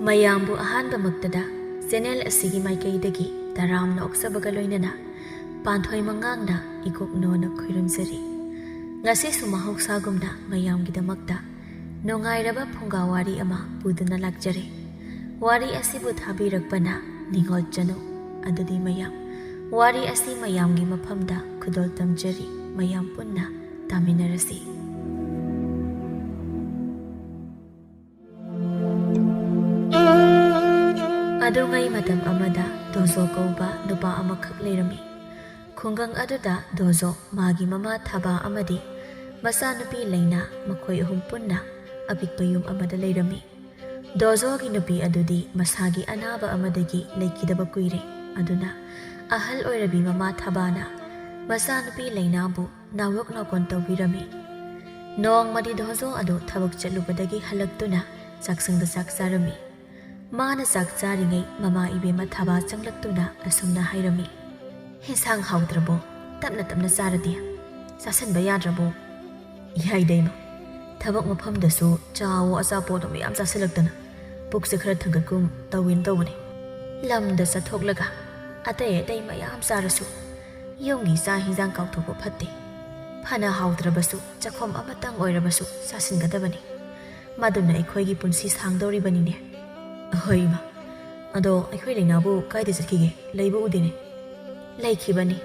ꯃꯌꯥꯝꯕꯨ ꯑꯍꯥꯟꯕꯃꯛꯇꯗ ꯆꯦꯅꯦꯜ ꯑꯁꯤꯒꯤ ꯃꯥꯏꯀꯩꯗꯒꯤ ꯇꯔꯥꯝꯅ ꯑꯣꯛꯆꯕꯒ ꯂꯣꯏꯅꯅ ꯄꯥꯟꯊꯣꯏ ꯃꯉꯥꯡꯅ ꯏꯀꯣꯛꯅꯣꯅ ꯈꯨꯔꯨꯝꯖꯔꯤ꯫ ꯉꯁꯤꯁꯨ ꯃꯍꯧꯁꯥꯒꯨꯝꯅ ꯃꯌꯥꯝꯒꯤꯗꯃꯛꯇ ꯅꯨꯡꯉꯥꯏꯔꯕ ꯐꯨꯡꯒꯥ ꯋꯥꯔꯤ ꯑꯃ ꯄꯨꯗꯨꯅ ꯂꯥꯛꯆꯔꯦ꯫ ꯋꯥꯔꯤ ꯑꯁꯤꯕꯨ ꯊꯥꯕꯤꯔꯛꯄꯅ ꯅꯤꯡꯒꯣꯜ ꯆꯅꯨ꯫ ꯑꯗꯨꯗꯤ ꯃꯌꯥꯝ ꯋꯥꯔꯤ ꯑꯁꯤ ꯃꯌꯥꯝꯒꯤ ꯃꯐꯝꯗ ꯈꯨꯗꯣꯜ ꯇꯝꯖꯔꯤ, ꯃꯌꯥꯝ ꯄꯨꯟꯅ ꯇꯥꯃꯤꯟꯅꯔꯁꯤ꯫ ꯑꯗꯨꯉꯩ ꯃꯇꯝ ꯑꯃꯗ ꯗꯣꯖꯣ ꯀꯧꯕ ꯅꯨꯄꯥ ꯑꯃꯈꯛ ꯂꯩꯔꯝꯃꯤ꯫ ꯈꯨꯡꯒꯪ ꯑꯗꯨꯗ ꯗꯣꯖꯣ, ꯃꯥꯒꯤ ꯃꯃꯥ ꯊꯥꯕꯥ ꯑꯃꯗꯤ ꯃꯆꯥꯅꯨꯄꯤ ꯂꯩꯅꯥ, ꯃꯈꯣꯏ ꯑꯍꯨꯝ ꯄꯨꯟꯅ ꯑꯄꯤꯛꯄ ꯌꯨꯝ ꯑꯃꯗ ꯂꯩꯔꯝꯃꯤ꯫ ꯗꯣꯖꯣꯒꯤ ꯅꯨꯄꯤ ꯑꯗꯨꯗꯤ ꯃꯁꯥꯒꯤ ꯑꯅꯥꯕ ꯑꯃꯗꯒꯤ ꯂꯩꯈꯤꯗꯕ ꯀꯨꯏꯔꯦ꯫ ꯑꯗꯨꯅ ꯑꯍꯜ ꯑꯣꯏꯔꯕꯤ ꯃꯃꯥ ꯊꯥꯕꯥꯅ ꯃꯆꯥꯅꯨꯄꯤ ꯂꯩꯅꯥꯕꯨ ꯅꯥꯎꯌꯣꯛ ꯅꯥꯎꯀꯣꯟ ꯇꯧꯕꯤꯔꯝꯃꯤ꯫ ꯅꯣꯡꯃꯗꯤ ꯗꯣꯖꯣ ꯑꯗꯨ ꯊꯕꯛ ꯆꯠꯂꯨꯕꯗꯒꯤ ꯍꯜꯂꯛꯇꯨꯅ ꯆꯥꯛꯁꯪꯗ ꯆꯥꯛ ꯆꯥꯔꯝꯃꯤ꯫ ꯃꯥꯅ ꯆꯥꯛ ꯆꯥꯔꯤꯉꯩ ꯃꯃꯥ ꯏꯕꯦꯝꯃ ꯊꯥꯕꯥ ꯆꯪꯂꯛꯇꯨꯅ ꯑꯁꯨꯝꯅ ꯍꯥꯏꯔꯝꯃꯤ, "ꯍꯦꯟꯁꯥꯡ ꯍꯥꯎꯇ꯭ꯔꯕꯣ? ꯇꯞꯅ ꯇꯞꯅ ꯆꯥꯔꯗꯤ ꯆꯥꯁꯟꯕ ꯌꯥꯗ꯭ꯔꯕꯣ?" "ꯌꯥꯏꯗꯩꯃ, ꯊꯕꯛ ꯃꯐꯝꯗꯁꯨ ꯆꯥꯋꯣ ꯑꯆꯥꯄꯣꯠ ꯃꯌꯥꯝ ꯆꯥꯁꯤꯜꯂꯛꯇꯅ ꯄꯨꯛꯁꯦ ꯈꯔ ꯊꯪꯒꯠꯀꯨꯝ ꯇꯧꯋꯦꯅ ꯇꯧꯕꯅꯤ꯫ ꯂꯝꯗ ꯆꯠꯊꯣꯛꯂꯒ ꯑꯇꯩ ꯑꯇꯩ ꯃꯌꯥꯝ ꯆꯥꯔꯁꯨ ꯌꯨꯝꯒꯤ ꯆꯥꯛ ꯍꯤꯟꯖꯥꯡ ꯀꯥꯎꯊꯣꯛꯄ ꯐꯠꯇꯦ꯫ ꯐꯅ ꯍꯥꯎꯇ꯭ꯔꯕꯁꯨ ꯆꯈꯣꯝ ꯑꯃꯇꯪ ꯑꯣꯏꯔꯕꯁꯨ ꯆꯥꯁꯤꯟꯒꯗꯕꯅꯤ꯫ ꯃꯗꯨꯅ ꯑꯩꯈꯣꯏꯒꯤ ꯄꯨꯟꯁꯤ ꯁꯥꯡꯗꯧꯔꯤꯕꯅꯤꯅꯦ." "ꯑꯍꯣꯏ ꯏꯃꯥ, ꯑꯗꯣ ꯑꯩꯈꯣꯏ ꯂꯩꯅꯥꯕꯨ ꯀꯥꯏꯗ ꯆꯠꯈꯤꯒꯦ? ꯂꯩꯕ ꯎꯗꯦꯅꯦ." "ꯂꯩꯈꯤꯕꯅꯤ,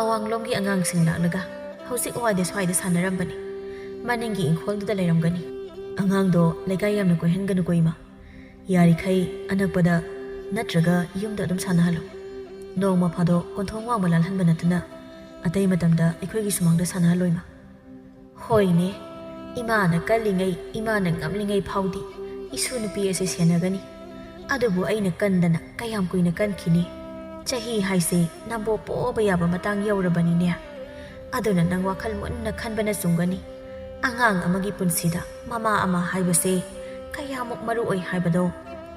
ꯑꯋꯥꯡꯂꯣꯝꯒꯤ ꯑꯉꯥꯡꯁꯤꯡ ꯂꯥꯛꯂꯒ ꯍꯧꯖꯤꯛ ꯋꯥꯏꯗ ꯁ꯭ꯋꯥꯏꯗ ꯁꯥꯟꯅꯔꯝꯕꯅꯤ꯫ ꯃꯅꯤꯡꯒꯤ ꯏꯪꯈꯣꯜꯗꯨꯗ ꯂꯩꯔꯝꯒꯅꯤ." "ꯑꯉꯥꯡꯗꯣ ꯂꯩꯀꯥꯏ ꯌꯥꯝꯅ ꯀꯣꯏꯍꯟꯒꯅꯨꯀꯣ ꯏꯃꯥ, ꯌꯥꯔꯤꯈꯩ ꯑꯅꯛꯄꯗ ꯅꯠꯇ꯭ꯔꯒ ꯌꯨꯝꯗ ꯑꯗꯨꯝ ꯁꯥꯟꯅꯍꯜꯂꯨ꯫ ꯅꯣꯡꯃ ꯐꯥꯗꯣꯛ ꯀꯣꯟꯊꯣꯡ ꯋꯥꯡꯕ ꯂꯥꯜꯍꯟꯕ ꯅꯠꯇꯅ ꯑꯇꯩ ꯃꯇꯝꯗ ꯑꯩꯈꯣꯏꯒꯤ ꯁꯨꯃꯥꯡꯗ ꯁꯥꯟꯅꯍꯜꯂꯣ ꯏꯃꯥ." "ꯍꯣꯏꯅꯦ, ꯏꯃꯥꯅ ꯀꯜꯂꯤꯉꯩ, ꯏꯃꯥꯅ ꯉꯝꯂꯤꯉꯩ ꯐꯥꯎꯗꯤ ꯏꯁꯨ ꯅꯨꯄꯤ ꯑꯁꯤ ꯁꯦꯟꯅꯒꯅꯤ꯫ ꯑꯗꯨꯕꯨ ꯑꯩꯅ ꯀꯟꯗꯅ ꯀꯌꯥꯝ ꯀꯨꯏꯅ ꯀꯟꯈꯤꯅꯤ? ꯆꯍꯤ ꯍꯥꯏꯁꯦ ꯅꯝꯕꯣ ꯄꯣꯛꯑꯕ ꯌꯥꯕ ꯃꯇꯥꯡ ꯌꯧꯔꯕꯅꯤꯅꯦ꯫ ꯑꯗꯨꯅ ꯅꯪ ꯋꯥꯈꯜ ꯃꯨꯟꯅ ꯈꯟꯕꯅ ꯆꯨꯝꯒꯅꯤ꯫ ꯑꯉꯥꯡ ꯑꯃꯒꯤ ꯄꯨꯟꯁꯤꯗ ꯃꯃꯥ ꯑꯃ ꯍꯥꯏꯕꯁꯦ ꯀꯌꯥꯃꯨꯛ ꯃꯔꯨ ꯑꯣꯏ ꯍꯥꯏꯕꯗꯣ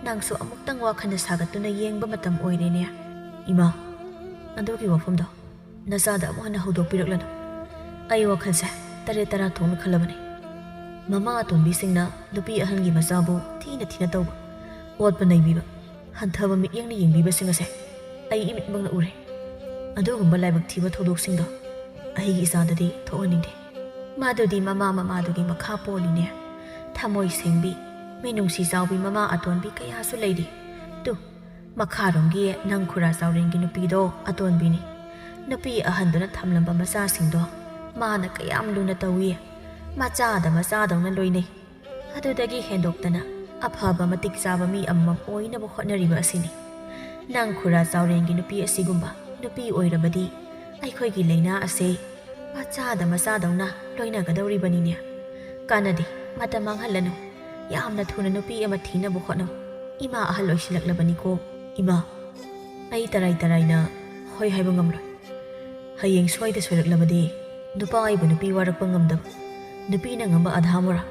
ꯅꯪꯁꯨ ꯑꯃꯨꯛꯇꯪ ꯋꯥꯈꯜꯗ ꯁꯥꯒꯠꯇꯨꯅ ꯌꯦꯡꯕ ꯃꯇꯝ ꯑꯣꯏꯔꯦꯅꯦ." "ꯏꯃꯥ, ꯑꯗꯨꯒꯤ ꯋꯥꯐꯝꯗꯣ ꯅꯆꯥꯗ ꯑꯃꯨꯛ ꯍꯟꯅ ꯍꯧꯗꯣꯛꯄꯤꯔꯛꯂꯅꯨ꯫ ꯑꯩ ꯋꯥꯈꯜꯁꯦ ꯇꯔꯦꯠ ꯇꯔꯥ ꯊꯣꯛꯅ ꯈꯜꯂꯕꯅꯤ꯫ ꯃꯃꯥ ꯑꯇꯣꯝꯕꯤꯁꯤꯡꯅ ꯅꯨꯄꯤ ꯑꯍꯟꯒꯤ ꯃꯆꯥꯕꯨ ꯊꯤꯅ ꯊꯤꯅ ꯇꯧꯕ, ꯑꯣꯠꯄ ꯅꯩꯕꯤꯕ, ꯍꯟꯊꯕ ꯃꯤꯠꯌꯦꯡꯅ ꯌꯦꯡꯕꯤꯕꯁꯤꯡ ꯑꯁꯦ ꯑꯩ ꯏꯃꯤꯠꯃꯛꯅ ꯎꯔꯦ꯫ ꯑꯗꯨꯒꯨꯝꯕ ꯂꯥꯏꯕꯛ ꯊꯤꯕ ꯊꯧꯗꯣꯛꯁꯤꯡꯗꯣ ꯑꯩꯒꯤ ꯏꯆꯥꯗꯗꯤ ꯊꯣꯛꯍꯟꯅꯤꯡꯗꯦ꯫ ꯃꯗꯨꯗꯤ ꯃꯃꯥꯗꯨꯒꯤ ꯃꯈꯥ ꯄꯣꯜꯂꯤꯅꯦ꯫ ꯊꯃꯣꯏ ꯁꯦꯡꯕꯤ, ꯃꯤꯅꯨꯡꯁꯤ ꯆꯥꯎꯕꯤ ꯃꯃꯥ ꯑꯇꯣꯟꯕꯤ ꯀꯌꯥꯁꯨ ꯂꯩꯔꯤ꯫ ꯇꯨ, ꯃꯈꯥꯔꯣꯝꯒꯤ ꯅꯪ ꯈꯨꯔꯥ ꯆꯥꯎꯔꯦꯟꯒꯤ ꯅꯨꯄꯤꯗꯣ ꯑꯇꯣꯟꯕꯤꯅꯤ꯫ ꯅꯨꯄꯤ ꯑꯍꯟꯗꯨꯅ ꯊꯝꯂꯝꯕ ꯃꯆꯥꯁꯤꯡꯗꯣ ꯃꯥꯅ ꯀꯌꯥꯝ ꯂꯨꯅ ꯇꯧꯏ, ꯃꯆꯥꯗ ꯃꯆꯥꯗꯧꯅ ꯂꯣꯏꯅꯩ꯫ ꯑꯗꯨꯗꯒꯤ ꯍꯦꯟꯗꯣꯛꯇꯅ ꯑꯐꯕ ꯃꯇꯤꯛ ꯆꯥꯕ ꯃꯤ ꯑꯃꯃꯝ ꯑꯣꯏꯅꯕ ꯍꯣꯠꯅꯔꯤꯕ ꯑꯁꯤꯅꯤ꯫ ꯅꯪ ꯈꯨꯔꯥ ꯆꯥꯎꯔꯦꯟꯒꯤ ꯅꯨꯄꯤ ꯑꯁꯤꯒꯨꯝꯕ ꯅꯨꯄꯤ ꯑꯣꯏꯔꯕꯗꯤ ꯑꯩꯈꯣꯏꯒꯤ ꯂꯩꯅꯥ ꯑꯁꯦ ꯃꯆꯥꯗ ꯃꯆꯥꯗꯧꯅ ꯂꯣꯏꯅꯒꯗꯧꯔꯤꯕꯅꯤꯅꯦ꯫ ꯀꯥꯟꯅꯗꯦ, ꯃꯇꯝ ꯃꯥꯡꯍꯜꯂꯅꯨ꯫ ꯌꯥꯝꯅ ꯊꯨꯅ ꯅꯨꯄꯤ ꯑꯃ ꯊꯤꯅꯕ ꯍꯣꯠꯅꯧ꯫ ꯏꯃꯥ ꯑꯍꯜ ꯑꯣꯏꯁꯤꯜꯂꯛꯂꯕꯅꯤꯀꯣ." "ꯏꯃꯥ, ꯑꯩ ꯇꯔꯥꯏ ꯇꯔꯥꯏꯅ ꯍꯣꯏ ꯍꯥꯏꯕ ꯉꯝꯂꯣꯏ꯫ ꯍꯌꯦꯡ ꯁꯣꯏꯗ ꯁꯣꯏꯔꯛꯂꯕꯗꯤ ꯅꯨꯄꯥ ꯑꯩꯕꯨ ꯅꯨꯄꯤ ꯋꯥꯔꯛꯄ ꯉꯝꯗꯕ, ꯅꯨꯄꯤꯅ ꯉꯝꯕ ꯑꯙꯥꯃꯣꯔꯥ,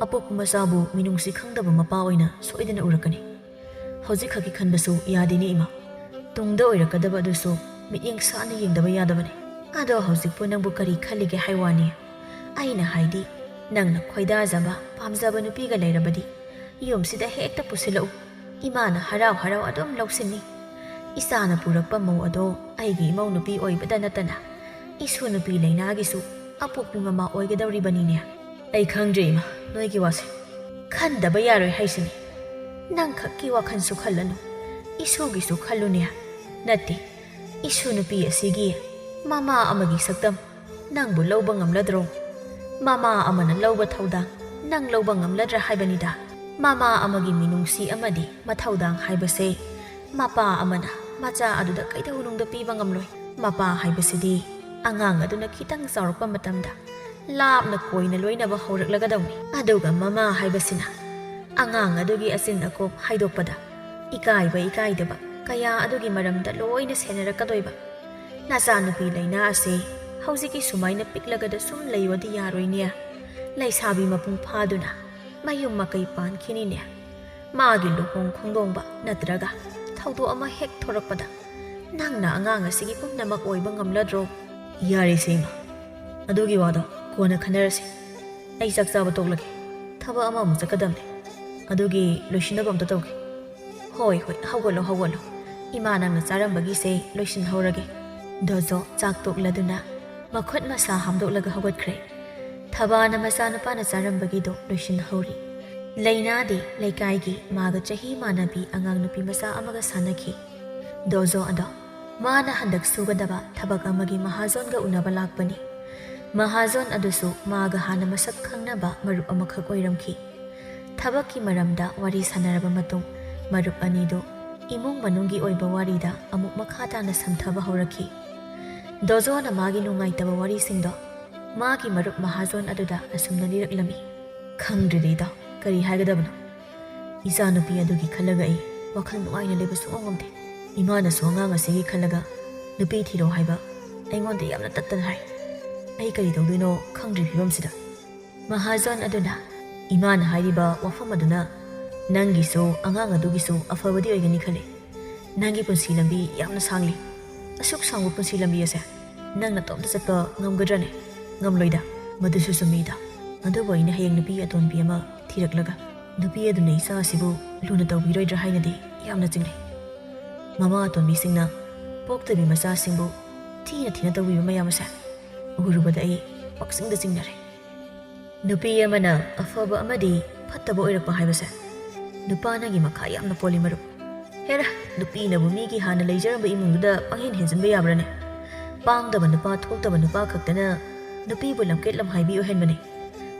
ꯑꯄꯣꯛꯄ ꯃꯆꯥꯕꯨ ꯃꯤꯅꯨꯡꯁꯤ ꯈꯪꯗꯕ ꯃꯄꯥ ꯑꯣꯏꯅ ꯁꯣꯏꯗꯅ ꯎꯔꯛꯀꯅꯤ꯫ ꯍꯧꯖꯤꯛ ꯈꯛꯀꯤ ꯈꯟꯕꯁꯨ ꯌꯥꯗꯦꯅꯦ ꯏꯃꯥ꯫ ꯇꯨꯡꯗ ꯑꯣꯏꯔꯛꯀꯗꯕ ꯑꯗꯨꯁꯨ ꯃꯤꯠꯌꯦꯡ ꯁꯥꯅ ꯌꯦꯡꯗꯕ ꯌꯥꯗꯕꯅꯤ꯫ ꯑꯗꯣ ꯍꯧꯖꯤꯛꯄꯨ ꯅꯪꯕꯨ ꯀꯔꯤ ꯈꯜꯂꯤꯒꯦ ꯍꯥꯏ ꯋꯥꯅꯤ? ꯑꯩꯅ ꯍꯥꯏꯗꯤ ꯅꯪꯅ ꯈꯣꯏꯗꯥꯖꯕ ꯄꯥꯝꯖꯕ ꯅꯨꯄꯤꯒ ꯂꯩꯔꯕꯗꯤ ꯌꯨꯝꯁꯤꯗ ꯍꯦꯛꯇ ꯄꯨꯁꯤꯜꯂꯛꯎ꯫ ꯏꯃꯥꯅ ꯍꯔꯥꯎ ꯍꯔꯥꯎ ꯑꯗꯨꯝ ꯂꯧꯁꯤꯟꯅꯤ꯫ ꯏꯆꯥꯅ ꯄꯨꯔꯛꯄ ꯃꯧ ꯑꯗꯣ ꯑꯩꯒꯤ ꯏꯃꯧ ꯅꯨꯄꯤ ꯑꯣꯏꯕꯗ ꯅꯠꯇꯅ ꯏꯁꯨ ꯅꯨꯄꯤ ꯂꯩꯅꯥꯒꯤꯁꯨ ꯑꯄꯣꯛꯄꯤ ꯃꯃꯥ ꯑꯣꯏꯒꯗꯧꯔꯤꯕꯅꯤꯅꯦ." "ꯑꯩ ꯈꯪꯗ꯭ꯔꯦ ꯏꯃꯥ, ꯅꯣꯏꯒꯤ ꯋꯥꯁꯦ." "ꯈꯟꯗꯕ ꯌꯥꯔꯣꯏ ꯍꯥꯏꯁꯤꯅꯤ꯫ ꯅꯪ ꯈꯛꯀꯤ ꯋꯥꯈꯜꯁꯨ ꯈꯜꯂꯅꯨ, ꯏꯁꯨꯒꯤꯁꯨ ꯈꯜꯂꯨꯅꯦ꯫ ꯅꯠꯇꯦ, ꯏꯁꯨ ꯅꯨꯄꯤ ꯑꯁꯤꯒꯤ ꯃꯃꯥ ꯑꯃꯒꯤ ꯁꯛꯇꯝ ꯅꯪꯕꯨ ꯂꯧꯕ ꯉꯝꯂꯗ꯭ꯔꯣ? ꯃꯃꯥ ꯑꯃꯅ ꯂꯧꯕ ꯊꯧꯗꯥꯡ ꯅꯪ ꯂꯧꯕ ꯉꯝꯂꯗ꯭ꯔꯥ ꯍꯥꯏꯕꯅꯤꯗ꯫ ꯃꯃా ꯑꯃꯒꯤ ꯃꯤꯅꯨꯡꯁꯤ ꯑꯃꯗꯤ ꯃꯊꯧꯗꯥꯡ ꯍꯥꯏꯕꯁꯦ ꯃꯄꯥ ꯑꯃꯅ ꯃꯆꯥ ꯑꯗꯨꯗ ꯀꯩꯗꯧꯅꯨꯡꯗ ꯄꯤꯕ ꯉꯝꯂꯣꯏ꯫ ꯃꯄꯥ ꯍꯥꯏꯕꯁꯤꯗꯤ ꯑꯉꯥꯡ ꯑꯗꯨꯅ ꯈꯤꯇꯪ ꯆꯥꯎꯔꯛꯄ ꯃꯇꯝꯗ ലാꯞꯅ ꯀꯣꯏꯅ ꯂꯣꯏꯅꯕ ꯍꯧꯔꯛꯂꯒꯗꯧꯅꯤ꯫ ꯑꯗꯨꯒ ꯃꯃꯥ ꯍꯥꯏꯕꯁꯤꯅ ꯑꯉꯥꯡ ꯑꯗꯨꯒꯤ ꯑꯆꯤꯟ ꯑꯀꯣꯞ ꯍꯥꯏꯗꯣꯛꯄꯗ ꯏꯀꯥꯏꯕ ꯏꯀꯥꯏꯗꯕ ꯀꯌా ꯑꯗꯨꯒꯤ ꯃꯔꯝꯗ ꯂꯣꯏꯅ ꯁꯦꯟꯅꯔꯛꯀꯗꯣꯏꯕ꯫ ꯅꯆꯥꯅꯨꯄꯤ ꯂꯩꯅꯥ ꯑꯁꯤ ꯍꯧꯖꯤꯛꯀꯤ ꯁꯨꯃꯥꯏꯅ ꯄꯤꯛꯂꯒꯗ ꯁꯨꯝ ꯂꯩꯕꯗꯤ ꯌꯥꯔꯣꯏꯅꯦ꯫ ꯂꯩꯁꯥꯕꯤ ꯃꯄꯨꯡ ꯐꯥꯗꯨꯅ ꯃꯌꯨꯝ ꯃꯀꯩ ꯄꯥꯟꯈꯤꯅꯤꯅꯦ꯫ ꯃꯥꯒꯤ ꯂꯨꯍꯣꯡ ꯈꯣꯡꯗꯣꯡꯕ ꯅꯠꯇ꯭ꯔꯒ ꯊꯧꯗꯣꯛ ꯑꯃ ꯍꯦꯛ ꯊꯣꯔꯛꯄꯗ ꯅꯪꯅ ꯑꯉꯥꯡ ꯑꯁꯤꯒꯤ ꯄꯨꯝꯅꯃꯛ ꯑꯣꯏꯕ ꯉꯝꯂꯗ꯭ꯔꯣ? "ꯌꯥꯔꯦꯁꯦ ꯏꯃꯥ, ꯑꯗꯨꯒꯤ ꯋꯥꯗꯣ ꯀꯣꯟꯅ ꯈꯟꯅꯔꯁꯤ꯫ ꯑꯩ ꯆꯥꯛ ꯆꯥꯕ ꯇꯣꯛꯂꯒꯦ, ꯊꯕꯛ ꯑꯃꯃꯨꯛ ꯆꯠꯀꯗꯕꯅꯤ꯫ ꯑꯗꯨꯒꯤ ꯂꯣꯏꯁꯤꯟꯅꯕ ꯑꯝꯇ ꯇꯧꯒꯦ꯫ ꯍꯣꯏ ꯍꯧꯒꯠꯂꯣ ꯏꯃꯥ ꯅꯪꯅ ꯆꯥꯔꯝꯕꯒꯤꯁꯦ ꯂꯣꯏꯁꯤꯟꯍꯧꯔꯒꯦ ꯗꯣꯖꯣ ꯆꯥꯛ ꯇꯣꯛꯂꯗꯨꯅ ꯃꯈꯨꯠ ꯃꯁꯥ ꯍꯥꯝꯗꯣꯛꯂꯒ ꯍꯧꯒꯠꯈ꯭ꯔꯦ ꯊꯕꯥꯅ ꯃꯆꯥꯅꯨꯄꯥꯅ ꯆꯥꯔꯝꯕꯒꯤꯗꯣ ꯂꯣꯏꯁꯤꯟꯍꯧꯔꯤ ꯂꯩꯅꯥꯗꯤ ꯂꯩꯀꯥꯏꯒꯤ ꯃꯥꯒ ꯆꯍꯤ ꯃꯥꯟꯅꯕꯤ ꯑꯉꯥꯡ ꯅꯨꯄꯤ ꯃꯆꯥ ꯑꯃꯒ ꯁꯥꯟꯅꯈꯤ ꯗꯣꯖꯣ ꯑꯗꯣ ꯃꯥꯅ ꯍꯟꯗꯛ ꯁꯨꯒꯗꯕ ꯊꯕꯛ ꯑꯃꯒꯤ ꯃꯍꯥꯖꯣꯟꯒ ꯎꯅꯕ ꯂꯥꯛꯄꯅꯤ ꯃꯍꯥꯖꯣꯟ ꯑꯗꯨꯁꯨ ꯃꯥꯒ ꯍꯥꯟꯅ ꯃꯁꯛ ꯈꯪꯅꯕ ꯃꯔꯨꯞ ꯑꯃꯈꯛ ꯑꯣꯏꯔꯝꯈꯤ ꯊꯕꯛꯀꯤ ꯃꯔꯝꯗ ꯋꯥꯔꯤ ꯁꯥꯟꯅꯔꯕ ꯃꯇꯨꯡ ꯃꯔꯨꯞ ꯑꯅꯤꯗꯨ ꯏꯃꯨꯡ ꯃꯅꯨꯡꯒꯤ ꯑꯣꯏꯕ ꯋꯥꯔꯤꯗ ꯑꯃꯨꯛ ꯃꯈꯥ ꯇꯥꯅ ꯁꯝꯊꯕ ꯍꯧꯔꯛꯈꯤ ꯗꯣꯖꯣꯅ ꯃꯥꯒꯤ ꯅꯨꯡꯉꯥꯏꯇꯕ ꯋꯥꯔꯤꯁꯤꯡꯗꯣ ꯃꯥꯒꯤ ꯃꯔꯨꯞ ꯃꯍꯥꯖꯣꯟ ꯑꯗꯨꯗ ꯑꯁꯨꯝꯅ ꯂꯤꯔꯛꯂꯝꯃꯤ ꯈꯪꯗ꯭ꯔꯤꯗ ꯀꯔꯤ ꯍꯥꯏꯒꯗꯕꯅꯣ ꯏꯆꯥꯅꯨꯄꯤ ꯑꯗꯨꯒꯤ ꯈꯜꯂꯒ ꯑꯩ ꯋꯥꯈꯜ ꯅꯨꯡꯉꯥꯏꯅ ꯂꯩꯕ ꯁꯨꯡꯉꯝ ꯉꯝꯗꯦ ꯏꯃꯥꯅꯁꯨ ꯑꯉꯥꯡ ꯑꯁꯤꯒꯤ ꯈꯜꯂꯒ ꯅꯨꯄꯤ ꯊꯤꯔꯣ ꯍꯥꯏꯕ ꯑꯩꯉꯣꯟꯗ ꯌꯥꯝꯅ ꯇꯠꯇꯅ ꯍꯥꯏ ꯑꯩ ꯀꯔꯤ ꯇꯧꯗꯣꯏꯅೋ ꯈꯪꯗ꯭ꯔꯤ ꯐꯤꯕꯝꯁꯤꯗ ꯃꯍꯥꯖꯣꯟ ꯑꯗꯨꯅ ꯏꯃꯥꯅ ꯍꯥꯏꯔꯤꯕ ꯋꯥꯐꯝ ꯑꯗꯨꯅ ꯅꯪꯒꯤꯁꯨ ꯑꯉꯥꯡ ꯑꯗꯨꯒꯤꯁꯨ ꯑꯐꯕꯗꯤ ꯑꯣꯏꯒꯅꯤ ꯈꯜꯂꯤ ꯅꯪꯒꯤ ꯄꯨꯟꯁꯤ ꯂꯝꯕꯤ ꯌꯥꯝꯅ ꯁꯥꯡꯂꯤ ꯑꯁꯨꯛ ꯁꯥꯡꯕ ꯄꯨꯟꯁꯤ ꯂꯝꯕꯤ ꯑꯁꯦ ꯅꯪꯅ ꯇꯣꯝꯇ ꯆꯠꯄ ꯉꯝꯒꯗ꯭ꯔꯅꯦ ꯉꯝꯂꯣꯏꯗ ꯃꯗꯨꯁꯨ ꯆꯨꯝꯃꯤꯗ ꯑꯗꯨꯕꯨ ꯑꯩꯅ ꯍꯌꯦꯡ ꯅꯨꯄꯤ ꯑꯇꯣꯟꯕꯤ ꯑꯃ ꯊꯤꯔꯛꯂꯒ ꯅꯨꯄꯤ ꯑꯗꯨꯅ ꯏꯆꯥ ꯑꯁꯤꯕꯨ ꯂꯨꯅ ꯇꯧꯕꯤꯔꯣꯏꯗ꯭ꯔꯥ ꯍꯥꯏꯅꯗꯤ ꯌꯥꯝꯅ ꯆꯤꯡꯅꯩ ꯃꯃꯥ ꯑꯇꯣꯟꯕꯤꯁꯤꯡꯅ ꯄꯣꯛꯇꯕꯤ ꯃꯆꯥꯁꯤꯡꯕꯨ ꯊꯤꯅ ꯇꯧꯕꯤꯕ ꯃꯌꯥꯝ ꯑꯁꯦ ꯎꯔꯨꯕꯗ ꯑꯩ ꯄꯛꯆꯤꯡꯗ ꯆꯤꯡꯅꯔꯦ ꯅꯨꯄꯤ ꯑꯃꯅ ꯑꯐꯕ ꯑꯃꯗꯤ ꯐꯠꯇꯕ ꯑꯣꯏꯔꯛꯄ ꯍꯥꯏꯕꯁꯦ ꯅꯨꯄꯥꯅꯒꯤ ꯃꯈꯥ ꯌꯥꯝꯅ ꯄꯣꯜꯂꯤ ꯃꯔꯨꯞ ꯍꯦꯔ ꯅꯨꯄꯤꯅꯕꯨ ꯃꯤꯒꯤ ꯍꯥꯟꯅ ꯂꯩꯖꯔꯝꯕ ꯏꯃꯨꯡꯗꯨꯗ ꯄꯪꯍꯦꯟ ꯍꯦꯟꯖꯤꯟꯕ ꯌꯥꯕ꯭ꯔꯅꯦ ꯄꯥꯡꯗꯕ ꯅꯨꯄꯥ ꯊꯣꯛꯇꯕ ꯅꯨꯄꯥ ꯈꯛꯇꯅ ꯅꯨꯄꯤꯕꯨ ꯂꯝꯀꯦꯠ ꯂꯝꯍꯥꯏꯕꯤ ꯑꯣꯏꯍꯟꯕꯅꯤ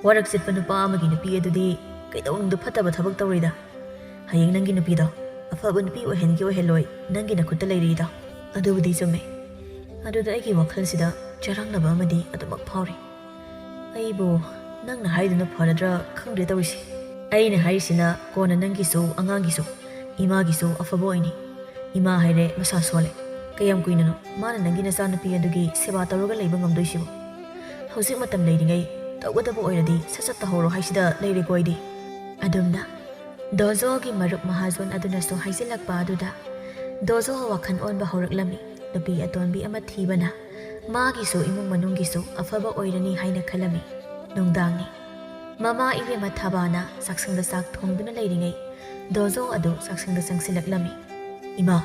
ꯋꯥꯔꯛ ꯆꯠꯄ ꯅꯨꯄꯥ ꯑꯃꯒꯤ ꯅꯨꯄꯤ ꯑꯗꯨꯗꯤ ꯀꯩꯗꯧꯅꯨꯡꯗ ꯐꯠꯇꯕ ꯊꯕꯛ ꯇꯧꯔꯣꯏꯗ ꯍꯌꯦꯡ ꯅꯪꯒꯤ ꯅꯨꯄꯤꯗꯣ ꯑꯐꯕ ꯅꯨꯄꯤ ꯑꯣꯏꯍꯟꯒꯦ ꯑꯣꯏꯍꯜꯂꯣꯏ ꯅꯪꯒꯤ ꯅꯈꯨꯠꯇ ꯂꯩꯔꯤꯗꯣ ꯑꯗꯨꯕꯨꯗꯤ ꯆꯨꯝꯃꯦ ꯑꯗꯨꯗ ꯑꯩꯒꯤ ꯋꯥꯈꯜꯁꯤꯗ ꯆꯔꯥꯡꯅꯕ ꯑꯃꯗꯤ ꯑꯗꯨꯃꯛ ꯐꯥꯎꯔꯤ ꯑꯩꯕꯨ ꯅꯪꯅ ꯍꯥꯏꯗꯨꯅ ꯐꯔꯗ꯭ꯔꯥ ꯈꯪꯗ꯭ꯔꯦ ꯇꯧꯔꯤꯁꯤ ꯑꯩꯅ ꯍꯥꯏꯔꯤꯁꯤꯅ ꯀꯣꯟꯅ ꯅꯪꯒꯤꯁꯨ ꯑꯉꯥꯡꯒꯤꯁꯨ ꯏꯃꯥꯒꯤꯁꯨ ꯑꯐꯕ ꯑꯣꯏꯅꯤ ꯏꯃꯥ ꯍꯥꯏꯔꯦ ꯃꯁꯥ ꯁꯣꯜꯂꯦ ꯀꯌꯥꯝ ꯀꯨꯏꯅꯅꯣ ꯃꯥꯅ ꯅꯪꯒꯤ ꯅꯆꯥꯅꯨꯄꯤ ꯑꯗꯨꯒꯤ ꯁꯦꯕꯥ ꯇꯧꯔꯒ ꯂꯩꯕ ꯉꯝꯗꯣꯏꯁꯤꯕꯨ ꯍꯧꯖꯤꯛ ꯃꯇꯝ ꯂꯩꯔꯤꯉꯩ ꯇꯧꯒꯗꯕ ꯑꯣꯏꯔꯗꯤ ꯁꯠ ꯇꯧꯍꯧꯔꯣ ꯍꯥꯏꯁꯤꯗ ꯂꯩꯔꯦꯀꯣ ꯑꯩꯗꯤ ꯑꯗꯨꯝꯅ ꯗꯣꯖꯣꯒꯤ ꯃꯔꯨꯞ ꯃꯍꯥꯖꯣꯟ ꯑꯗꯨꯅꯁꯨ ꯍꯥꯏꯖꯤꯜꯂꯛꯄ ꯑꯗꯨꯗ ꯗꯣꯖꯣ ꯋꯥꯈꯜ ꯑꯣꯟꯕ ꯍꯧꯔꯛꯂꯝꯃꯤ ꯅꯨꯄꯤ ꯑꯇꯣꯟꯕꯤ ꯑꯃ ꯊꯤꯕꯅ ꯃꯥꯒꯤꯁꯨ ꯏꯃꯨꯡ ꯃꯅꯨꯡꯒꯤꯁꯨ ꯑꯐꯕ ꯑꯣꯏꯔꯅꯤ ꯍꯥꯏꯅ ꯈꯜꯂꯝꯃꯤ ꯅꯨꯡꯗꯥꯡꯅꯤ ꯃꯃꯥ ꯏꯕꯦꯝꯃ ꯊꯕꯥꯅ ꯆꯥꯛꯁꯪꯗ ꯆꯥꯛ ꯊꯣꯡꯗꯨꯅ ꯂꯩꯔꯤꯉꯩ ꯗꯣꯖꯣ ꯑꯗꯨ ꯆꯥꯛꯁꯪꯗ ꯆꯪꯁꯤꯜꯂꯛꯂꯝꯃꯤ ꯏꯃꯥ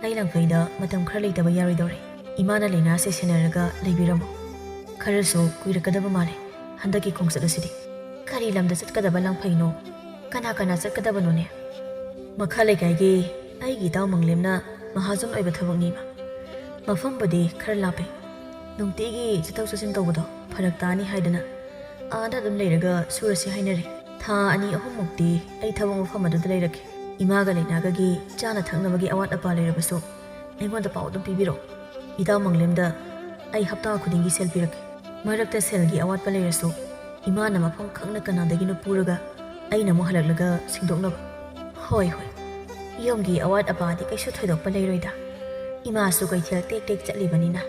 ꯑꯩ ꯂꯪꯐꯩꯗ ꯃꯇꯝ ꯈꯔ ꯂꯩꯇꯕ ꯌꯥꯔꯣꯏꯗꯧꯔꯦ ꯏꯃꯥꯅ ꯂꯩꯅꯥꯁꯦ ꯁꯦꯟꯅꯔꯒ ꯂꯩꯕꯤꯔꯝꯃꯣ ꯈꯔꯁꯨ ꯀꯨꯏꯔꯛꯀꯗꯕ ꯃꯥꯜꯂꯦ ꯍꯟꯗꯛꯀꯤ ꯈꯣꯡꯆꯠ ꯑꯁꯤꯗꯤ ꯀꯔꯤ ꯂꯝꯗ ꯆꯠꯀꯗꯕ ꯂꯪꯐꯩꯅꯣ ꯀꯅꯥ ꯆꯠꯀꯗꯕꯅꯣꯅꯦ ꯃꯈꯥ ꯂꯩꯀꯥꯏꯒꯤ ꯑꯩꯒꯤ ꯏꯇꯥꯎ ꯃꯪꯂꯦꯝꯅ ꯃꯍꯥꯖꯣꯟ ꯑꯣꯏꯕ ꯊꯕꯛꯅꯤ ꯏꯃꯥ ꯃꯐꯝꯕꯨꯗꯤ ꯈꯔ ꯂꯥꯞꯄꯦ ꯅꯨꯡꯇꯤꯒꯤ ꯆꯠꯊꯣꯛ ꯆꯠꯁꯤꯟ ꯇꯧꯕꯗꯣ ꯐꯔꯛ ꯇꯥꯅꯤ ꯍꯥꯏꯗꯅ ꯑꯥꯗ ꯑꯗꯨꯝ ꯂꯩꯔꯒ ꯁꯨꯔꯁꯤ ꯍꯥꯏꯅꯔꯦ ꯊꯥ 2-3ꯃꯨꯛꯇꯤ ꯑꯩ ꯊꯕꯛ ꯃꯐꯝ ꯑꯗꯨꯗ ꯂꯩꯔꯛꯀꯦ ꯏꯃꯥꯒ ꯂꯩꯅꯥꯒꯒꯤ ꯆꯥꯅ ꯊꯛꯅꯕꯒꯤ ꯑꯋꯥꯠ ꯑꯄꯥ ꯂꯩꯔꯕꯁꯨ ꯑꯩꯉꯣꯟꯗ ꯄꯥꯎ ꯑꯗꯨꯝ ꯄꯤꯕꯤꯔꯛꯑꯣ ꯏꯇꯥꯎ ꯃꯪꯂꯦꯝꯗ ꯑꯩ ꯍꯞꯇꯥ ꯈꯨꯗꯤꯡꯒꯤ ꯁꯦꯜ ꯄꯤꯔꯛꯀꯦ ꯃꯔꯛꯇ ꯁꯦꯜꯒꯤ ꯑꯋꯥꯠꯄ ꯂꯩꯔꯁꯨ ꯏꯃꯥꯅ ꯃꯐꯝ ꯈꯪꯅ ꯀꯅꯥꯗꯒꯤꯅꯣ ꯄꯨꯔꯒ ꯑꯩꯅ ꯑꯃꯨꯛ ꯍꯜꯂꯛꯂꯒ ꯁꯤꯡꯗꯣꯛꯅꯕ ꯍꯣꯏ ꯌꯨꯝꯒꯤ ꯑꯋꯥꯠ ꯑꯄꯥꯗꯤ ꯀꯩꯁꯨ ꯊꯣꯏꯗꯣꯛꯄ ꯂꯩꯔꯣꯏꯗ ꯏꯃꯥꯁꯨ ꯀꯩꯊꯦꯜ ꯇꯦꯛ ꯆꯠꯂꯤꯕꯅꯤꯅ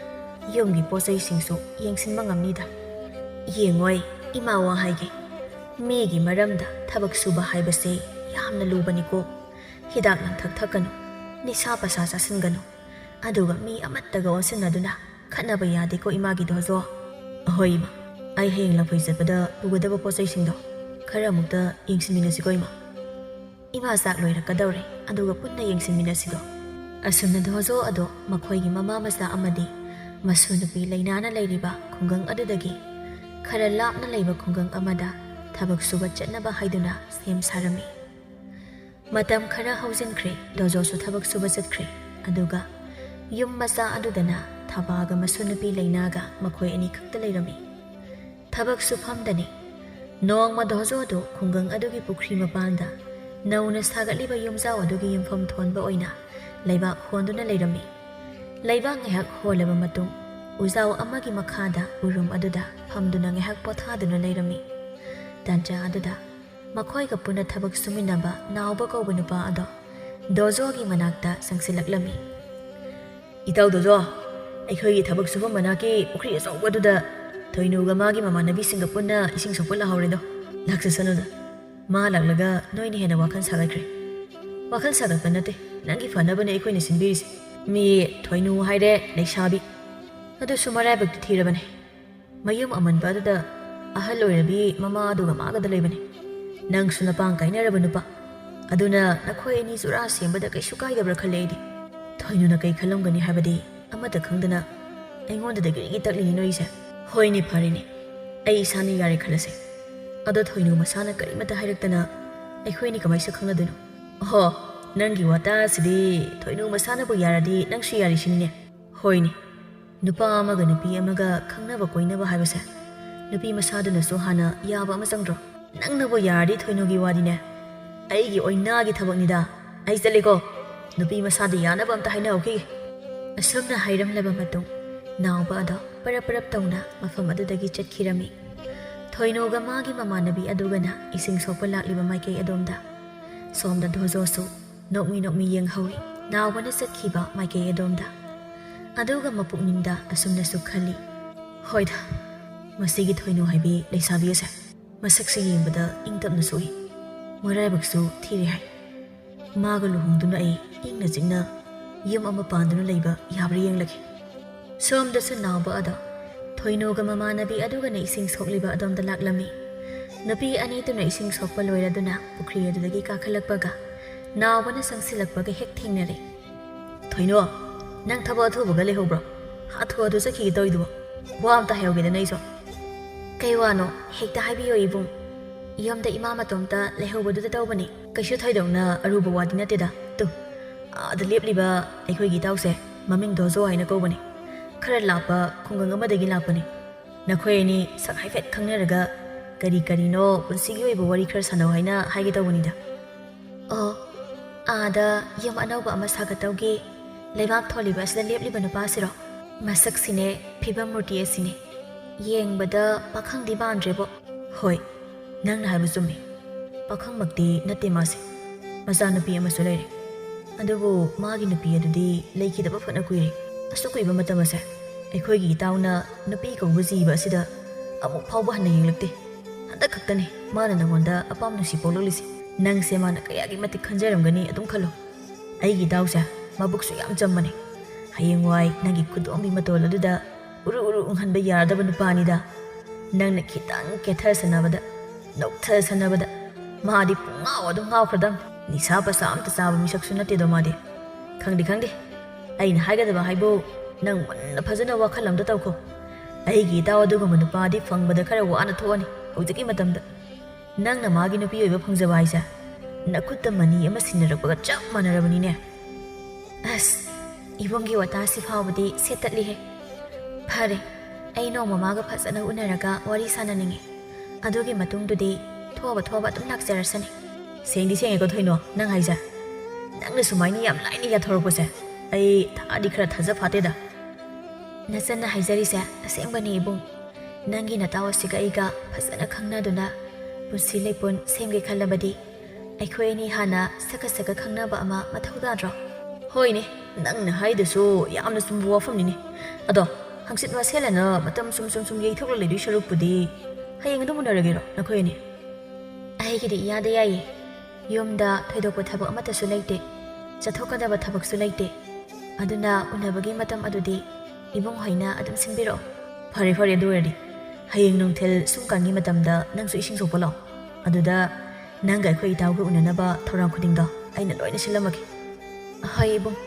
ꯌꯨꯝꯒꯤ ꯄꯣꯠꯆꯩꯁꯤꯡꯁꯨ ꯌꯦꯡꯁꯤꯟꯕ ꯉꯝꯅꯤꯗ ꯌꯦꯡꯉꯣꯏ ꯏꯃꯥ ꯋꯥ ꯍꯥꯏꯒꯦ ꯃꯤꯒꯤ ꯃꯔꯝꯗ ꯊꯕꯛ ꯁꯨꯕ ꯍꯥꯏꯕꯁꯦ ꯌꯥꯝꯅ ꯂꯨꯕꯅꯤꯀꯣ ꯍꯤꯗꯥꯛ ꯂꯥꯡꯊꯛ ꯊꯛꯀꯅꯨ ꯅꯤꯁꯥ ꯄꯁꯥ ꯆꯥꯁꯤꯟꯒꯅꯨ ꯑꯗꯨꯒ ꯃꯤ ꯑꯃꯠꯇꯒ ꯑꯣꯟꯁꯤꯟꯅꯗꯨꯅ ꯈꯠꯅꯕ ꯌꯥꯗꯦꯀꯣ ꯏꯃꯥꯒꯤ ꯗꯣꯖꯣ ꯑꯍꯣꯏ ꯏꯃꯥ ꯑꯩ ꯍꯌꯦꯡ ꯂꯝꯐꯩ ꯆꯠꯄꯗ ꯄꯨꯒꯗꯕ ꯄꯣꯠꯆꯩꯁꯤꯡꯗꯣ ꯈꯔ ꯑꯃꯨꯛꯇ ꯌꯦꯡꯁꯤꯟꯃꯤꯟꯅꯁꯤꯀꯣ ꯏꯃꯥ ꯆꯥꯛ ꯂꯣꯏꯔꯛꯀꯗꯧꯔꯦ ꯑꯗꯨꯒ ꯄꯨꯟꯅ ꯌꯦꯡꯁꯤꯟꯃꯤꯟꯅꯁꯤꯗꯣ ꯑꯁꯨꯝꯅ ꯗꯣꯖꯣ ꯑꯗꯣ ꯃꯈꯣꯏꯒꯤ ꯃꯃꯥ ꯃꯆꯥ ꯑꯃꯗꯤ ꯃꯁꯨ ꯅꯨꯄꯤ ꯂꯩꯅꯥꯅ ꯂꯩꯔꯤꯕ ꯈꯨꯡꯒꯪ ꯑꯗꯨꯗꯒꯤ ꯈꯔ ꯂꯥꯞꯅ ꯂꯩꯕ ꯈꯨꯡꯒꯪ ꯑꯃꯗ ꯊꯕꯛ ꯁꯨꯕ ꯆꯠꯅꯕ ꯍꯥꯏꯗꯨꯅ ꯁꯦꯝ ꯁꯥꯔꯝꯃꯤ ꯃꯇꯝ ꯈꯔ ꯍꯧꯖꯤꯟꯈ꯭ꯔꯦ ꯗꯣꯖꯣꯁꯨ ꯊꯕꯛ ꯁꯨꯕ ꯆꯠꯈ꯭ꯔꯦ ꯑꯗꯨꯒ ꯌꯨꯝ ꯃꯆꯥ ꯑꯗꯨꯗꯅ ꯊꯕꯥꯒ ꯃꯁꯨ ꯅꯨꯄꯤ ꯂꯩꯅꯥꯒ ꯃꯈꯣꯏ ꯑꯅꯤ ꯈꯛꯇ ꯂꯩꯔꯝꯃꯤ ꯊꯕꯛ ꯁꯨꯐꯝꯗꯅꯤ ꯅꯣꯡꯃ ꯗꯣꯖꯣꯗꯨ ꯈꯨꯡꯒꯪ ꯑꯗꯨꯒꯤ ꯄꯨꯈ꯭ꯔꯤ ꯃꯄꯥꯟꯗ ꯅꯧꯅ ꯁꯥꯒꯠꯂꯤꯕ ꯌꯨꯝꯖꯥꯎ ꯑꯗꯨꯒꯤ ꯌꯨꯝꯐꯝ ꯊꯣꯟꯕ ꯑꯣꯏꯅ ꯂꯩꯕꯥꯛ ꯍꯣꯟꯗꯨꯅ ꯂꯩꯔꯝꯃꯤ ꯂꯩꯕꯥꯛ ꯉꯥꯏꯍꯥꯛ ꯍꯣꯜꯂꯕ ꯃꯇꯨꯡ ꯎꯖꯥꯎ ꯑꯃꯒꯤ ꯃꯈꯥꯗ ꯎꯔꯨꯝ ꯑꯗꯨꯗ ꯐꯝꯗꯨꯅ ꯉꯥꯏꯍꯥꯛ ꯄꯣꯊꯥꯗꯨꯅ ꯂꯩꯔꯝꯃꯤ ꯇꯥꯟꯖꯥ ꯑꯗꯨꯗ ꯃꯈꯣꯏꯒ ꯄꯨꯟꯅ ꯊꯕꯛ ꯁꯨꯃꯤꯟꯅꯕ ꯅꯥꯎꯕ ꯀꯧꯕ ꯅꯨꯄꯥ ꯑꯗꯣ ꯗꯣꯖꯣꯒꯤ ꯃꯅꯥꯛꯇ ꯆꯪꯁꯤꯜꯂꯛꯂꯝꯃꯤ ꯏꯇꯥꯎ ꯗꯣꯖꯣ ꯑꯩꯈꯣꯏꯒꯤ ꯊꯕꯛ ꯁꯨꯐꯝ ꯃꯅꯥꯛꯀꯤ ꯄꯨꯈ꯭ꯔꯤ ꯑꯆꯧꯕꯗꯨꯗ ꯊꯣꯏꯅꯨꯒ ꯃꯥꯒꯤ ꯃꯃꯥꯟꯅꯕꯤꯁꯤꯡꯒ ꯄꯨꯟꯅ ꯏꯁꯤꯡ ꯁꯣꯛꯄ ꯂꯥꯛꯍꯧꯔꯦꯗꯣ ꯂꯥꯛꯆꯁꯅꯨꯗ ꯃꯥ ꯂꯥꯛꯂꯒ ꯅꯣꯏꯅ ꯍꯦꯟꯅ ꯋꯥꯈꯜ ꯁꯥꯒꯠꯈ꯭ꯔꯦ ꯋꯥꯈꯜ ꯁꯥꯒꯠꯄ ꯅꯠꯇꯦ ꯅꯪꯒꯤ ꯐꯅꯕꯅꯦ ꯑꯩꯈꯣꯏꯅ ꯁꯤꯟꯕꯤꯔꯤꯁꯦ ꯃꯤ ꯊꯣꯏꯅꯨ ꯍꯥꯏꯔꯦ ꯂꯩꯁꯥꯕꯤ ꯑꯗꯨꯁꯨ ꯃꯔꯥꯏꯕꯛꯇꯤ ꯊꯤꯔꯕꯅꯦ ꯃꯌꯨꯝ ꯑꯃꯟꯕ ꯑꯗꯨꯗ ꯑꯍꯜ ꯑꯣꯏꯔꯕꯤ ꯃꯃꯥ ꯑꯗꯨꯒ ꯃꯥꯒꯗ ꯂꯩꯕꯅꯦ ꯅꯪꯁꯨ ꯅꯄꯥꯡ ꯀꯥꯏꯅꯔꯕ ꯅꯨꯄꯥ ꯑꯗꯨꯅ ꯅꯈꯣꯏ ꯑꯅꯤ ꯆꯨꯔꯥ ꯁꯦꯝꯕꯗ ꯀꯩꯁꯨ ꯀꯥꯏꯗꯕ꯭ꯔꯥ ꯈꯜꯂꯦ ꯑꯩꯗꯤ ꯊꯣꯏꯅꯨꯅ ꯀꯩ ꯈꯜꯂꯝꯒꯅꯤ ꯍꯥꯏꯕꯗꯤ ꯑꯃꯠꯇ ꯈꯪꯗꯅ ꯑꯩꯉꯣꯟꯗ ꯒꯤꯔꯤꯒꯤ ꯇꯛꯂꯤꯅꯤ ꯅꯣꯏꯁꯦ ꯍꯣꯏꯅꯦ ꯐꯔꯦꯅꯦ ꯑꯩ ꯏꯁꯥꯅ ꯌꯥꯔꯦ ꯈꯜꯂꯁꯦ ꯑꯗꯣ ꯊꯣꯏꯅꯨ ꯃꯁꯥꯅ ꯀꯔꯤꯃꯠꯇ ꯍꯥꯏꯔꯛꯇꯅ ꯑꯩꯈꯣꯏꯅꯤ ꯀꯃꯥꯏꯅ ꯈꯪꯅꯗꯣꯏꯅꯣ ꯑꯣꯍꯣ ꯅꯪꯒꯤ ꯋꯥꯇꯥꯁꯤꯗꯤ ꯊꯣꯏꯅꯨ ꯃꯁꯥꯅꯕꯨ ꯌꯥꯔꯗꯤ ꯅꯪꯁꯨ ꯌꯥꯔꯤꯁꯤꯅꯤꯅꯦ ꯍꯣꯏꯅꯦ ꯅꯨꯄꯥ ꯑꯃꯒ ꯅꯨꯄꯤ ꯑꯃꯒ ꯈꯪꯅꯕ ꯀꯣꯏꯅꯕ ꯍꯥꯏꯕꯁꯦ ꯅꯨꯄꯤ ꯃꯁꯥꯗꯨꯅꯁꯨ ꯍꯥꯟꯅ ꯌꯥꯕ ꯑꯃ ꯆꯪꯗ꯭ꯔꯣ ꯅꯪꯅꯕꯨ ꯌꯥꯔꯗꯤ ꯊꯣꯏꯅꯨꯒꯤ ꯋꯥꯗꯤꯅꯦ ꯑꯩꯒꯤ ꯑꯣꯏꯅꯥꯒꯤ ꯊꯕꯛꯅꯤꯗ ꯑꯩ ꯆꯠꯂꯦꯀꯣ ꯅꯨꯄꯤ ꯃꯁꯥꯗ ꯌꯥꯅꯕ ꯑꯝꯇ ꯍꯥꯏꯅꯍꯧꯈꯤꯒꯦ ꯑꯁꯨꯝꯅ ꯍꯥꯏꯔꯝꯂꯕ ꯃꯇꯨꯡ ꯅꯥꯎꯕ ꯑꯗꯣ ꯄꯔꯞ ꯄꯔꯞ ꯇꯧꯅ ꯃꯐꯝ ꯑꯗꯨꯗꯒꯤ ꯆꯠꯈꯤꯔꯝꯃꯤ ꯊꯣꯏꯅꯨꯒ ꯃꯥꯒꯤ ꯃꯃꯥꯟꯅꯕꯤ ꯑꯗꯨꯒꯅ ꯏꯁꯤꯡ ꯁꯣꯛꯄ ꯂꯥꯛꯂꯤꯕ ꯃꯥꯏꯀꯩ ꯑꯗꯣꯝꯗ ꯁꯣꯝꯗ ꯙꯣꯖꯣꯁꯨ ꯅꯣꯛꯃꯤ ꯅꯣꯛꯃꯤ ꯌꯦꯡꯍꯧꯏ ꯅꯥꯎꯕꯅ ꯆꯠꯈꯤꯕ ꯃꯥꯏꯀꯩ ꯑꯗꯣꯝꯗ ꯑꯗꯨꯒ ꯃꯄꯨꯛꯅꯤꯡꯗ ꯑꯁꯨꯝꯅꯁꯨ ꯈꯜꯂꯤ ꯍꯣꯏꯗ ꯃꯁꯤꯒꯤ ꯊꯣꯏꯅꯨ ꯍꯥꯏꯕꯤ ꯂꯩꯁꯥꯕꯤ ꯑꯁꯦ ꯃꯁꯛꯁꯦ ꯌꯦꯡꯕꯗ ꯏꯪ ꯇꯞꯅꯁꯨ ꯎꯏ ꯃꯔꯥꯏꯕꯛꯁꯨ ꯊꯤꯔꯦ ꯍꯥꯏ ꯃꯥꯒ ꯂꯨꯍꯣꯡꯗꯨꯅ ꯑꯩ ꯏꯪꯅ ꯆꯤꯛꯅ ꯌꯨꯝ ꯑꯃ ꯄꯥꯟꯗꯨꯅ ꯂꯩꯕ ꯌꯥꯕ꯭ꯔꯥ ꯌꯦꯡꯂꯒꯦ ꯁꯣꯝꯗꯁꯨ ꯅꯥꯎꯕ ꯑꯗꯣ ꯊꯣꯏꯅꯨꯒ ꯃꯃꯥꯟꯅꯕꯤ ꯑꯗꯨꯒꯅ ꯏꯁꯤꯡ ꯁꯣꯛꯂꯤꯕ ꯑꯗꯣꯝꯗ ꯂꯥꯛꯂꯝꯃꯤ ꯅꯨꯄꯤ ꯑꯅꯤꯗꯨꯅ ꯏꯁꯤꯡ ꯁꯣꯛꯄ ꯂꯣꯏꯔꯗꯨꯅ ꯄꯨꯈ꯭ꯔꯤ ꯑꯗꯨꯗꯒꯤ ꯀꯥꯈꯠꯂꯛꯄꯒ ꯅꯥꯎꯕꯅ ꯆꯪꯁꯤꯜꯂꯛꯄꯒ ꯍꯦꯛ ꯊꯦꯡꯅꯔꯦ ꯊꯣꯏꯅꯨ ꯅꯪ ꯊꯕꯛ ꯑꯊꯨꯕꯒ ꯂꯩꯍꯧꯕ꯭ꯔꯣ ꯍꯥꯊꯨ ꯍꯥꯊꯨ ꯆꯠꯈꯤꯒꯦ ꯇꯧꯔꯤꯗꯨꯕꯣ ꯋꯥ ꯑꯝꯇ ꯍꯥꯏꯍꯧꯒꯦꯗꯅ ꯑꯩꯁꯨ ꯀꯩ ꯋꯥꯅꯣ ꯍꯦꯛꯇ ꯍꯥꯏꯕꯤꯌꯣ ꯏꯕꯨꯡ ꯌꯨꯝꯗ ꯏꯃꯥ ꯃꯇꯣꯝꯇ ꯂꯩꯍꯧꯕꯗꯨꯗ ꯇꯧꯕꯅꯤ ꯀꯩꯁꯨ ꯊꯣꯏꯗꯣꯛꯅ ꯑꯔꯨꯕ ꯋꯥꯗꯤ ꯅꯠꯇꯦꯗ ꯇꯨ ꯑꯥꯗ ꯂꯦꯞꯂꯤꯕ ꯑꯩꯈꯣꯏꯒꯤ ꯏꯇꯥꯎꯁꯦ ꯃꯃꯤꯡ ꯙꯣꯖꯣ ꯍꯥꯏꯅ ꯀꯧꯕꯅꯤ ꯈꯔ ꯂꯥꯞꯄ ꯈꯨꯡꯒꯪ ꯑꯃꯗꯒꯤ ꯂꯥꯛꯄꯅꯤ ꯅꯈꯣꯏ ꯑꯅꯤ ꯁꯛ ꯍꯥꯏꯐꯦꯠ ꯈꯪꯅꯔꯒ ꯀꯔꯤ ꯀꯔꯤꯅꯣ ꯄꯨꯟꯁꯤꯒꯤ ꯑꯣꯏꯕ ꯋꯥꯔꯤ ꯈꯔ ꯁꯥꯟꯅꯧ ꯍꯥꯏꯅ ꯍꯥꯏꯒꯦ ꯇꯧꯕꯅꯤꯗ ꯑꯣ ꯑꯥꯗ ꯌꯨꯝ ꯑꯅꯧꯕ ꯑꯃ ꯁꯥꯒꯠꯇꯧꯒꯤ ꯂꯩꯕꯥꯛ ꯊꯣꯜꯂꯤꯕ ꯑꯁꯤꯗ ꯂꯦꯞꯂꯤꯕ ꯅꯨꯄꯥꯁꯤꯔꯣ ꯃꯁꯛꯁꯤꯅꯦ ꯐꯤꯕꯝ ꯃꯨꯔꯇꯤ ꯑꯁꯤꯅꯦ ꯌꯦꯡꯕꯗ ꯄꯥꯈꯪꯗꯤ ꯃꯥꯟꯗ꯭ꯔꯦꯕꯣ ꯍꯣꯏ ꯅꯪꯅ ꯍꯥꯏꯕ ꯆꯨꯝꯃꯤ ꯄꯥꯈꯪꯃꯛꯇꯤ ꯅꯠꯇꯦ ꯃꯥꯁꯦ ꯃꯆꯥꯅꯨꯄꯤ ꯑꯃꯁꯨ ꯂꯩꯔꯦ ꯑꯗꯨꯕꯨ ꯃꯥꯒꯤ ꯅꯨꯄꯤ ꯑꯗꯨꯗꯤ ꯂꯩꯈꯤꯗꯕ ꯐꯅ ꯀꯨꯏꯔꯦ ꯑꯁꯨꯛ ꯀꯨꯏꯕ ꯃꯇꯝ ꯑꯁꯦ ꯑꯩꯈꯣꯏꯒꯤ ꯏꯇꯥꯎꯅ ꯅꯨꯄꯤ ꯀꯧꯕ ꯖꯤꯕ ꯑꯁꯤꯗ ꯑꯃꯨꯛ ꯐꯥꯎꯕ ꯍꯟꯅ ꯌꯦꯡꯂꯛꯇꯦ ꯍꯟꯗꯛ ꯈꯛꯇꯅꯤ ꯃꯥꯅ ꯅꯉꯣꯟꯗ ꯑꯄꯥꯝ ꯅꯨꯡꯁꯤ ꯄꯣꯛꯂꯛꯂꯤꯁꯤ ꯅꯪꯁꯦ ꯃꯥꯅ ꯀꯌꯥꯒꯤ ꯃꯇꯤꯛ ꯈꯟꯖꯔꯝꯒꯅꯤ ꯑꯗꯨꯝ ꯈꯜꯂꯣ ꯑꯩꯒꯤ ꯏꯇꯥꯎꯁꯦ ꯃꯕꯨꯛꯁꯨ ꯌꯥꯝ ꯆꯝꯕꯅꯤ ꯍꯌꯦꯡꯋꯥꯏ ꯅꯪꯒꯤ ꯈꯨꯗꯣꯝꯕꯤ ꯃꯇꯣꯜ ꯑꯗꯨꯗ ꯎꯔꯨ ꯎꯔꯨ ꯎꯪꯍꯟꯕ ꯌꯥꯔꯗꯕ ꯅꯨꯄꯥꯅꯤꯗ ꯅꯪꯅ ꯈꯤꯇꯪ ꯀꯦꯊꯁꯟꯅꯕꯗ ꯅꯧꯊꯁꯟꯅꯕꯗ ꯃꯥꯗꯤ ꯄꯨꯡꯉꯥꯎ ꯑꯗꯨꯝ ꯉꯥꯎꯈ꯭ꯔꯗꯝꯅꯤ ꯅꯤꯁꯥ ꯄꯁꯥ ꯑꯝꯇ ꯆꯥꯕ ꯃꯤꯁꯛꯁꯨ ꯅꯠꯇꯦꯗꯣ ꯃꯥꯗꯤ ꯈꯪꯗꯦ ꯑꯩꯅ ꯍꯥꯏꯒꯗꯕ ꯍꯥꯏꯕꯨ ꯅꯪ ꯃꯨꯟꯅ ꯐꯖꯅ ꯋꯥꯈꯜ ꯑꯝꯇ ꯇꯧꯈꯣ ꯑꯩꯒꯤ ꯏꯇꯥꯎ ꯑꯗꯨꯒꯨꯝꯕ ꯅꯨꯄꯥꯗꯤ ꯐꯪꯕꯗ ꯈꯔ ꯋꯥꯅ ꯊꯣꯛꯑꯅꯤ ꯍꯧꯖꯤꯛꯀꯤ ꯃꯇꯝꯗ ꯅꯪꯅ ꯃꯥꯒꯤ ꯅꯨꯄꯤ ꯑꯣꯏꯕ ꯐꯪꯖꯕ ꯍꯥꯏꯁꯦ ꯅꯈꯨꯠꯇ ꯃꯅꯤ ꯑꯃ ꯁꯤꯟꯅꯔꯛꯄꯒ ꯆꯞ ꯃꯥꯟꯅꯔꯕꯅꯤꯅꯦ ꯑꯁ ꯏꯕꯨꯡꯒꯤ ꯋꯥꯇꯥꯁꯤ ꯐꯥꯎꯕꯗꯤ ꯁꯦꯠꯇꯠꯂꯤꯍꯦ ꯐꯔꯦ ꯑꯩ ꯅꯣꯡꯃ ꯃꯥꯒ ꯐꯖꯅ ꯎꯅꯔꯒ ꯋꯥꯔꯤ ꯁꯥꯟꯅꯅꯤꯡꯉꯤ ꯑꯗꯨꯒꯤ ꯃꯇꯨꯡꯗꯨꯗꯤ ꯊꯣꯛꯑꯕ ꯑꯗꯨꯝ ꯂꯥꯛꯆꯔꯁꯅꯤ ꯁꯦꯡꯗꯤ ꯁꯦꯡꯉꯦꯀꯣ ꯊꯣꯏꯅꯣ ꯅꯪ ꯍꯥꯏꯁꯦ ꯅꯪꯅ ꯁꯨꯃꯥꯏꯅ ꯌꯥꯝ ꯂꯥꯏꯅ ꯌꯥꯊꯣꯔꯛꯄꯁꯦ ꯑꯩ ꯊꯥꯗꯤ ꯈꯔ ꯊꯥꯖ ꯐꯥꯠꯇꯦꯗ ꯅꯆꯟꯅ ꯍꯥꯏꯖꯔꯤꯁꯦ ꯑꯁꯦꯡꯕꯅꯤ ꯏꯕꯨꯡ ꯅꯪꯒꯤ ꯅꯇꯥꯎ ꯑꯁꯤꯒ ꯑꯩꯒ ꯐꯖꯅ ꯈꯪꯅꯗꯨꯅ ꯄꯨꯟꯁꯤ ꯂꯩꯄꯨꯟ ꯁꯦꯝꯒꯦ ꯈꯜꯂꯕꯗꯤ ꯑꯩꯈꯣꯏ ꯑꯅꯤ ꯍꯥꯟꯅ ꯁꯛꯀ ꯈꯪꯅꯕ ꯑꯃ ꯃꯊꯧ ꯇꯥꯗ꯭ꯔꯣ ꯍꯣꯏꯅꯦ ꯅꯪꯅ ꯍꯥꯏꯗꯨꯁꯨ ꯌꯥꯝꯅ ꯆꯨꯝꯕ ꯋꯥꯐꯝꯅꯤꯅꯦ ꯑꯗꯣ ꯍꯪꯆꯤꯠ ꯋꯥꯁꯦꯜꯂꯅ ꯃꯇꯝ ꯁꯨꯝ ꯌꯩꯊꯣꯛꯂ ꯂꯩꯗꯣꯏ ꯁꯔꯨꯛꯄꯨꯗꯤ ꯍꯌꯦꯡ ꯑꯗꯨꯝ ꯎꯅꯔꯒꯦꯔꯣ ꯅꯈꯣꯏ ꯑꯅꯤ ꯑꯩꯒꯤꯗꯤ ꯏꯌꯥꯗ ꯌꯥꯏꯌꯦ ꯌꯨꯝꯗ ꯊꯣꯏꯗꯣꯛꯄ ꯊꯕꯛ ꯑꯃꯠꯇꯁꯨ ꯂꯩꯇꯦ ꯆꯠꯊꯣꯛꯀꯗꯕ ꯊꯕꯛꯁꯨ ꯂꯩꯇꯦ ꯑꯗꯨꯅ ꯎꯅꯕꯒꯤ ꯃꯇꯝ ꯑꯗꯨꯗꯤ ꯏꯕꯨꯡ ꯍꯣꯏꯅ ꯑꯗꯨꯝ ꯁꯤꯟꯕꯤꯔꯛꯑꯣ ꯐꯔꯦ ꯑꯗꯨ ꯑꯣꯏꯔꯗꯤ ꯍꯌꯦꯡ ꯅꯨꯡꯊꯤꯜ ꯁꯨꯝꯀꯥꯟꯒꯤ ꯃꯇꯝꯗ ꯅꯪꯁꯨ ꯏꯁꯤꯡ ꯁꯣꯛꯄ ꯂꯥꯛꯑꯣ ꯑꯗꯨꯗ ꯅꯪꯒ ꯑꯩꯈꯣꯏ ꯏꯇꯥꯎꯒ ꯎꯅꯅꯕ ꯊꯧꯔꯥꯡ ꯈꯨꯗꯤꯡꯗꯣ ꯑꯩꯅ ꯂꯣꯏꯅ ꯁꯤꯜꯂꯝꯃꯒꯦ ꯍꯣꯏ ꯏꯕꯨꯡ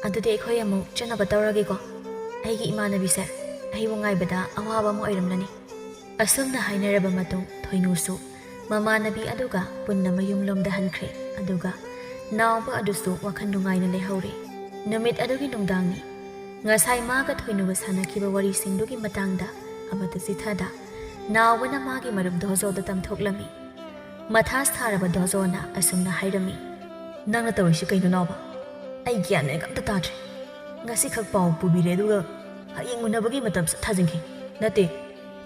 ꯑꯗꯨꯗꯤ ꯑꯩꯈꯣꯏ ꯑꯃꯨꯛ ꯆꯠꯅꯕ ꯇꯧꯔꯒꯦꯀꯣ ꯑꯩꯒꯤ ꯏꯃꯥꯟꯅꯕꯤꯁꯦ ꯑꯩꯕꯨ ꯉꯥꯏꯕꯗ ꯑꯋꯥꯕ ꯑꯃ ꯑꯣꯏꯔꯝꯂꯅꯤ ꯑꯁꯨꯝꯅ ꯍꯥꯏꯅꯔꯕ ꯃꯇꯨꯡ ꯊꯣꯏꯅꯨꯁꯨ ꯃꯃꯥꯟꯅꯕꯤ ꯑꯗꯨꯒ ꯄꯨꯟꯅ ꯃꯌꯨꯝꯂꯣꯝꯗ ꯍꯟꯈ꯭ꯔꯦ ꯑꯗꯨꯒ ꯅꯥꯎꯕ ꯑꯗꯨꯁꯨ ꯋꯥꯈꯜ ꯅꯨꯡꯉꯥꯏꯅ ꯂꯩꯍꯧꯔꯦ ꯅꯨꯃꯤꯠ ꯑꯗꯨꯒꯤ ꯅꯨꯡꯗꯥꯡꯅꯤ ꯉꯁꯥꯏ ꯃꯥꯒ ꯊꯣꯏꯅꯨꯒ ꯁꯥꯟꯅꯈꯤꯕ ꯋꯥꯔꯤꯁꯤꯡꯗꯨꯒꯤ ꯃꯇꯥꯡꯗ ꯑꯃꯠꯇ ꯆꯤꯊꯗ ꯅꯥꯎꯕꯅ ꯃꯥꯒꯤ ꯃꯔꯨꯞ ꯙꯣꯖꯣꯗ ꯇꯝꯊꯣꯛꯂꯝꯃꯤ ꯃꯊꯥ ꯁꯥꯔꯕ ꯙꯣꯖꯣꯅ ꯑꯁꯨꯝꯅ ꯍꯥꯏꯔꯝꯃꯤ ꯅꯪꯅ ꯇꯧꯔꯤꯁꯤ ꯀꯩꯅꯣ ꯅꯥꯎꯕ ꯑꯩ ꯒ꯭ꯌꯥꯟ ꯃꯦꯟ ꯑꯝꯇ ꯇꯥꯗ꯭ꯔꯦ ꯉꯁꯤꯈꯛ ꯄꯥꯎ ꯄꯨꯕꯤꯔꯦ ꯑꯗꯨꯒ ꯍꯌꯦꯡ ꯎꯅꯕꯒꯤ ꯃꯇꯝ ꯊꯥꯖꯤꯟꯈꯤ ꯅꯠꯇꯦ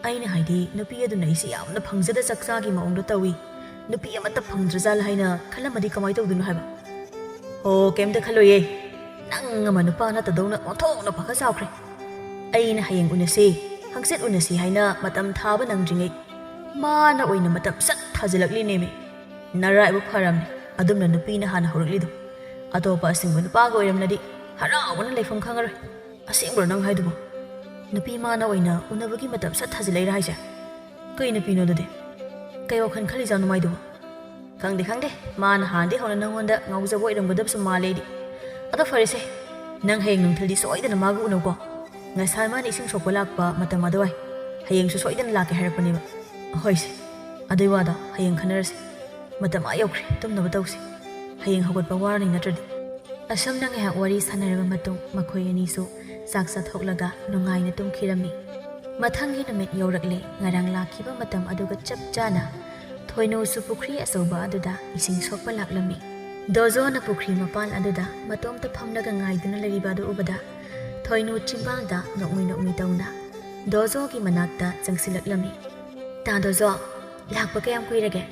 ꯑꯩꯅ ꯍꯥꯏꯗꯤ ꯅꯨꯄꯤ ꯑꯗꯨꯅ ꯑꯩꯁꯤ ꯌꯥꯝꯅ ꯐꯪꯖꯗ ꯆꯛꯆꯥꯒꯤ ꯃꯑꯣꯡꯗ ꯇꯧꯏ ꯅꯨꯄꯤ ꯑꯃꯠꯇ ꯐꯪꯗ꯭ꯔꯖꯥꯠꯂ ꯍꯥꯏꯅ ꯈꯜꯂꯝꯃꯗꯤ ꯀꯃꯥꯏꯅ ꯇꯧꯗꯣꯏꯅꯣ ꯍꯥꯏꯕ ꯑꯣ ꯀꯩꯝꯇ ꯈꯜꯂꯣꯏꯌꯦ ꯅꯪ ꯑꯃ ꯅꯨꯄꯥ ꯅꯠꯇꯗꯧꯅ ꯑꯣꯟꯊꯣꯛꯅ ꯄꯥꯈꯠ ꯆꯥꯎꯈ꯭ꯔꯦ ꯑꯩꯅ ꯍꯌꯦꯡ ꯎꯅꯁꯤ ꯍꯪꯆꯤꯠ ꯎꯅꯁꯤ ꯍꯥꯏꯅ ꯃꯇꯝ ꯊꯥꯕ ꯅꯪꯗ꯭ꯔꯤꯉꯩ ꯃꯥꯅ ꯑꯣꯏꯅ ꯃꯇꯝ ꯁꯠ ꯊꯥꯖꯤꯜꯂꯛꯂꯤꯅꯦꯃꯤ ꯅꯔꯥꯏꯕꯛ ꯐꯔꯝꯅꯤ ꯑꯗꯨꯝꯅ ꯅꯨꯄꯤꯅ ꯍꯥꯟꯅ ꯍꯧꯔꯛꯂꯤꯗꯣ ꯑꯇꯣꯞꯄ ꯑꯁꯤꯡꯕ ꯅꯨꯄꯥꯒ ꯑꯣꯏꯔꯝꯂꯗꯤ ꯍꯔꯥꯎꯕꯅ ꯂꯩꯐꯝ ꯈꯪꯉꯔꯣꯏ ꯑꯁꯦꯡꯕ꯭ꯔꯣ ꯅꯪ ꯍꯥꯏꯗꯨꯕꯣ ꯅꯨꯄꯤ ꯃꯥꯅ ꯑꯣꯏꯅ ꯎꯅꯕꯒꯤ ꯃꯇꯝ ꯁꯠ ꯊꯥꯖꯤꯜꯂꯛꯏꯔꯥ ꯍꯥꯏꯁꯦ ꯀꯩ ꯅꯨꯄꯤꯅꯣ ꯑꯗꯨꯗꯤ ꯀꯩ ꯋꯥꯈꯜ ꯈꯜꯂꯤꯖꯥꯠꯅꯣ ꯃꯥꯏꯗꯨꯕꯣ ꯈꯪꯗꯦ ꯃꯥꯅ ꯍꯥꯟꯅꯗꯤ ꯍꯧꯅ ꯅꯪꯉꯣꯟꯗ ꯉꯥꯎꯖꯕ ꯑꯣꯏꯔꯝꯒꯗꯕꯁꯨ ꯃꯥꯜꯂꯦꯗꯤ ꯑꯗꯣ ꯐꯔꯦꯁꯦ ꯅꯪ ꯍꯌꯦꯡ ꯅꯨꯡꯊꯤꯜꯗꯤ ꯁꯣꯏꯗꯅ ꯃꯥꯒ ꯎꯅꯧꯀꯣ ꯉꯁꯥꯏ ꯃꯥꯅ ꯏꯁꯤꯡ ꯁꯣꯛꯄ ꯂꯥꯛꯄ ꯃꯇꯝ ꯑꯗꯨꯋꯥꯏ ꯍꯌꯦꯡꯁꯨ ꯁꯣꯏꯗꯅ ꯂꯥꯛꯀꯦ ꯍꯥꯏꯔꯛꯄꯅꯦꯕ ꯍꯣꯏꯁꯦ ꯑꯗꯨꯏ ꯋꯥꯗꯣ ꯍꯌꯦꯡ ꯈꯟꯅꯔꯁꯤ ꯃꯇꯝ ꯌꯧꯈ꯭ꯔꯦ ꯇꯨꯝꯅꯕ ꯇꯧꯁꯤ ꯍꯌꯦꯡ ꯍꯧꯒꯠꯄ ꯋꯥꯔꯅꯤ ꯅꯠꯇ꯭ꯔꯗꯤ ꯑꯁꯨꯝꯅ ꯉꯥꯏꯍꯥꯛ ꯋꯥꯔꯤ ꯁꯥꯟꯅꯔꯕ ꯃꯇꯨꯡ ꯃꯈꯣꯏ ꯑꯅꯤꯁꯨ ꯆꯥꯛ ꯆꯥꯊꯣꯛꯂꯒ ꯅꯨꯡꯉꯥꯏꯅ ꯇꯨꯝꯈꯤꯔꯝꯃꯤ ꯃꯊꯪꯒꯤ ꯅꯨꯃꯤꯠ ꯌꯧꯔꯛꯂꯦ ꯉꯔꯥꯡ ꯂꯥꯛꯈꯤꯕ ꯃꯇꯝ ꯑꯗꯨꯒ ꯆꯞ ꯆꯥꯅ ꯊꯣꯏꯅꯨꯁꯨ ꯄꯨꯈ꯭ꯔꯤ ꯑꯆꯧꯕ ꯑꯗꯨꯗ ꯏꯁꯤꯡ ꯁꯣꯛꯄ ꯂꯥꯛꯂꯝꯃꯤ ꯗꯣꯖꯣꯅ ꯄꯨꯈ꯭ꯔꯤ ꯃꯄꯥꯟ ꯑꯗꯨꯗ ꯃꯇꯣꯝꯇ ꯐꯝꯂꯒ ꯉꯥꯏꯗꯨꯅ ꯂꯩꯔꯤꯕ ꯑꯗꯨ ꯎꯕꯗ ꯊꯣꯏꯅꯨ ꯆꯤꯡꯕꯥꯜꯗ ꯅꯣꯛꯃꯤ ꯇꯧꯅ ꯗꯣꯖꯣꯒꯤ ꯃꯅꯥꯛꯇ ꯆꯪꯁꯤꯜꯂꯛꯂꯝꯃꯤ ꯇꯥ ꯗꯣꯖꯣ ꯂꯥꯛꯄ ꯀꯌꯥꯝ ꯀꯨꯏꯔꯒꯦ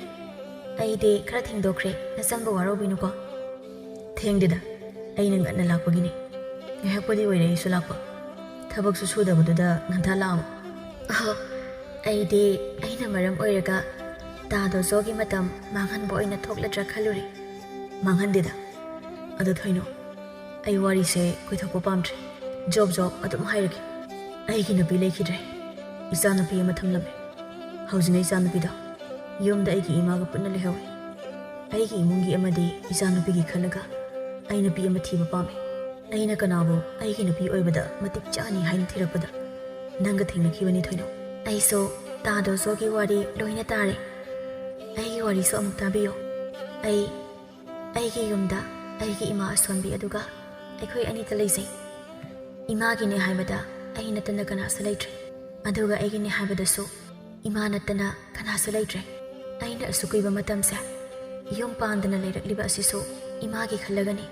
ꯑꯩꯗꯤ ꯈꯔ ꯊꯦꯡꯗꯣꯛꯈ꯭ꯔꯦ ꯅꯆꯪꯕ ꯋꯥꯔꯧꯕꯤꯅꯨꯀꯣ ꯊꯦꯡꯗꯦꯗ ꯑꯩꯅ ꯉꯟꯅ ꯂꯥꯛꯄꯒꯤꯅꯤ ꯉꯥꯏꯍꯥꯛꯄꯨꯗꯤ ꯑꯣꯏꯔꯦ ꯑꯩꯁꯨ ꯂꯥꯛꯄ ꯊꯕꯛꯁꯨ ꯁꯨꯗꯕꯗꯨꯗ ꯉꯟꯊꯥ ꯂꯥꯛꯑꯕ ꯑꯩꯗꯤ ꯑꯩꯅ ꯃꯔꯝ ꯑꯣꯏꯔꯒ ꯇꯥ ꯗꯣꯖꯣꯒꯤ ꯃꯇꯝ ꯃꯥꯡꯍꯟꯕ ꯑꯣꯏꯅ ꯊꯣꯛꯂꯗ꯭ꯔꯥ ꯈꯜꯂꯨꯔꯦ ꯃꯥꯡꯍꯟꯗꯦꯗ ꯑꯗꯣ ꯊꯣꯏꯅꯨ ꯑꯩ ꯋꯥꯔꯤꯁꯦ ꯀꯣꯏꯊꯣꯛꯄ ꯄꯥꯝꯗ꯭ꯔꯦ ꯖꯣꯕ ꯑꯗꯨꯝ ꯍꯥꯏꯔꯒꯦ ꯑꯩꯒꯤ ꯅꯨꯄꯤ ꯂꯩꯈꯤꯗ꯭ꯔꯦ ꯏꯆꯥꯅꯨꯄꯤ ꯑꯃ ꯊꯝꯂꯝꯃꯦ ꯍꯧꯖꯤꯛꯅ ꯏꯆꯥꯅꯨꯄꯤꯗꯣ ꯌꯨꯝꯗ ꯑꯩꯒꯤ ꯏꯃꯥꯒ ꯄꯨꯟꯅ ꯂꯩꯍꯧꯋꯤ ꯑꯩꯒꯤ ꯏꯃꯨꯡꯒꯤ ꯑꯃꯗꯤ ꯏꯆꯥꯅꯨꯄꯤꯒꯤ ꯈꯜꯂꯒ ꯑꯩ ꯅꯨꯄꯤ ꯑꯃ ꯊꯤꯕ ꯄꯥꯝꯃꯦ ꯑꯩꯅ ꯀꯅꯥꯕꯨ ꯑꯩꯒꯤ ꯅꯨꯄꯤ ꯑꯣꯏꯕꯗ ꯃꯇꯤꯛ ꯆꯥꯅꯤ ꯍꯥꯏꯅ ꯊꯤꯔꯛꯄꯗ ꯅꯪꯒ ꯊꯦꯡꯅꯈꯤꯕꯅꯤ ꯊꯣꯏꯅꯨ ꯑꯩꯁꯨ ꯇꯥ ꯗꯣꯖꯣꯒꯤ ꯋꯥꯔꯤ ꯂꯣꯏꯅ ꯇꯥꯔꯦ ꯑꯩꯒꯤ ꯋꯥꯔꯤꯁꯨ ꯑꯃꯨꯛ ꯇꯥꯕꯤꯌꯨ ꯑꯩꯒꯤ ꯌꯨꯝꯗ ꯑꯩꯒꯤ ꯏꯃꯥ ꯑꯁꯣꯟꯕꯤ ꯑꯗꯨꯒ ꯑꯩꯈꯣꯏ ꯑꯅꯤꯇ ꯂꯩꯖꯩ ꯏꯃꯥꯒꯤꯅꯦ ꯍꯥꯏꯕꯗ ꯑꯩ ꯅꯠꯇꯅ ꯀꯅꯥꯁꯨ ꯂꯩꯇ꯭ꯔꯦ ꯑꯗꯨꯒ ꯑꯩꯒꯤꯅꯦ ꯍꯥꯏꯕꯗꯁꯨ ꯏꯃꯥ ꯅꯠꯇꯅ ꯀꯅꯥꯁꯨ ꯂꯩꯇ꯭ꯔꯦ ꯑꯩꯅ ꯑꯁꯨꯛ ꯀꯨꯏꯕ ꯃꯇꯝꯁꯦ ꯌꯨꯝ ꯄꯥꯟꯗꯅ ꯂꯩꯔꯛꯂꯤꯕ ꯑꯁꯤꯁꯨ ꯏꯃꯥꯒꯤ ꯈꯜꯂꯒꯅꯤ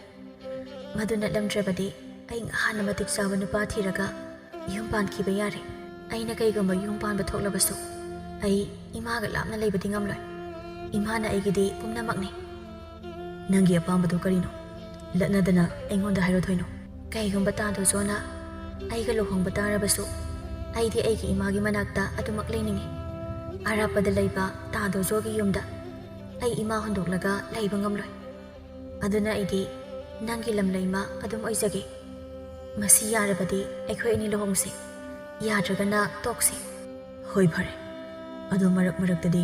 ꯃꯗꯨ ꯅꯠꯂꯝꯗ꯭ꯔꯕꯗꯤ ꯑꯩ ꯉꯍꯥꯟꯅ ꯃꯇꯤꯛ ꯆꯥꯕ ꯅꯨꯄꯥ ꯊꯤꯔꯒ ꯌꯨꯝ ꯄꯥꯟꯈꯤꯕ ꯌꯥꯔꯦ ꯑꯩꯅ ꯀꯩꯒꯨꯝꯕ ꯌꯨꯝ ꯄꯥꯟꯕ ꯊꯣꯛꯂꯕꯁꯨ ꯑꯩ ꯏꯃꯥꯒ ꯂꯥꯞꯅ ꯂꯩꯕꯗꯤ ꯉꯝꯂꯣꯏ ꯏꯃꯥꯅ ꯑꯩꯒꯤꯗꯤ ꯄꯨꯝꯅꯃꯛꯅꯤ ꯅꯪꯒꯤ ꯑꯄꯥꯝꯕꯗꯨ ꯀꯔꯤꯅꯣ ꯂꯠꯅꯗꯅ ꯑꯩꯉꯣꯟꯗ ꯍꯥꯏꯔꯣ ꯊꯣꯏꯅꯨ ꯀꯩꯒꯨꯝꯕ ꯇꯥ ꯗꯣꯖꯣꯅ ꯑꯩꯒ ꯂꯨꯍꯣꯡꯕ ꯇꯥꯔꯕꯁꯨ ꯑꯩꯗꯤ ꯑꯩꯒꯤ ꯏꯃꯥꯒꯤ ꯃꯅꯥꯛꯇ ꯑꯗꯨꯃꯛ ꯂꯩꯅꯤꯡꯉꯤ ꯑꯔꯥꯞꯄꯗ ꯂꯩꯕ ꯇꯥ ꯗꯣꯖꯣꯒꯤ ꯌꯨꯝꯗ ꯑꯩ ꯏꯃꯥ ꯍꯨꯟꯗꯣꯛꯂꯒ ꯂꯩꯕ ꯉꯝꯂꯣꯏ ꯑꯗꯨꯅ ꯑꯩꯗꯤ ꯅꯪꯒꯤ ꯂꯝꯂꯩꯃ ꯑꯗꯨꯝ ꯑꯣꯏꯖꯒꯦ ꯃꯁꯤ ꯌꯥꯔꯕꯗꯤ ꯑꯩꯈꯣꯏ ꯑꯅꯤ ꯂꯨꯍꯣꯡꯁꯤ ꯌꯥꯗ꯭ꯔꯒꯅ ꯇꯣꯛꯁꯤ ꯍꯣꯏ ꯐꯔꯦ ꯑꯗꯣ ꯃꯔꯛꯇꯗꯤ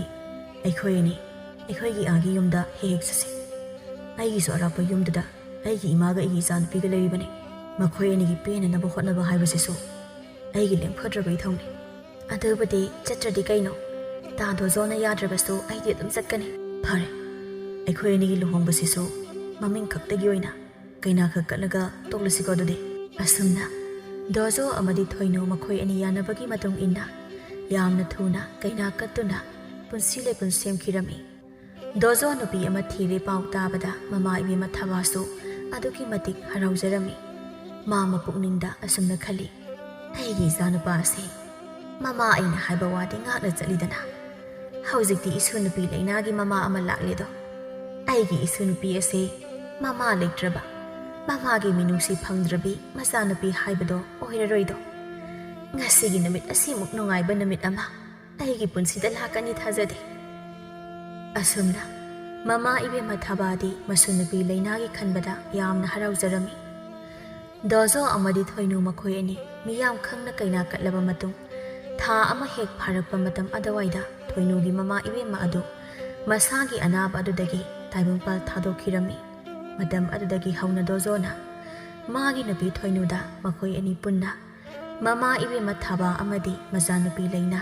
ꯑꯩꯈꯣꯏ ꯑꯅꯤ ꯑꯩꯈꯣꯏꯒꯤ ꯑꯥꯒꯤ ꯌꯨꯝꯗ ꯍꯦꯛ ꯆꯠꯁꯤ ꯑꯩꯒꯤꯁꯨ ꯑꯔꯥꯞꯄ ꯌꯨꯝꯗꯨꯗ ꯑꯩꯒꯤ ꯏꯃꯥꯒ ꯑꯩꯒꯤ ꯏꯆꯥꯅꯨꯄꯤꯒ ꯂꯩꯔꯤꯕꯅꯤ ꯃꯈꯣꯏ ꯑꯅꯤꯒꯤ ꯄꯦꯟꯅꯅꯕ ꯍꯣꯠꯅꯕ ꯍꯥꯏꯕꯁꯤꯁꯨ ꯑꯩꯒꯤ ꯂꯦꯡꯐꯗ꯭ꯔꯕ ꯏꯊꯧꯅꯤ ꯑꯗꯨꯕꯨꯗꯤ ꯆꯠꯇ꯭ꯔꯗꯤ ꯀꯩꯅꯣ ꯇꯥ ꯗꯣꯖꯣꯅ ꯌꯥꯗ꯭ꯔꯕꯁꯨ ꯑꯩꯗꯤ ꯑꯗꯨꯝ ꯆꯠꯀꯅꯤ ꯐꯔꯦ ꯑꯩꯈꯣꯏ ꯑꯅꯤꯒꯤ ꯂꯨꯍꯣꯡꯕꯁꯤꯁꯨ ꯃꯃꯤꯡ ꯈꯛꯇꯒꯤ ꯑꯣꯏꯅ ꯀꯩꯅꯥ ꯈꯛ ꯀꯠꯂꯒ ꯇꯣꯛꯂꯁꯤꯀꯣ ꯑꯗꯨꯗꯤ ꯑꯁꯨꯝꯅ ꯗꯣꯖꯣ ꯑꯃꯗꯤ ꯊꯣꯏꯅꯨ ꯃꯈꯣꯏ ꯑꯅꯤ ꯌꯥꯅꯕꯒꯤ ꯃꯇꯨꯡ ꯏꯟꯅ ꯌꯥꯝꯅ ꯊꯨꯅ ꯀꯩꯅꯥ ꯀꯠꯇꯨꯅ ꯄꯨꯟꯁꯤ ꯂꯩꯄꯨꯟ ꯁꯦꯝꯈꯤꯔꯝꯃꯤ ꯗꯣꯖꯣ ꯅꯨꯄꯤ ꯑꯃ ꯊꯤꯔꯦ ꯄꯥꯎ ꯇꯥꯕꯗ ꯃꯃꯥ ꯏꯕꯦꯝꯃ ꯊꯕꯥꯁꯨ ꯑꯗꯨꯛꯀꯤ ꯃꯇꯤꯛ ꯍꯔꯥꯎꯖꯔꯝꯃꯤ ꯃꯥ ꯃꯄꯨꯛꯅꯤꯡꯗ ꯑꯁꯨꯝꯅ ꯈꯜꯂꯤ ꯑꯩꯒꯤ ꯏꯆꯥꯅꯨꯄꯥ ꯑꯁꯤ ꯃꯃꯥ ꯑꯩꯅ ꯍꯥꯏꯕ ꯋꯥꯗꯤ ꯉꯥꯛꯅ ꯆꯠꯂꯤꯗꯅ ꯍꯧꯖꯤꯛꯇꯤ ꯏꯁꯨ ꯅꯨꯄꯤ ꯂꯩꯅꯥꯒꯤ ꯃꯃꯥ ꯑꯃ ꯂꯥꯛꯂꯦꯗꯣ ꯑꯩꯒꯤ ꯏꯁꯨ ꯅꯨꯄꯤ ꯑꯁꯤ ꯃꯃꯥ ꯂꯩꯇ꯭ꯔꯕ ꯃꯃꯥꯒꯤ ꯃꯤꯅꯨꯡꯁꯤ ꯐꯪꯗ꯭ꯔꯕꯤ ꯃꯆꯥꯅꯨꯄꯤ ꯍꯥꯏꯕꯗꯣ ꯑꯣꯏꯔꯔꯣꯏꯗꯣ ꯉꯁꯤꯒꯤ ꯅꯨꯃꯤꯠ ꯑꯁꯤꯃꯨꯛ ꯅꯨꯡꯉꯥꯏꯕ ꯅꯨꯃꯤꯠ ꯑꯃ ꯑꯩꯒꯤ ꯄꯨꯟꯁꯤꯗ ꯂꯥꯛꯀꯅꯤ ꯊꯥꯖꯗꯦ ꯑꯁꯨꯝꯅ ꯃꯃꯥ ꯏꯕꯦꯝꯃ ꯊꯕꯥꯗꯤ ꯃꯁꯨ ꯅꯨꯄꯤ ꯂꯩꯅꯥꯒꯤ ꯈꯟꯕꯗ ꯌꯥꯝꯅ ꯍꯔꯥꯎꯖꯔꯝꯃꯤ ꯗꯣꯖꯣ ꯑꯃꯗꯤ ꯊꯣꯏꯅꯨ ꯃꯈꯣꯏ ꯑꯅꯤ ꯃꯤꯌꯥꯝ ꯈꯪꯅ ꯀꯩꯅꯥ ꯀꯠꯂꯕ ꯃꯇꯨꯡ ꯊꯥ ꯑꯃ ꯍꯦꯛ ꯐꯥꯔꯛꯄ ꯃꯇꯝ ꯑꯗꯨꯋꯥꯏꯗ ꯊꯣꯏꯅꯨꯒꯤ ꯃꯃꯥ ꯏꯕꯦꯝꯃ ꯑꯗꯨ ꯃꯁꯥꯒꯤ ꯑꯅꯥꯕ ꯑꯗꯨꯗꯒꯤ ꯇꯥꯏꯕꯪꯄꯥꯜ ꯊꯥꯗꯣꯛꯈꯤꯔꯝꯃꯤ ꯃꯇꯝ ꯑꯗꯨꯗꯒꯤ ꯍꯧꯅ ꯗꯣꯖꯣꯅ ꯃꯥꯒꯤ ꯅꯨꯄꯤ ꯊꯣꯏꯅꯨꯗ ꯃꯈꯣꯏ ꯑꯅꯤ ꯄꯨꯟꯅ ꯃꯃꯥ ꯏꯕꯦꯝꯃ ꯊꯥꯕꯥ ꯑꯃꯗꯤ ꯃꯆꯥꯅꯨꯄꯤ ꯂꯩꯅꯥ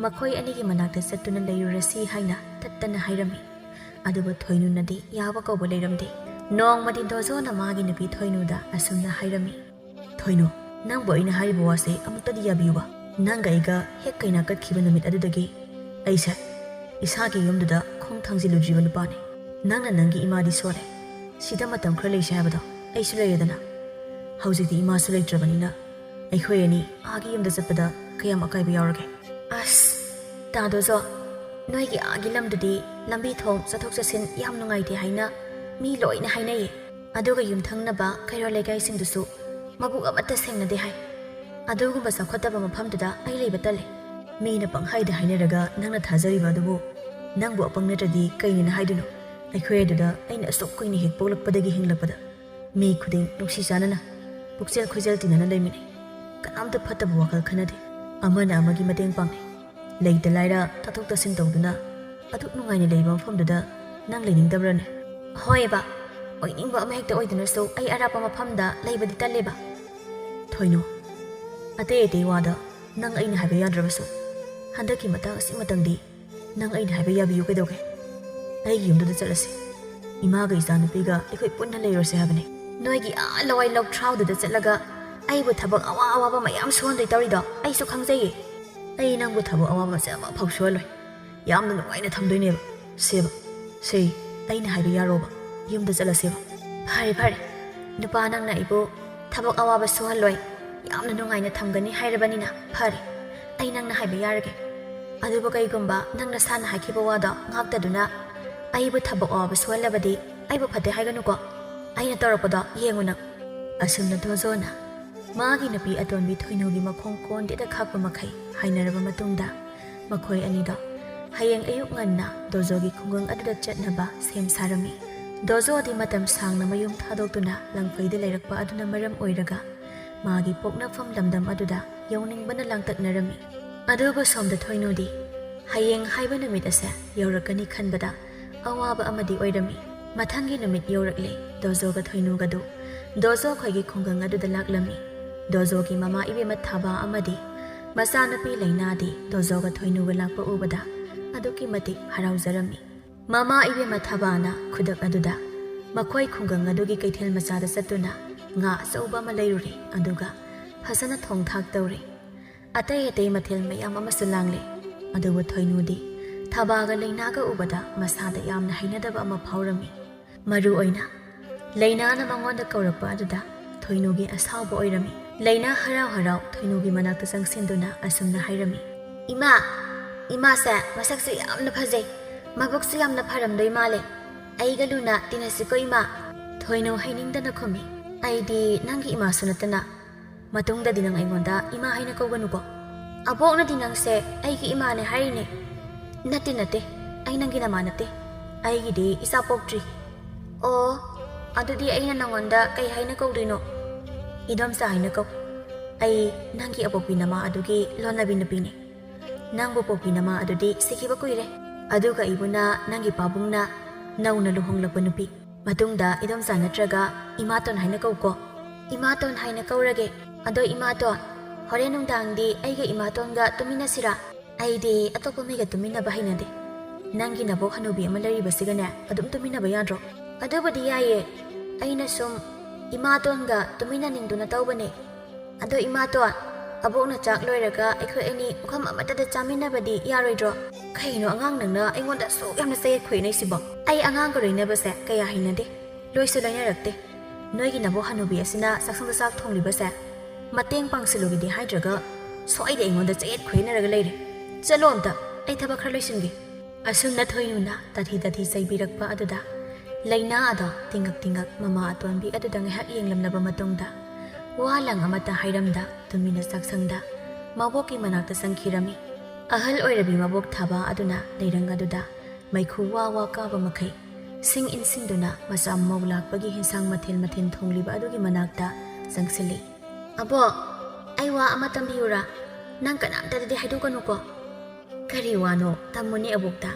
ꯃꯈꯣꯏ ꯑꯅꯤꯒꯤ ꯃꯅꯥꯛꯇ ꯆꯠꯇꯨꯅ ꯂꯩꯔꯨꯔꯁꯤ ꯍꯥꯏꯅ ꯇꯠꯇꯅ ꯍꯥꯏꯔꯝꯃꯤ ꯑꯗꯨꯕꯨ ꯊꯣꯏꯅꯨꯅꯗꯤ ꯌꯥꯕ ꯀꯧꯕ ꯂꯩꯔꯝꯗꯦ ꯅꯣꯡꯃꯗꯤ ꯗꯣꯖꯣꯅ ꯃꯥꯒꯤ ꯅꯨꯄꯤ ꯊꯣꯏꯅꯨꯗ ꯑꯁꯨꯝꯅ ꯍꯥꯏꯔꯝꯃꯤ ꯊꯣꯏꯅꯨ ꯅꯪꯕꯨ ꯑꯩꯅ ꯍꯥꯏꯔꯤꯕ ꯋꯥꯁꯦ ꯑꯃꯨꯛꯇꯗꯤ ꯌꯥꯕꯤꯌꯨꯕ ꯅꯪꯒ ꯑꯩꯒ ꯍꯦꯛ ꯀꯩꯅꯥ ꯀꯠꯈꯤꯕ ꯅꯨꯃꯤꯠ ꯑꯗꯨꯗꯒꯤ ꯑꯩꯁꯦ ꯏꯁꯥꯒꯤ ꯌꯨꯝꯗꯨꯗ ꯈꯣꯡ ꯊꯥꯡꯖꯤꯜꯂꯨꯗ꯭ꯔꯤꯕ ꯅꯨꯄꯥꯅꯤ ꯅꯪꯅ ꯅꯪꯒꯤ ꯏꯃꯥꯗꯤ ꯁꯣꯜꯂꯦ ꯁꯤꯗ ꯃꯇꯝ ꯈꯔ ꯂꯩꯁꯦ ꯍꯥꯏꯕꯗꯣ ꯑꯩꯁꯨ ꯂꯩꯔꯦꯗꯅ ꯍꯧꯖꯤꯛꯇꯤ ꯏꯃꯥꯁꯨ ꯂꯩꯇ꯭ꯔꯕꯅꯤꯅ ꯑꯩꯈꯣꯏ ꯑꯅꯤ ꯑꯥꯒꯤ ꯌꯨꯝꯗ ꯆꯠꯄꯗ ꯀꯌꯥꯝ ꯑꯀꯥꯏꯕ ꯌꯥꯎꯔꯒꯦ ꯑꯁ ꯇꯥ ꯗꯣꯖꯣ ꯅꯣꯏꯒꯤ ꯑꯥꯒꯤ ꯂꯝꯗꯨꯗꯤ ꯂꯝꯕꯤ ꯊꯣꯡ ꯆꯠꯊꯣꯛ ꯆꯠꯁꯤꯟ ꯌꯥꯝ ꯅꯨꯡꯉꯥꯏꯇꯦ ꯍꯥꯏꯅ ꯃꯤ ꯂꯣꯏꯅ ꯍꯥꯏꯅꯩꯌꯦ ꯑꯗꯨꯒ ꯌꯨꯝꯊꯪꯅꯕ ꯀꯩꯔꯣꯜ ꯂꯩꯀꯥꯏꯁꯤꯡꯗꯨꯁꯨ ꯃꯕꯨꯛ ꯑꯃꯠꯇ ꯁꯦꯡꯅꯗꯦ ꯍꯥꯏ ꯑꯗꯨꯒꯨꯝꯕ ꯆꯥꯎꯈꯠꯇꯕ ꯃꯐꯝꯗꯨꯗ ꯑꯩ ꯂꯩꯕ ꯇꯜꯂꯦ ꯃꯤꯅ ꯄꯪꯍꯥꯏꯗ ꯍꯥꯏꯅꯔꯒ ꯅꯪꯅ ꯊꯥꯖꯔꯤꯕ ꯑꯗꯨꯕꯨ ꯅꯪꯕꯨ ꯑꯄꯪ ꯅꯠꯇ꯭ꯔꯗꯤ ꯀꯩꯅꯦꯅ ꯍꯥꯏꯗꯣꯏꯅꯣ ꯑꯩꯈꯣꯏ ꯑꯗꯨꯗ ꯑꯩꯅ ꯑꯁꯨꯛ ꯀꯨꯏꯅ ꯍꯦꯛ ꯄꯣꯛꯂꯛꯄꯗꯒꯤ ꯍꯤꯡꯂꯛꯄꯗ ꯃꯤ ꯈꯨꯗꯤꯡ ꯅꯨꯡꯁꯤ ꯆꯥꯟꯅꯅ ꯄꯨꯛꯆꯦꯜ ꯈꯣꯏꯖꯦꯜ ꯇꯤꯟꯅꯅ ꯂꯩꯃꯤꯟꯅꯩ ꯀꯅꯥꯝꯇ ꯐꯠꯇꯕ ꯋꯥꯈꯜ ꯈꯟꯅꯗꯦ ꯑꯃꯅ ꯑꯃꯒꯤ ꯃꯇꯦꯡ ꯄꯥꯡꯅꯩ ꯂꯩꯇ ꯂꯥꯏꯔ ꯇꯥꯊꯣꯛ ꯇꯥꯁꯤꯟ ꯇꯧꯗꯨꯅ ꯑꯗꯨꯛ ꯅꯨꯡꯉꯥꯏꯅ ꯂꯩꯕ ꯃꯐꯝꯗꯨꯗ ꯅꯪ ꯂꯩꯅꯤꯡꯗꯕ꯭ꯔꯅꯦ? ꯍꯣꯏꯕ, ꯑꯣꯏꯅꯤꯡꯕ ꯑꯃ ꯍꯦꯛꯇ ꯑꯣꯏꯗꯅꯁꯨ ꯑꯩ ꯑꯔꯥꯞꯄ ꯃꯐꯝꯗ ꯂꯩꯕꯗꯤ ꯇꯜꯂꯦꯕ. ꯊꯣꯏꯅꯣ, ꯑꯇꯩ ꯋꯥꯗ ꯅꯪ ꯑꯩꯅ ꯍꯥꯏꯕ ꯌꯥꯗ꯭ꯔꯕꯁꯨ ꯍꯟꯗꯛꯀꯤ ꯃꯇꯥꯡ ꯑꯁꯤꯃꯇꯪꯗꯤ ꯅꯪ ꯑꯩꯅ ꯍꯥꯏꯕ ꯌꯥꯕꯤꯌꯨ ꯀꯩꯗꯧꯒꯦ? ꯑꯩꯒꯤ ꯌꯨꯝꯗꯨꯗ ꯆꯠꯂꯁꯤ. ꯏꯃꯥꯒ ꯏꯆꯥꯅꯨꯄꯤꯒ ꯑꯩꯈꯣꯏ ꯄꯨꯟꯅ ꯂꯩꯔꯁꯦ ꯍꯥꯏꯕꯅꯤ. ꯅꯣꯏꯒꯤ ꯂꯋꯥꯏ ꯂꯧꯊ꯭ꯔꯥꯎꯗꯨꯗ ꯆꯠꯂꯒ ꯑꯩꯕꯨ ꯊꯕꯛ ꯑꯋꯥꯕ ꯃꯌꯥꯝ ꯁꯨꯍꯟꯗꯣꯏ ꯇꯧꯔꯤꯗꯣ ꯑꯩꯁꯨ ꯈꯪꯖꯩꯌꯦ. ꯑꯩ ꯅꯪꯕꯨ ꯊꯕꯛ ꯑꯋꯥꯕꯁꯦ ꯑꯃꯐꯥꯎ ꯁꯨꯍꯜꯂꯣꯏ. ꯌꯥꯝꯅ ꯅꯨꯡꯉꯥꯏꯅ ꯊꯝꯗꯣꯏꯅꯦꯕ. ꯁꯦꯕ, ꯁꯦ, ꯑꯩꯅ ꯍꯥꯏꯕ ꯌꯥꯔꯣꯕ. ꯌꯨꯝꯗ ꯆꯠꯂꯁꯦꯕ. ꯐꯔꯦ, ꯅꯨꯄꯥ ꯅꯪꯅ ꯑꯩꯕꯨ ꯊꯕꯛ ꯑꯋꯥꯕ ꯁꯨꯍꯜꯂꯣꯏ, ꯌꯥꯝꯅ ꯅꯨꯡꯉꯥꯏꯅ ꯊꯝꯒꯅꯤ ꯍꯥꯏꯔꯕꯅꯤꯅ ꯐꯔꯦ. ꯑꯩ ꯅꯪꯅ ꯍꯥꯏꯕ ꯌꯥꯔꯒꯦ. ꯑꯗꯨꯕꯨ ꯀꯩꯒꯨꯝꯕ ꯅꯪꯅ ꯁꯥꯟꯅ ꯍꯥꯏꯈꯤꯕ ꯋꯥꯗꯣ ꯉꯥꯛꯇꯗꯨꯅ ꯑꯩꯕꯨ ꯊꯕꯛ ꯑꯋꯥꯕ ꯁꯨꯍꯜꯂꯕꯗꯤ ꯑꯩꯕꯨ ꯐꯠꯇꯦ ꯍꯥꯏꯒꯅꯨꯀꯣ. ꯑꯩꯅ ꯇꯧꯔꯛꯄꯗꯣ ꯌꯦꯡꯉꯨ ꯅꯪ. ꯑꯁꯨꯝꯅ ꯗꯣꯖꯣꯅ ꯃꯥꯒꯤ ꯅꯨꯄꯤ ꯑꯇꯣꯟꯕꯤ ꯊꯣꯏꯅꯨꯒꯤ ꯃꯈꯣꯡ ꯀꯣꯟꯗꯦꯗ ꯈꯥꯛꯄ ꯃꯈꯩ ꯍꯥꯏꯅꯔꯕ ꯃꯇꯨꯡꯗ ꯃꯈꯣꯏ ꯑꯅꯤꯗꯣ ꯍꯌꯦꯡ ꯑꯌꯨꯛ ꯉꯟꯅ ꯗꯣꯖꯣꯒꯤ ꯈꯨꯡꯒꯪ ꯑꯗꯨꯗ ꯆꯠꯅꯕ ꯁꯦꯝ ꯁꯥꯔꯝꯃꯤ. ꯗꯣꯖꯣꯗꯤ ꯃꯇꯝ ꯁꯥꯡꯅ ꯃꯌꯨꯝ ꯊꯥꯗꯣꯛꯇꯨꯅ ꯂꯪꯐꯩꯗ ꯂꯩꯔꯛꯄ ꯑꯗꯨꯅ ꯃꯔꯝ ꯑꯣꯏꯔꯒ ꯃꯥꯒꯤ ꯄꯣꯛꯅꯐꯝ ꯂꯝꯗꯝ ꯑꯗꯨꯗ ꯌꯧꯅꯤꯡꯕꯅ ꯂꯥꯡꯇꯛꯅꯔꯝꯃꯤ. ꯑꯗꯨꯕꯨ ꯁꯣꯝꯗ ꯊꯣꯏꯅꯨꯗꯤ ꯍꯌꯦꯡ ꯍꯥꯏꯕ ꯅꯨꯃꯤꯠ ꯑꯁꯦ ꯌꯧꯔꯛꯀꯅꯤ ꯈꯟꯕꯗ ꯑꯋꯥꯕ ꯑꯃꯗꯤ ꯑꯣꯏꯔꯝꯃꯤ. ꯃꯊꯪꯒꯤ ꯅꯨꯃꯤꯠ ꯌꯧꯔꯛꯂꯦ. ꯗꯣꯖꯣꯒ ꯊꯣꯏꯅꯨꯒꯗꯨ ꯗꯣꯖꯣ ꯈꯣꯏꯒꯤ ꯈꯨꯡꯒꯪ ꯑꯗꯨꯗ ꯂꯥꯛꯂꯝꯃꯤ. ꯗꯣꯖꯣꯒꯤ ꯃꯃꯥ ꯏꯕꯦꯝꯃ ꯊꯥꯕꯥ ꯑꯃꯗꯤ ꯃꯆꯥꯅꯨꯄꯤ ꯂꯩꯅꯥꯗꯤ ꯗꯣꯖꯣꯒ ꯊꯣꯏꯅꯨꯒ ꯂꯥꯛꯄ ꯎꯕꯗ ꯑꯗꯨꯛꯀꯤ ꯃꯇꯤꯛ ꯍꯔꯥꯎꯖꯔꯝꯃꯤ. ꯃꯃꯥ ꯏꯕꯦꯝꯃ ꯊꯥꯕꯥꯅ ꯈꯨꯗꯛ ꯑꯗꯨꯗ ꯃꯈꯣꯏ ꯈꯨꯡꯒꯪ ꯑꯗꯨꯒꯤ ꯀꯩꯊꯦꯜ ꯃꯆꯥꯗ ꯆꯠꯇꯨꯅ ꯉꯥ ꯑꯆꯧꯕ ꯑꯃ ꯂꯩꯔꯨꯔꯦ. ꯑꯗꯨꯒ ꯐꯖꯅ ꯊꯣꯡ ꯊꯥꯛ ꯇꯧꯔꯦ. ꯑꯇꯩ ꯃꯊꯦꯜ ꯃꯌꯥꯝ ꯑꯃꯁꯨ ꯂꯥꯡꯂꯦ. ꯑꯗꯨꯕꯨ ꯊꯣꯏꯅꯨꯗꯤ ꯊꯥꯕꯥꯒ ꯂꯩꯅꯥꯒ ꯎꯕꯗ ꯃꯁꯥꯗ ꯌꯥꯝꯅ ꯍꯩꯅꯗꯕ ꯑꯃ ꯐꯥꯎꯔꯝꯃꯤ. ꯃꯔꯨ ꯑꯣꯏꯅ ꯂꯩꯅꯥꯅ ꯃꯉꯣꯟꯗ ꯀꯧꯔꯛꯄ ꯑꯗꯨꯗ ꯊꯣꯏꯅꯨꯒꯤ ꯑꯁꯥꯎꯕ ꯑꯣꯏꯔꯝꯃꯤ. ꯂꯩꯅꯥ ꯍꯔꯥꯎ ꯊꯣꯏꯅꯨꯒꯤ ꯃꯅꯥꯛꯇ ꯆꯪꯁꯤꯟꯗꯨꯅ ꯑꯁꯨꯝꯅ ꯍꯥꯏꯔꯝꯃꯤ. ꯏꯃꯥꯁꯦ ꯃꯁꯛꯁꯨ ꯌꯥꯝꯅ ꯐꯖꯩ, ꯃꯕꯨꯛꯁꯨ ꯌꯥꯝꯅ ꯐꯔꯝꯗꯣꯏ ꯃꯥꯜꯂꯦ. ꯑꯩꯒ ꯂꯨꯅ ꯇꯤꯟꯅꯁꯤꯀꯣ ꯏꯃꯥ. ꯊꯣꯏꯅꯨ ꯍꯩꯅꯤꯡꯗꯅ ꯈꯨꯝꯃꯤ. ꯑꯩꯗꯤ ꯅꯪꯒꯤ ꯏꯃꯥꯁꯨ ꯅꯠꯇꯅ ꯃꯇꯨꯡꯗꯗꯤ ꯅꯪ ꯑꯩꯉꯣꯟꯗ ꯏꯃꯥ ꯍꯥꯏꯅ ꯀꯧꯒꯅꯨꯀꯣ. ꯑꯕꯣꯛꯅꯗꯤ ꯅꯪꯁꯦ ꯑꯩꯒꯤ ꯏꯃꯥꯅꯦ ꯍꯥꯏꯔꯤꯅꯦ. ꯅꯠꯇꯦ, ꯑꯩ ꯅꯪꯒꯤ ꯅꯃꯥ ꯅꯠꯇꯦ. ꯑꯩꯒꯤꯗꯤ ꯏꯆꯥ ꯄꯣꯛꯇ꯭ꯔꯤ. ꯑꯣ, ꯑꯗꯨꯗꯤ ꯑꯩꯅ ꯅꯪꯉꯣꯟꯗ ꯀꯩ ꯍꯥꯏꯅ ꯀꯧꯗꯣꯏꯅꯣ? ꯏꯗꯣꯝꯆꯥ ꯍꯥꯏꯅ ꯀꯧ. ꯑꯩ ꯅꯪꯒꯤ ꯑꯄꯣꯛꯄꯤ ꯅꯃꯥ ꯑꯗꯨꯒꯤ ꯂꯣꯟꯅꯕꯤ ꯅꯨꯄꯤꯅꯦ. ꯅꯪꯕꯨ ꯄꯣꯛꯄꯤ ꯅꯃꯥ ꯑꯗꯨꯗꯤ ꯁꯤꯈꯤꯕ ꯀꯨꯏꯔꯦ. ꯑꯗꯨꯒ ꯑꯩꯕꯨꯅ ꯅꯪꯒꯤ ꯄꯥꯕꯨꯡꯅ ꯅꯧꯅ ꯂꯨꯍꯣꯡꯂꯛꯄ ꯅꯨꯄꯤ. ꯃꯇꯨꯡꯗ ꯏꯗꯣꯝꯆꯥ ꯅꯠꯇ꯭ꯔꯒ ꯏꯃꯥꯇꯣꯟ ꯍꯥꯏꯅ ꯀꯧꯀꯣ. ꯏꯃꯥꯇꯣꯟ ꯍꯥꯏꯅ ꯀꯧꯔꯒꯦ. ꯑꯗꯣ ꯏꯃꯥꯇꯣꯟ, ꯍꯣꯔꯦꯟ ꯅꯨꯡꯗꯥꯡꯗꯤ ꯑꯩꯒ ꯏꯃꯥꯇꯣꯟꯒ ꯇꯨꯃꯤꯟꯅꯁꯤꯔꯥ? ꯑꯩꯗꯤ ꯑꯇꯣꯞꯄ ꯃꯤꯒ ꯇꯨꯃꯤꯟꯅꯕ ꯍꯩꯅꯗꯦ. ꯅꯪꯒꯤ ꯅꯕꯣꯛ ꯍꯅꯨꯕꯤ ꯑꯃ ꯂꯩꯔꯤꯕꯁꯤꯒꯅꯦ ꯑꯗꯨꯝ ꯇꯨꯃꯤꯟꯅꯕ ꯌꯥꯗ꯭ꯔꯣ? ꯑꯗꯨꯕꯨꯗꯤ ꯌꯥꯏꯌꯦ. ꯑꯩꯅ ꯁꯨꯝ ꯏꯃꯥꯇꯣꯟꯒ ꯇꯨꯃꯤꯟꯅꯅꯤꯡꯗꯨꯅ ꯇꯧꯕꯅꯦ. ꯑꯗꯣ ꯏꯃꯥꯇꯣꯟ, ꯑꯕꯣꯛꯅ ꯆꯥꯛ ꯂꯣꯏꯔꯒ ꯑꯩꯈꯣꯏ ꯑꯅꯤ ꯄꯨꯈꯝ ꯑꯃꯠꯇꯗ ꯆꯥꯃꯤꯟꯅꯕꯗꯤ ꯌꯥꯔꯣꯏꯗ꯭ꯔꯣ? ꯀꯩꯅꯣ ꯑꯉꯥꯡ ꯅꯪꯅ ꯑꯩꯉꯣꯟꯗ ꯑꯁꯨꯛ ꯌꯥꯝꯅ ꯆꯌꯦꯠ ꯈꯣꯏꯅꯩꯁꯤꯕꯣ? ꯑꯩ ꯑꯉꯥꯡꯒ ꯂꯣꯏꯅꯕꯁꯦ ꯀꯌꯥ ꯍꯩꯅꯗꯦ. ꯂꯣꯏꯁꯨ ꯂꯣꯏꯅꯔꯛꯇꯦ. ꯅꯣꯏꯒꯤ ꯅꯕꯣꯛ ꯍꯅꯨꯕꯤ ꯑꯁꯤꯅ ꯆꯥꯛꯁꯪꯗ ꯆꯥꯛ ꯊꯣꯡꯂꯤꯕꯁꯦ ꯃꯇꯦꯡ ꯄꯥꯡꯁꯤꯜꯂꯨꯒꯦꯗꯤ ꯍꯥꯏꯗ꯭ꯔꯒ ꯁ꯭ꯋꯥꯏꯗ ꯑꯩꯉꯣꯟꯗ ꯆꯌꯦꯠ ꯈꯣꯏꯅꯔꯒ ꯂꯩꯔꯦ. ꯆꯠꯂꯣ ꯑꯝꯇ, ꯑꯩ ꯊꯕꯛ ꯈꯔ ꯂꯣꯏꯁꯤꯟꯒꯦ. ꯑꯁꯨꯝꯅ ꯊꯣꯏꯅꯨꯅ ꯇꯥꯊꯤ ꯆꯩꯕꯤꯔꯛꯄ ꯑꯗꯨꯗ ꯂꯩꯅꯥ ꯑꯗꯣ ꯇꯤꯡꯉꯛ ꯃꯃꯥ ꯑꯇꯣꯟꯕꯤ ꯑꯗꯨꯗ ꯉꯥꯏꯍꯥꯛ ꯌꯦꯡꯂꯝꯂꯕ ꯃꯇꯨꯡꯗ ꯋꯥ ꯂꯪ ꯑꯃꯠꯇ ꯍꯥꯏꯔꯝꯗ ꯇꯨꯃꯤꯟꯅ ꯆꯥꯛꯁꯪꯗ ꯃꯕꯣꯛꯀꯤ ꯃꯅꯥꯛꯇ ꯆꯪꯈꯤꯔꯝꯃꯤ. ꯑꯍꯜ ꯑꯣꯏꯔꯕꯤ ꯃꯕꯣꯛ ꯊꯥꯕꯥ ꯑꯗꯨꯅ ꯂꯩꯔꯪ ꯑꯗꯨꯗ ꯃꯩꯈꯨ ꯋꯥ ꯀꯥꯕ ꯃꯈꯩ ꯁꯤꯡ ꯏꯟꯁꯤꯟꯗꯨꯅ ꯃꯆꯥ ꯃꯧ ꯂꯥꯛꯄꯒꯤ ꯍꯤꯟꯁꯥꯡ ꯃꯊꯦꯜ ꯊꯣꯡꯂꯤꯕ ꯑꯗꯨꯒꯤ ꯃꯅꯥꯛꯇ ꯆꯪꯁꯤꯜꯂꯤ. ꯑꯕꯣꯛ, ꯑꯩ ꯋꯥ ꯑꯃ ꯇꯝꯕꯤꯌꯨꯔꯥ? ꯅꯪ ꯀꯅꯥꯝꯇꯗꯗꯤ ꯍꯥꯏꯗꯣꯛꯀꯅꯨꯀꯣ. ꯀꯔꯤ ꯋꯥꯅꯣ? ꯇꯝꯃꯨꯅꯦ ꯑꯕꯣꯛꯇ.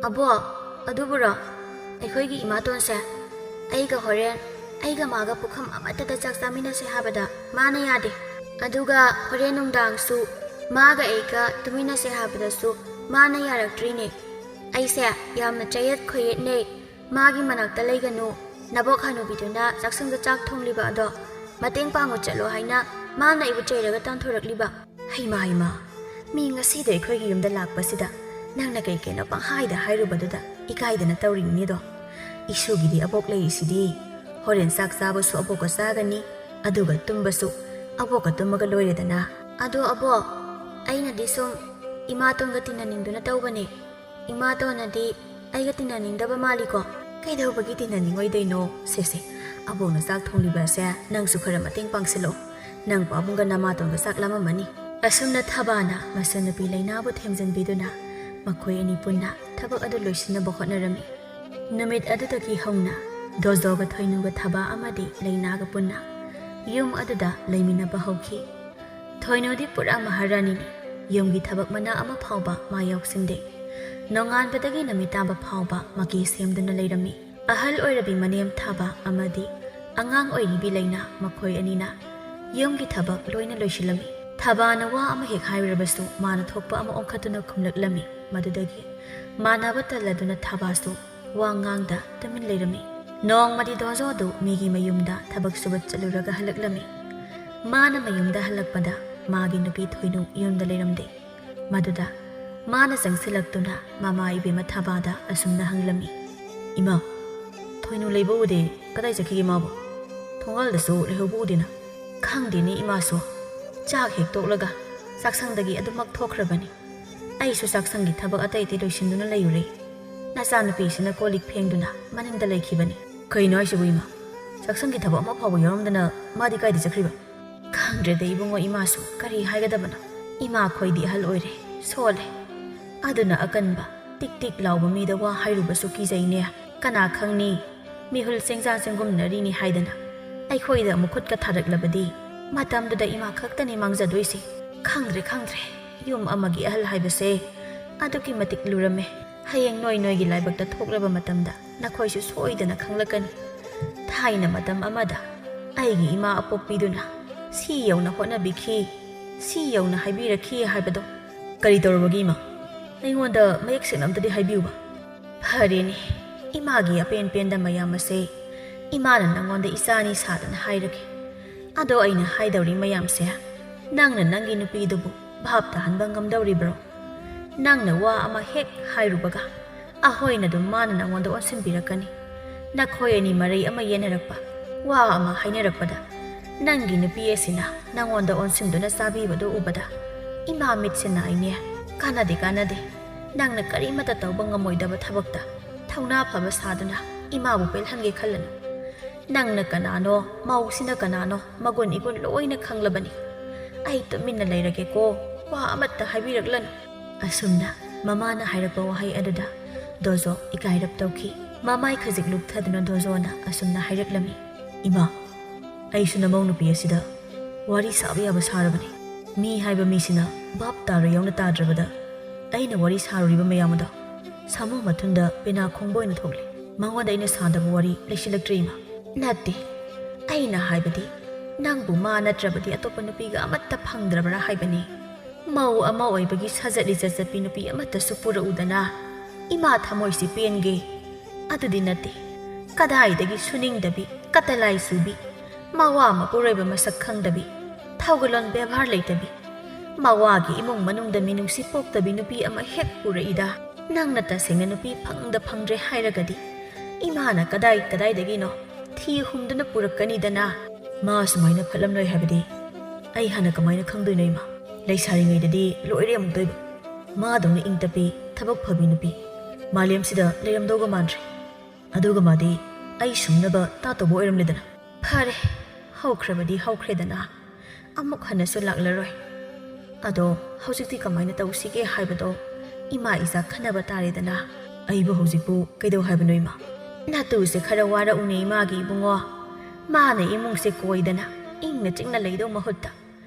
ꯑꯕꯣꯛ, ꯑꯗꯨꯕꯨꯔꯣ, ꯑꯩꯈꯣꯏꯒꯤ ꯏꯃꯥꯇꯣꯟꯁꯦ ꯑꯩꯒ ꯍꯣꯔꯦꯟ ꯑꯩꯒ ꯃꯥꯒ ꯄꯨꯈꯝ ꯑꯃꯠꯇꯗ ꯆꯥꯛ ꯆꯥꯃꯤꯟꯅꯁꯦ ꯍꯥꯏꯕꯗ ꯃꯥꯅ ꯌꯥꯗꯦ. ꯑꯗꯨꯒ ꯍꯣꯔꯦꯟ ꯅꯨꯡꯗꯥꯡꯁꯨ ꯃꯥꯒ ꯑꯩꯒ ꯇꯨꯃꯤꯟꯅꯁꯦ ꯍꯥꯏꯕꯗꯁꯨ ꯃꯥꯅ ꯌꯥꯔꯛꯇ꯭ꯔꯤꯅꯦ. ꯑꯩꯁꯦ ꯌꯥꯝꯅ ꯆꯌꯦꯠ ꯈꯣꯏꯌꯦꯠꯅꯩ. ꯃꯥꯒꯤ ꯃꯅꯥꯛꯇ ꯂꯩꯒꯅꯨ. ꯅꯕꯣꯛ ꯍꯅꯨꯕꯤꯗꯨꯅ ꯆꯥꯛꯁꯪꯗ ꯆꯥꯛ ꯊꯣꯡꯂꯤꯕ ꯑꯗꯣ ꯃꯇꯦꯡ ꯄꯥꯡꯉꯨ ꯆꯠꯂꯣ ꯍꯥꯏꯅ ꯃꯥꯅ ꯑꯩꯕꯨ ꯆꯩꯔꯒ ꯇꯥꯟꯊꯣꯔꯛꯂꯤꯕ. ꯍꯩꯃꯥ, ꯃꯤ ꯉꯁꯤꯗ ꯑꯩꯈꯣꯏꯒꯤ ꯌꯨꯝꯗ ꯂꯥꯛꯄꯁꯤꯗ ꯅꯪꯅ ꯀꯩꯅꯣ ꯄꯪꯍꯥꯏꯗ ꯍꯥꯏꯔꯨꯕꯗꯨꯗ ꯏꯀꯥꯏꯗꯅ ꯇꯧꯔꯤꯅꯤꯗꯣ. ꯏꯁꯨꯒꯤꯗꯤ ꯑꯕꯣꯛ ꯂꯩꯔꯤꯁꯤꯗꯤ. ꯍꯣꯔꯦꯟ ꯆꯥꯛ ꯆꯥꯕꯁꯨ ꯑꯕꯣꯛꯀ ꯆꯥꯒꯅꯤ, ꯑꯗꯨꯒ ꯇꯨꯝꯕꯁꯨ ꯑꯕꯣꯛꯀ ꯇꯨꯝꯃꯒ ꯂꯣꯏꯔꯦꯗꯅ. ꯑꯗꯣ ꯑꯕꯣꯛ, ꯑꯩꯅꯗꯤ ꯁꯨꯝ ꯏꯃꯥꯇꯣꯟꯒ ꯇꯤꯟꯅꯅꯤꯡꯗꯨꯅ ꯇꯧꯕꯅꯦ. ꯏꯃꯥꯇꯣꯟꯅꯗꯤ ꯑꯩꯒ ꯇꯤꯟꯅꯅꯤꯡꯗꯕ ꯃꯥꯜꯂꯤꯀꯣ. ꯀꯩꯗꯧꯕꯒꯤ ꯇꯤꯟꯅꯅꯤꯡꯉꯣꯏꯗꯣꯏꯅೋ? ꯁꯦ, ꯑꯕꯣꯛꯅ ꯆꯥꯛ ꯊꯣꯡꯂꯤꯕꯁꯦ ꯅꯪꯁꯨ ꯈꯔ ꯃꯇꯦꯡ ꯄꯥꯡꯁꯤꯜꯂꯣ. ꯅꯪ ꯄꯥꯕꯨꯡꯒ ꯅꯃꯥꯇꯣꯟꯒ ꯆꯥꯛ ꯂꯥꯝꯃꯝꯃꯅꯤ. ꯑꯁꯨꯝꯅ ꯊꯥꯕꯥꯅ ꯃꯆꯟꯅꯨꯄꯤ ꯂꯩꯅꯥꯕꯨ ꯊꯦꯝꯖꯤꯟꯕꯤꯗꯨꯅ ꯃꯈꯣꯏ ꯑꯅꯤ ꯄꯨꯟꯅ ꯊꯕꯛ ꯑꯗꯨ ꯂꯣꯏꯁꯤꯟꯅꯕ ꯍꯣꯠꯅꯔꯝꯃꯤ. ꯅꯨꯃꯤꯠ ꯑꯗꯨꯗꯒꯤ ꯍꯧꯅ ꯗꯣꯖꯣꯒ ꯊꯣꯏꯅꯨꯒ ꯊꯥꯕꯥ ꯑꯃꯗꯤ ꯂꯩꯅꯥꯒ ꯄꯨꯟꯅ ꯌꯨꯝ ꯑꯗꯨꯗ ꯂꯩꯃꯤꯟꯅꯕ ꯍꯧꯈꯤ. ꯊꯣꯏꯅꯨꯗꯤ ꯄꯨꯔꯥ ꯃꯍꯥꯔꯥꯅꯤꯅꯤ. ꯌꯨꯝꯒꯤ ꯊꯕꯛ ꯃꯅꯥ ꯑꯃ ꯐꯥꯎꯕ ꯃꯥ ꯌꯥꯎꯁꯤꯟꯗꯦ. ꯅꯣꯡꯉꯥꯟꯕꯗꯒꯤ ꯅꯨꯃꯤꯠ ꯇꯥꯕ ꯐꯥꯎꯕ ꯃꯀꯤ ꯁꯦꯝꯗꯨꯅ ꯂꯩꯔꯝꯃꯤ꯫ ꯑꯍꯜ ꯑꯣꯏꯔꯕꯤ ꯃꯅꯦꯝ ꯊꯥꯕ ꯑꯃꯗꯤ ꯑꯉꯥꯡ ꯑꯣꯏꯔꯤꯕꯤ ꯂꯩꯅꯥ ꯃꯈꯣꯏ ꯑꯅꯤꯅ ꯌꯨꯝꯒꯤ ꯊꯕꯛ ꯂꯣꯏꯅ ꯂꯣꯏꯁꯤꯜꯂꯝꯃꯤ꯫ ꯊꯥꯕꯥꯅ ꯋꯥ ꯑꯃ ꯍꯦꯛ ꯍꯥꯏꯔꯨꯔꯕꯁꯨ ꯃꯥꯅ ꯊꯣꯛꯄ ꯑꯃ ꯑꯣꯟꯈꯠꯇꯨꯅ ꯈꯨꯝꯂꯛꯂꯝꯃꯤ꯫ ꯃꯗꯨꯗꯒꯤ ꯃꯥꯟꯅꯕ ꯇꯜꯂꯗꯨꯅ ꯊꯥꯕꯥꯁꯨ ꯋꯥ ꯉꯥꯡꯗ ꯇꯨꯃꯤꯟ ꯂꯩꯔꯝꯃꯤ꯫ ꯅꯣꯡꯃꯗꯤ ꯗꯣꯖꯣꯗꯨ ꯃꯤꯒꯤ ꯃꯌꯨꯝꯗ ꯊꯕꯛ ꯁꯨꯕ ꯆꯠꯂꯨꯔꯒ ꯍꯜꯂꯛꯂꯝꯃꯤ꯫ ꯃꯥꯅ ꯃꯌꯨꯝꯗ ꯍꯜꯂꯛꯄꯗ ꯃꯥꯒꯤ ꯅꯨꯄꯤ ꯊꯣꯏꯅꯨ ꯌꯨꯝꯗ ꯂꯩꯔꯝꯗꯦ꯫ ꯃꯗꯨꯗ ꯃꯥꯅ ꯆꯪꯁꯤꯜꯂꯛꯇꯨꯅ ꯃꯃꯥ ꯏꯕꯦꯝꯃ ꯊꯥꯕꯥꯗ ꯑꯁꯨꯝꯅ ꯍꯪꯂꯝꯃꯤ꯫ ꯏꯃꯥ, ꯊꯣꯏꯅꯨ ꯂꯩꯕ ꯎꯗꯦ, ꯀꯗꯥꯏ ꯆꯠꯈꯤꯒꯦ ꯃꯥꯕꯨ? ꯊꯣꯡꯒꯥꯜꯗꯁꯨ ꯂꯩꯍꯧꯕ ꯎꯗꯦꯅ꯫ ꯈꯪꯗꯦꯅꯦ ꯏꯃꯥꯁꯨ, ꯆꯥꯛ ꯍꯦꯛ ꯇꯣꯛꯂꯒ ꯆꯥꯛꯁꯪꯗꯒꯤ ꯑꯗꯨꯃꯛ ꯊꯣꯛꯈ꯭ꯔꯕꯅꯤ꯫ ꯑꯩꯁꯨ ꯆꯥꯛꯁꯪꯒꯤ ꯊꯕꯛ ꯑꯇꯩ ꯑꯇꯩ ꯂꯣꯏꯁꯤꯟꯗꯨꯅ ꯂꯩꯔꯨꯔꯦ꯫ ꯅꯆꯥꯅꯨꯄꯤꯁꯤꯅ ꯀꯣꯜ ꯂꯤꯛ ꯐꯦꯡꯗꯨꯅ ꯃꯅꯤꯡꯗ ꯂꯩꯈꯤꯕꯅꯤ꯫ ꯀꯩꯅꯣ ꯍꯥꯏꯁꯤꯕꯨ ꯏꯃꯥ? ꯆꯥꯛꯁꯪꯒꯤ ꯊꯕꯛ ꯑꯃ ꯐꯥꯎꯕ ꯌꯥꯎꯔꯝꯗꯅ ꯃꯥꯗꯤ ꯀꯥꯏꯗ ꯆꯠꯈ꯭ꯔꯤꯕ? ꯈꯪꯗ꯭ꯔꯦꯗ ꯏꯕꯨꯡꯉꯣ, ꯏꯃꯥꯁꯨ ꯀꯔꯤ ꯍꯥꯏꯒꯗꯕꯅꯣ꯫ ꯏꯃꯥ ꯈꯣꯏꯗꯤ ꯑꯍꯜ ꯑꯣꯏꯔꯦ, ꯁꯣꯜꯂꯦ꯫ ꯑꯗꯨꯅ ꯑꯀꯟꯕ ꯇꯤꯛ ꯇꯤꯛ ꯂꯥꯎꯕ ꯃꯤꯗ ꯋꯥ ꯍꯥꯏꯔꯨꯕꯁꯨ ꯀꯤꯖꯩꯅꯦ꯫ ꯀꯅꯥ ꯈꯪꯅꯤ ꯃꯤꯍꯨꯜ ꯆꯦꯡꯖꯥ ꯆꯦꯡꯒꯨꯝꯅꯔꯤꯅꯤ ꯍꯥꯏꯗꯅ ꯑꯩꯈꯣꯏꯗ ꯑꯃꯨꯛ ꯈꯨꯠꯀ ꯊꯥꯔꯛꯂꯕꯗꯤ ꯃꯇꯝꯗꯨꯗ ꯏꯃꯥ ꯈꯛꯇꯅꯤ ꯃꯥꯡꯖꯗꯣꯏꯁꯤ꯫ ꯈꯪꯗ꯭ꯔꯦ, ꯌꯨꯝ ꯑꯃꯒꯤ ꯑꯍꯜ ꯍꯥꯏꯕꯁꯦ ꯑꯗꯨꯛꯀꯤ ꯃꯇꯤꯛ ꯂꯨꯔꯝꯃꯦ꯫ ꯍꯌꯦꯡ ꯅꯣꯏꯒꯤ ꯂꯥꯏꯕꯛꯇ ꯊꯣꯛꯂꯕ ꯃꯇꯝꯗ ꯅꯈꯣꯏꯁꯨ ꯁꯣꯏꯗꯅ ꯈꯪꯂꯛꯀꯅꯤ꯫ ꯊꯥꯏꯅ ꯃꯇꯝ ꯑꯃꯗ ꯑꯩꯒꯤ ꯏꯃꯥ ꯑꯄꯣꯛꯄꯤꯗꯨꯅ ꯁꯤ ꯌꯧꯅ ꯍꯣꯠꯅꯕꯤꯈꯤ, ꯁꯤ ꯌꯧꯅ ꯍꯥꯏꯕꯤꯔꯛꯈꯤ ꯍꯥꯏꯕꯗꯣ꯫ ꯀꯔꯤ ꯇꯧꯔꯕꯒꯦ ꯏꯃꯥ? ꯑꯩꯉꯣꯟꯗ ꯃꯌꯦꯛ ꯁꯦꯡꯅ ꯑꯝꯇꯗꯤ ꯍꯥꯏꯕꯤꯌꯨꯕ꯫ ꯐꯔꯦꯅꯦ, ꯏꯃꯥꯒꯤ ꯑꯄꯦꯟ ꯄꯦꯟꯗ ꯃꯌꯥꯝ ꯑꯁꯦ ꯏꯃꯥꯅ ꯅꯪꯉꯣꯟꯗ ꯏꯆꯥꯅꯤ ꯁꯥꯗꯅ ꯍꯥꯏꯔꯒꯦ꯫ ꯑꯗꯣ ꯑꯩꯅ ꯍꯥꯏꯗꯧꯔꯤ ꯃꯌꯥꯝꯁꯦ ꯅꯪꯅ ꯅꯪꯒꯤ ꯅꯨꯄꯤꯗꯨꯕꯨ ꯚꯥꯞ ꯇꯥꯍꯟꯕ ꯉꯝꯗꯧꯔꯤꯕ꯭ꯔꯣ? ꯅꯪꯅ ꯋꯥ ꯑꯃ ꯍꯦꯛ ꯍꯥꯏꯔꯨꯕꯒ ꯑꯍꯣꯏꯅꯗꯨꯝ ꯃꯥꯅ ꯅꯪꯉꯣꯟꯗ ꯑꯣꯟꯁꯤꯟꯕꯤꯔꯛꯀꯅꯤ꯫ ꯅꯈꯣꯏ ꯑꯅꯤ ꯃꯔꯩ ꯑꯃ ꯌꯦꯟꯅꯔꯛꯄ, ꯋꯥ ꯑꯃ ꯍꯥꯏꯅꯔꯛꯄꯗ ꯅꯪꯒꯤ ꯅꯨꯄꯤ ꯑꯁꯤꯅ ꯅꯪꯉꯣꯟꯗ ꯑꯣꯟꯁꯤꯟꯗꯨꯅ ꯆꯥꯕꯤꯕꯗꯨ ꯎꯕꯗ ꯏꯃꯥ ꯃꯤꯠꯁꯦ ꯅꯥꯏꯅꯦ꯫ ꯀꯥꯟꯅꯗꯦ, ꯅꯪꯅ ꯀꯔꯤꯃꯠꯇ ꯇꯧꯕ ꯉꯝꯃꯣꯏꯗꯕ ꯊꯕꯛꯇ ꯊꯧꯅꯥ ꯐꯕ ꯁꯥꯗꯨꯅ ꯏꯃꯥꯕꯨ ꯄꯦꯜꯍꯟꯒꯦ ꯈꯜꯂꯅꯨ꯫ ꯅꯪꯅ ꯀꯅꯥꯅꯣ, ꯃꯧꯁꯤꯅ ꯀꯅꯥꯅꯣ, ꯃꯒꯨꯟ ꯏꯒꯨꯟ ꯂꯣꯏꯅ ꯈꯪꯂꯕꯅꯤ꯫ ꯑꯩ ꯇꯨꯃꯤꯟꯅ ꯂꯩꯔꯒꯦꯀꯣ, ꯋꯥ ꯑꯃꯠꯇ ꯍꯥꯏꯕꯤꯔꯛꯂꯅꯨ꯫ ꯑꯁꯨꯝꯅ ꯃꯃꯥꯅ ꯍꯥꯏꯔꯛꯄ ꯋꯥꯍꯩ ꯑꯗꯨꯗ ꯗꯣꯖꯣ ꯏꯀꯥꯏꯔꯞ ꯇꯧꯈꯤ꯫ ꯃꯃꯥꯏ ꯈꯖꯤꯛ ꯂꯨꯞꯊꯗꯨꯅ ꯗꯣꯖꯣꯅ ꯑꯁꯨꯝꯅ ꯍꯥꯏꯔꯛꯂꯝꯃꯤ꯫ ꯏꯃꯥ, ꯑꯩꯁꯨ ꯅꯃꯧ ꯅꯨꯄꯤ ꯑꯁꯤꯗ ꯋꯥꯔꯤ ꯁꯥꯕ ꯌꯥꯕ ꯁꯥꯔꯕꯅꯤ꯫ ꯃꯤ ꯍꯥꯏꯕ ꯃꯤꯁꯤꯅ ꯚꯥꯞ ꯇꯥꯔ ꯌꯥꯎꯅ ꯇꯥꯗ꯭ꯔꯕꯗ ꯑꯩꯅ ꯋꯥꯔꯤ ꯁꯥꯔꯨꯔꯤꯕ ꯃꯌꯥꯝ ꯑꯗꯣ ꯁꯥꯃꯨ ꯃꯊꯨꯟꯗ ꯄꯦꯅꯥ ꯈꯣꯡꯕ ꯑꯣꯏꯅ ꯊꯣꯛꯂꯤ꯫ ꯃꯉꯣꯟꯗ ꯑꯩꯅ ꯁꯥꯗꯕ ꯋꯥꯔꯤ ꯂꯩꯁꯤꯜꯂꯛꯇ꯭ꯔꯦ ꯏꯃꯥ꯫ ꯅꯠꯇꯦ, ꯑꯩꯅ ꯍꯥꯏꯕꯗꯤ ꯅꯪꯕꯨ ꯃꯥ ꯅꯠꯇ꯭ꯔꯕꯗꯤ ꯑꯇꯣꯞꯄ ꯅꯨꯄꯤꯒ ꯑꯃꯠꯇ ꯐꯪꯗ꯭ꯔꯕ꯭ꯔꯥ ꯍꯥꯏꯕꯅꯤ꯫ ꯃꯧ ꯑꯃ ꯑꯣꯏꯕꯒꯤ ꯁꯥꯖꯠ ꯂꯤꯆꯠ ꯆꯠꯄꯤ ꯅꯨꯄꯤ ꯑꯃꯠꯇꯁꯨ ꯄꯨꯔꯛꯎꯗꯅ ꯏꯃꯥ ꯊꯃꯣꯏꯁꯤ ꯄꯦꯟꯒꯦ꯫ ꯑꯗꯨꯗꯤ ꯅꯠꯇꯦ, ꯀꯗꯥꯏꯗꯒꯤ ꯁꯨꯅꯤꯡꯗꯕꯤ, ꯀꯇꯂꯥꯏ ꯆꯨꯕꯤ, ꯃꯋꯥ ꯃꯄꯨꯔꯣꯏꯕ ꯃꯁꯛ ꯈꯪꯗꯕꯤ, ꯊꯧꯒꯂꯣꯟ ꯕꯦꯕꯥꯔ ꯂꯩꯇꯕꯤ, ꯃꯋꯥꯒꯤ ꯏꯃꯨꯡ ꯃꯅꯨꯡꯗ ꯃꯤꯅꯨꯡꯁꯤ ꯄꯣꯛꯇꯕꯤ ꯅꯨꯄꯤ ꯑꯃ ꯍꯦꯛ ꯄꯨꯔꯛꯏꯗ꯫ ꯅꯪꯅ ꯇꯁꯦꯡꯅ ꯅꯨꯄꯤ ꯐꯪꯗ꯭ꯔꯦ ꯍꯥꯏꯔꯒꯗꯤ ꯏꯃꯥꯅ ꯀꯗꯥꯏꯗꯒꯤꯅꯣ ꯊꯤ ꯍꯨꯝꯗꯨꯅ ꯄꯨꯔꯛꯀꯅꯤꯗꯅ꯫ ꯃꯥ ꯁꯨꯃꯥꯏꯅ ꯐꯠꯂꯝꯂꯣꯏ ꯍꯥꯏꯕꯗꯤ ꯑꯩ ꯍꯥꯟꯅ ꯀꯃꯥꯏꯅ ꯈꯪꯗꯣꯏꯅꯣ ꯏꯃꯥ? ꯂꯩꯁꯥꯔꯤꯉꯩꯗꯗꯤ ꯂꯣꯏꯔꯦ ꯑꯃꯨꯛꯇꯣꯏꯕ꯫ ꯃꯥꯗꯧꯅ ꯏꯪ ꯇꯞꯄꯤ, ꯊꯕꯛ ꯐꯕꯤ ꯅꯨꯄꯤ ꯃꯥꯂꯦꯝꯁꯤꯗ ꯂꯩꯔꯝꯗꯧꯒ ꯃꯥꯟꯗ꯭ꯔꯦ꯫ ꯑꯗꯨꯒ ꯃꯥꯗꯤ ꯑꯩ ꯁꯨꯝꯅꯕ ꯇꯥꯇꯧꯕ ꯑꯣꯏꯔꯝꯂꯦꯗꯅ꯫ ꯐꯔꯦ, ꯍꯧꯈ꯭ꯔꯕꯗꯤ ꯍꯧꯈ꯭ꯔꯦꯗꯅ, ꯑꯃꯨꯛ ꯍꯟꯅꯁꯨ ꯂꯥꯛꯂꯔꯣꯏ꯫ ꯑꯗꯣ ꯍꯧꯖꯤꯛꯇꯤ ꯀꯃꯥꯏꯅ ꯇꯧꯁꯤꯒꯦ ꯍꯥꯏꯕꯗꯣ ꯏꯃꯥ ꯏꯆꯥ ꯈꯟꯅꯕ ꯇꯥꯔꯦꯗꯅ꯫ ꯑꯩꯕꯨ ꯍꯧꯖꯤꯛꯄꯨ ꯀꯩꯗꯧ ꯍꯥꯏꯕꯅꯣ ꯏꯃꯥ? ꯅꯇꯨꯁꯦ ꯈꯔ ꯋꯥꯔꯛꯎꯅꯦ ꯏꯃꯥꯒꯤ ꯏꯕꯨꯡꯉꯣ꯫ ꯃꯥꯅ ꯏꯃꯨꯡꯁꯦ ꯀꯣꯏꯗꯅ ꯏꯪꯅ ꯆꯤꯛꯅ ꯂꯩꯗꯧ ꯃꯍꯨꯠꯇ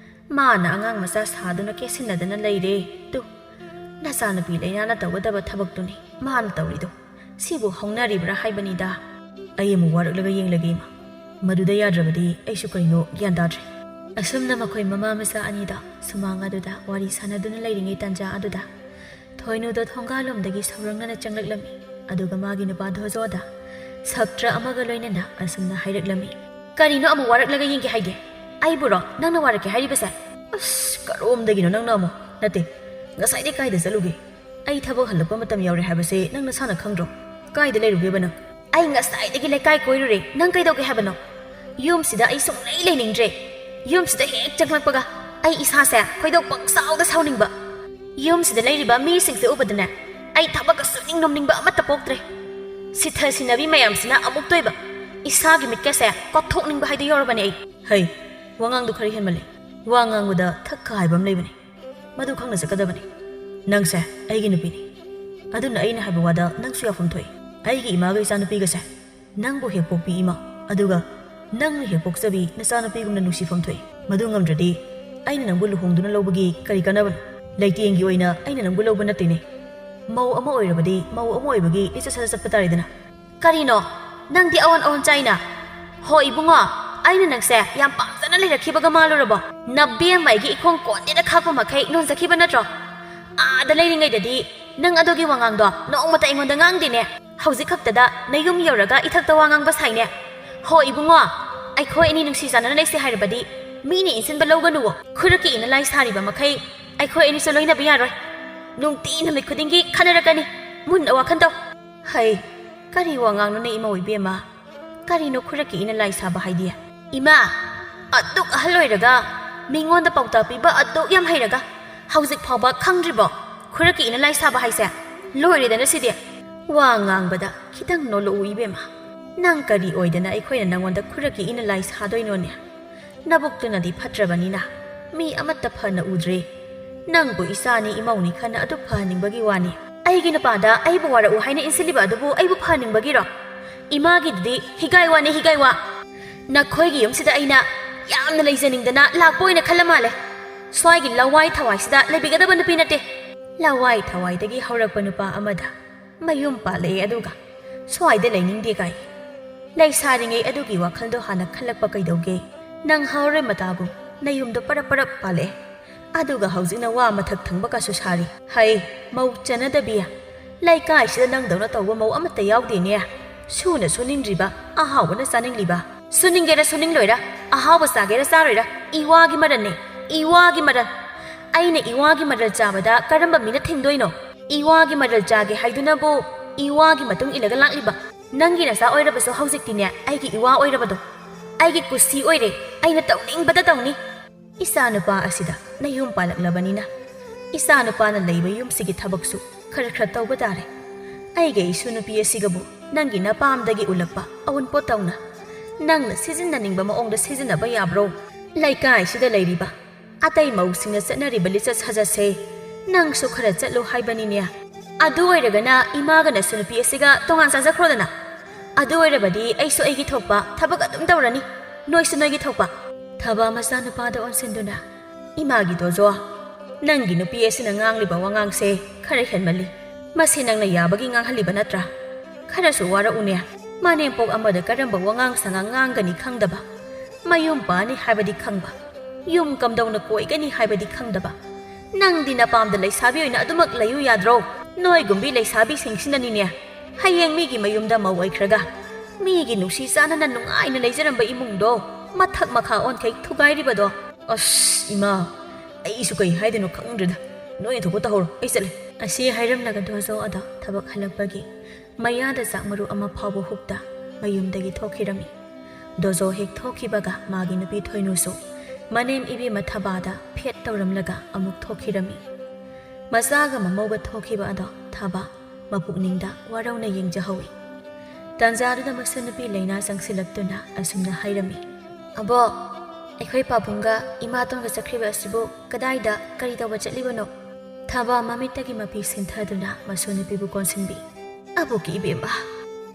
ꯃꯥꯅ ꯑꯉꯥꯡ ꯃꯆꯥ ꯁꯥꯗꯨꯅ ꯀꯦꯁꯤꯟꯅꯗꯅ ꯂꯩꯔꯦ꯫ ꯇꯨ, ꯅꯆꯥꯅꯨꯄꯤ ꯂꯩꯅꯥꯅ ꯇꯧꯒꯗꯕ ꯊꯕꯛꯇꯨꯅꯤ ꯃꯥꯅ ꯇꯧꯔꯤꯗꯣ꯫ ꯁꯤꯕꯨ ꯍꯧꯅꯔꯤꯕ꯭ꯔꯥ ꯍꯥꯏꯕꯅꯤꯗ꯫ ꯑꯩ ꯑꯃꯨꯛ ꯋꯥꯔꯛꯂꯒ ꯌꯦꯡꯂꯒꯦ ꯏꯃꯥ꯫ ꯃꯗꯨꯗ ꯌꯥꯗ꯭ꯔꯕꯗꯤ ꯑꯩꯁꯨ ꯀꯩꯅꯣ ꯒ꯭ꯌꯥꯟ ꯇꯥꯗ꯭ꯔꯦ꯫ ꯑꯁꯨꯝꯅ ꯃꯈꯣꯏ ꯃꯃꯥ ꯃꯆꯥ ꯑꯅꯤꯗ ꯁꯨꯃꯥꯡ ꯑꯗꯨꯗꯋꯥꯔꯤ ꯁꯥꯟꯅꯗꯨꯅ ꯂꯩꯔꯤꯉꯩ ꯇꯥꯟꯖꯥ ꯑꯗꯨꯗ ꯊꯣꯏꯅꯨꯗ ꯊꯣꯡꯒꯥꯜꯂꯣꯝꯗꯒꯤ ꯁꯧꯔꯪꯅꯅ ꯆꯪꯂꯛꯂꯝꯃꯤ꯫ ꯑꯗꯨꯒ ꯃꯥꯒꯤ ꯅꯨꯄꯥ ꯗꯣꯖꯣꯗ ꯁꯞꯇ꯭ꯔ ꯑꯃꯒ ꯂꯣꯏꯅꯅ ꯑꯁꯨꯝꯅ ꯍꯥꯏꯔꯛꯂꯝꯃꯤ꯫ ꯀꯔꯤꯅꯣ ꯑꯃꯨꯛ ꯋꯥꯔꯛꯂꯒ ꯌꯦꯡꯒꯦ ꯍꯥꯏꯒꯦ? ꯑꯩꯕꯨꯔꯣ ꯅꯪꯅ ꯋꯥꯔꯛꯀꯦ ꯍꯥꯏꯔꯤꯕꯁꯦ? ꯑꯁ, ꯀꯔꯣꯝꯗꯒꯤꯅꯣ ꯅꯪꯅ ꯑꯃꯨꯛ? ꯅꯠꯇꯦ, ꯉꯁꯥꯏꯗꯩ ꯀꯥꯏꯗ ꯆꯠꯂꯨꯒꯦ? ꯑꯩ ꯊꯕꯛ ꯍꯜꯂꯛꯄ ꯃꯇꯝ ꯌꯧꯔꯦ ꯍꯥꯏꯕꯁꯦ ꯅꯪ ꯅꯁꯥꯅ ꯈꯪꯗ꯭ꯔꯣ? ꯀꯥꯏꯗ ꯂꯩꯔꯨꯒꯦꯕ ꯅꯪ? ꯑꯩ ꯉꯁꯥꯏꯗꯒꯤ ꯂꯩꯀꯥꯏ ꯀꯣꯏꯔꯨꯔꯦ꯫ ꯅꯪ ꯀꯩꯗꯧꯒꯦ ꯍꯥꯏꯕꯅꯣ? ꯌꯨꯝꯁꯤꯗ ꯑꯩ ꯁꯨꯡꯂꯩ ꯂꯩꯅꯤꯡꯗ꯭ꯔꯦ꯫ ꯌꯨꯝꯁꯤꯗ ꯍꯦꯛ ꯆꯪꯂꯛꯄꯒ ꯑꯩ ꯏꯁꯥꯁꯦ ꯈꯣꯏꯗꯧ ꯄꯪꯁꯥꯎꯗ ꯁꯥꯎꯅꯤꯡꯕ꯫ ꯌꯨꯝꯁꯤꯗ ꯂꯩꯔꯤꯕ ꯃꯤꯁꯤꯡꯁꯦ ꯎꯕꯗꯅꯦ ꯑꯩ ꯊꯕꯛꯀ ꯁꯨꯅꯤꯡ ꯅꯣꯝꯅꯤꯡꯕ ꯑꯃꯠꯇ ꯄꯣꯛꯇ꯭ꯔꯦ꯫ ꯁꯤꯊ ꯁꯤꯟꯅꯕꯤ ꯃꯌꯥꯝꯁꯤꯅ ꯑꯃꯨꯛꯇꯣꯏꯕ ꯏꯁꯥꯒꯤ ꯃꯤꯠꯀꯁꯦ ꯀꯣꯠꯊꯣꯛꯅꯤꯡꯕ ꯍꯥꯏꯗꯣ ꯌꯧꯔꯕꯅꯦ ꯑꯩ꯫ ꯍꯩ, ꯋꯥꯉꯥꯡꯗꯨ ꯈꯔ ꯍꯦꯟꯃꯜꯂꯦ꯫ ꯋꯥ ꯉꯥꯡꯕꯗ ꯊꯛꯀ ꯍꯥꯏꯕ ꯑꯃ ꯂꯩꯕꯅꯤ, ꯃꯗꯨ ꯈꯪꯅ ꯆꯠꯀꯗꯕꯅꯤ꯫ ꯅꯪꯁꯦ ꯑꯩꯒꯤ ꯅꯨꯄꯤꯅꯤ, ꯑꯗꯨꯅ ꯑꯩꯅ ꯍꯥꯏꯕ ꯋꯥꯗ ꯅꯪꯁꯨ ꯌꯥꯎꯐꯝ ꯊꯣꯛꯏ꯫ ꯑꯩꯒꯤ ꯏꯃꯥꯒ ꯏꯆꯥꯅꯨꯄꯤꯒꯁꯦ ꯅꯪꯕꯨ ꯍꯦꯛ ꯄꯣꯛꯄꯤ ꯏꯃꯥ, ꯑꯗꯨꯒ ꯅꯪꯅ ꯍꯦꯛ ꯄꯣꯛꯆꯕꯤ ꯅꯆꯥꯅꯨꯄꯤꯒꯨꯝꯅ ꯅꯨꯡꯁꯤꯐꯝ ꯊꯣꯛꯏ꯫ ꯃꯗꯨ ꯉꯝꯗ꯭ꯔꯗꯤ ꯑꯩꯅ ꯅꯪꯕꯨ ꯂꯨꯍꯣꯡꯗꯨꯅ ꯂꯧꯕꯒꯤ ꯀꯔꯤ ꯀꯥꯟꯅꯕꯅꯣ? ꯂꯩꯇꯦꯡꯒꯤ ꯑꯣꯏꯅ ꯑꯩꯅ ꯅꯪꯕꯨ ꯂꯧꯕ ꯅꯠꯇꯦꯅꯦ꯫ mau ama oirabadi mau ama oibagi icha sa sa patari karino nangdi awan chaina ho ibungo aina nangse yam pamjana leirakhibaga malurabo nabbe maigi ikhong konde da khakpa makhai non zakhiba natro ada leiringai dadi nang adogi wangang do nongmata ingonda ngangdine hauji khaktada nayum yoraga ithakta wangang basaine ho ibungo ai khoi ani nungsi janana leise hairabadi mini insinba loganu khuraki ina lai sariba makhai ai khoi ani soloina biya roi nungti namit khudingi khanarakani mun awakhan taw hai kari wangang no ne ima oibema kari no khuraki ina lai saba haidia ima aduk ahaloiraga mingonda pauta piba aduk yam hairaga hauzik phawba khangdribo khuraki ina lai saba haise loiredana sidi wangang bada khitang no lo uibema nang kari oidana ai khoina nangonda khuraki ina lai sadoino ne nabuktu nadi phatrabanina mi amatta phana udre nangbu isani imauni khana adu phaningbagi wani aigi na pada aibu wara u haina insiliba adubu aibu phaningbagi ro imagi didi higai wani higai wa nakhoi gi yumsida aina yamna leijaningdana lakpoina khalamale swai gi lawai thawai sida lebigadaba nupi nate lawai thawai dagi haurakpa nupa amada mayum pale aduga swai de lening de kai leisaringai adugi wakhaldo hana khalakpa kaidauge nang haure matabu nayumdo parap pale aduga haujina wa mathak thangba ka susari hai mau chana da biya laikai sida nang dawna tawba mau amata yawde ne suna suningriba ahawna saningliba suningera suning loira ahawa sagera saroira iwagi maran aina iwagi maral chabada karamba mina thingdoino iwagi maral jage haiduna bo iwagi matung ilaga lakliba nangi na sa oirabaso haujiktinya aigi iwa oirabado aigi kusi oire aina tawningbada tawni isa nupa asida nayum palaklabanina isa nupa na leiba yumsigi thabaksu khara tawba tare aige isu nupi asigabu nangi na pamdagi ulakpa awun potawna nangna sizina ningba maongda sizina ba yabro laikai sida leiriba atai mausingna satnariba licha sajase nang su khara chatlo haibaniniya adu oiragana imaga na sunupi asiga tongan sajakrodana adu oirabadi aisu aigi thokpa thabak adum tawrani noisu noigi thokpa thaba masa nupada onsinduna imagi dojo nangi nupi asina ngangliba wangangse khara henmali masi nangna yabagi nganghaliba natra khara su wara unya mane pok amada karamba wangang sanga ngangani khangdaba mayum pani haibadi khangba yum kamdawna koigani haibadi khangdaba nangdi na pamda leisabi oina adumak layu yadro noi gumbi leisabi singsinani ne hayeng migi mayumda mawaikhraga migi nusi sana na nungaina leijaramba imungdo mathak makha on kai thugairibado as ima ai su kai haideno khangdrida noi thopo tahor ai chale asi hairamnaga dozo ada thabak halakpagi mayada sakmaru ama phawbo hukta mayumdagi thokhirami dozo hek thokhibaga magi nupi thoinusu manem ibi mathabada phet tawramlaga amuk thokhirami masaga mamawga thokhiba ada thaba mapukningda warauna yengjahawi tanjaruda masanupi leina sangsilaktuna asumna hairami abo aikhoi papunga imatonga sakhriba asibu kadaida kari tawba chatlibano thaba mamitagi mapi sinthaduna masunupi bu konsinbi aboki ibema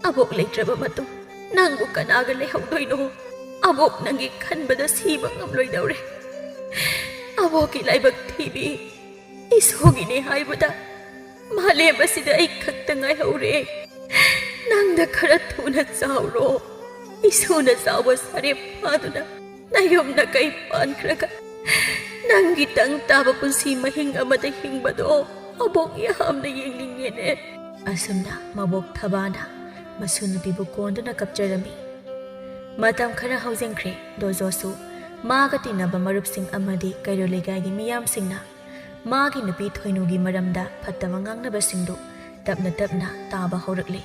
abok leitraba matu nangu kanaga lehawdoino abok nangi khanbada siba ngamloidawre aboki laibak thibi isogine haibada male basida ai khakta ngai haure nangda khara thuna chawro isuna chawba sare paduna nayomna kai pankhraga nangi tang taba punsi mahing amada hingbado abok yamna yenglingene asumna mabok thabana masunupibu konduna kapjarami matam khara haujengkhre dojosu maga tinaba marupsing amadi kairolegagi miyamsingna magi nupi thoinugi maramda phattama ngangnabasingdu tapna taba horakle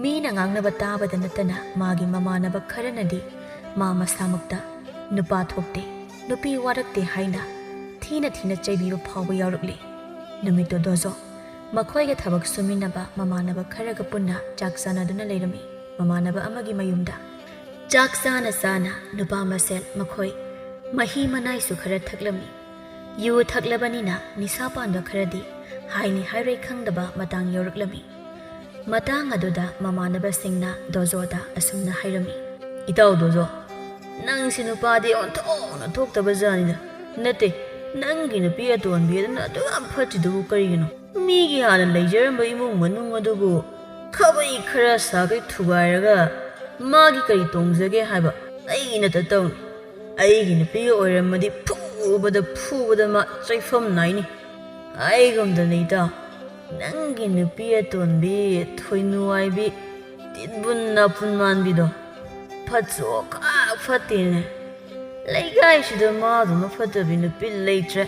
mina ngangnaba tabada natana magi mamanaba kharanadi ma masamakta nupa thokte nupi warakte haina thina chaibiba phawba yaurakle numito dojo makhoiga thabak suminaba mamanaba kharaga punna chaksanaduna leirami mamanaba amagi mayumda chaksana nupa masel makhoi mahi manai su khara thaklami yu thaklabanina nisapanda kharadi haini hairai khangdaba matang yoraklami matang aduda mamanaba singna dojoda asumna hairami itaw dojo nang sinupadi on thona thokta bazanida nate nangi nupi aton biadna adu am phachidu karigino ꯃꯤꯒꯤ ꯍꯥꯟꯅ ꯂꯩꯖꯔꯝꯕ ꯏꯃꯨꯡ ꯃꯅꯨꯡ ꯑꯗꯨꯕꯨ ꯈꯥꯕꯩ ꯈꯔ ꯁꯥꯒꯩ ꯊꯨꯒꯥꯏꯔꯒ ꯃꯥꯒꯤ ꯀꯔꯤ ꯇꯣꯡꯖꯒꯦ ꯍꯥꯏꯕ ꯑꯩꯅꯇ ꯇꯧꯅꯤ ꯑꯩꯒꯤ ꯅꯨꯄꯤꯒ ꯑꯣꯏꯔꯝꯃꯗꯤ ꯐꯨꯕꯗ ꯃꯥ ꯆꯩꯐꯝ ꯅꯥꯏꯅꯤ ꯍꯥꯏꯒꯨꯝꯗꯅ ꯏꯇꯥꯎ ꯅꯪꯒꯤ ꯅꯨꯄꯤ ꯑꯇꯣꯟꯕꯤ ꯊꯣꯏꯅꯨꯋꯥꯏꯕꯤ ꯇꯤꯟꯕꯨꯟ ꯅꯥꯄꯨꯟ ꯃꯥꯟꯕꯤꯗꯣ ꯐꯠꯁꯨꯈꯥꯛ ꯐꯠꯇꯦꯅꯦ ꯂꯩꯀꯥꯏꯁꯤꯗ ꯃꯥꯗꯧꯅ ꯐꯠꯇꯕꯤ ꯅꯨꯄꯤ ꯂꯩꯇ꯭ꯔꯦ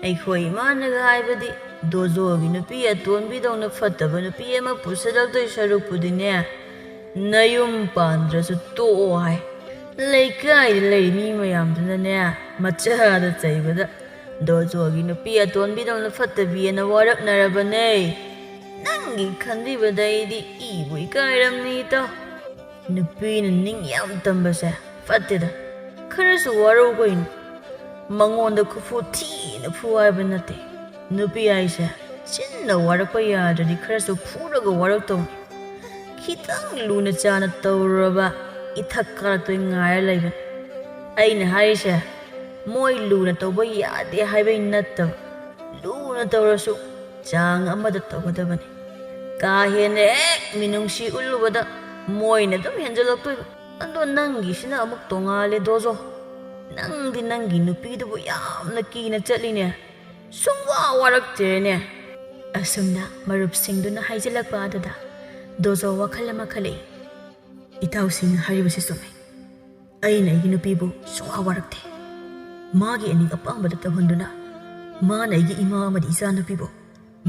ꯑꯩꯈꯣꯏ ꯏꯃꯥꯅꯒ ꯍꯥꯏꯕꯗꯤ ꯗꯣꯖꯣꯒꯤ ꯅꯨꯄꯤ ꯑꯇꯣꯟꯕꯤꯗꯧꯅ ꯐꯠꯇꯕ ꯅꯨꯄꯤ ꯑꯃ ꯄꯨꯁꯜꯂꯛꯇꯣꯏ ꯁꯔꯨꯛꯄꯨꯗꯤꯅꯦ ꯅꯌꯨꯝ ꯄꯥꯟꯗ꯭ꯔꯁꯨ ꯇꯣꯛꯑꯣ ꯍꯥꯏ ꯂꯩꯀꯥꯏꯗ ꯂꯩꯔꯤ ꯃꯤ ꯃꯌꯥꯝꯗꯨꯅꯅꯦ ꯃꯆꯥꯗ ꯆꯩꯕꯗ ꯗꯣꯖꯣꯒꯤ ꯅꯨꯄꯤ ꯑꯇꯣꯟꯕꯤꯗꯧꯅ ꯐꯠꯇꯕꯤꯑꯅ ꯋꯥꯔꯛꯅꯔꯕꯅꯦ ꯅꯪꯒꯤ ꯈꯟꯕꯤꯕꯗ ꯑꯩꯗꯤ ꯏꯕꯨ ꯏꯀꯥꯏꯔꯝꯅꯤ ꯏꯇꯥꯎ ꯅꯨꯄꯤꯅ ꯅꯤꯡ ꯌꯥꯝ ꯇꯝꯕꯁꯦ ꯐꯠꯇꯦꯗ ꯈꯔꯁꯨ ꯋꯥꯔꯧ ꯀꯩꯅꯣ ꯃꯉꯣꯟꯗ ꯈꯨꯐꯨ ꯊꯤꯅ ꯐꯨ ꯍꯥꯏꯕ ꯅꯠꯇꯦ ꯅꯨꯄꯤ ꯍꯥꯏꯁꯦ ꯆꯤꯟꯅ ꯋꯥꯔꯛꯄ ꯌꯥꯗ꯭ꯔꯗꯤ ꯈꯔꯁꯨ ꯐꯨꯔꯒ ꯋꯥꯔꯛꯇꯧꯅꯤ खितंग लूना चाना तौरबा इथक कारतोय ngaira लैबन अइना हारिसे मोय लूना तौबा यादे हाइबै नत्तब लूना तौरसु चांग अमदा तौगदबनि का हेने मिनुंगसी उल्लुबदा मोयना दम हेंजलक्तोय अदो नंगिसिना अमुक तोंगाले दोजो नंगदि नंगी नुपीदुबु यामना कीना चटलिने सुंवा वारक्तेने असुमना मरुपसिंगदुना हाइजलकपा अददा दोजो वखल अमा खले इताउसिंग हारिबसे सुमे अइना इगी नुपीबु सुंवा वारक्ते मागी अनिग अपांबदा तहंदुना माना इगी इमा अमदि इचा नुपीबु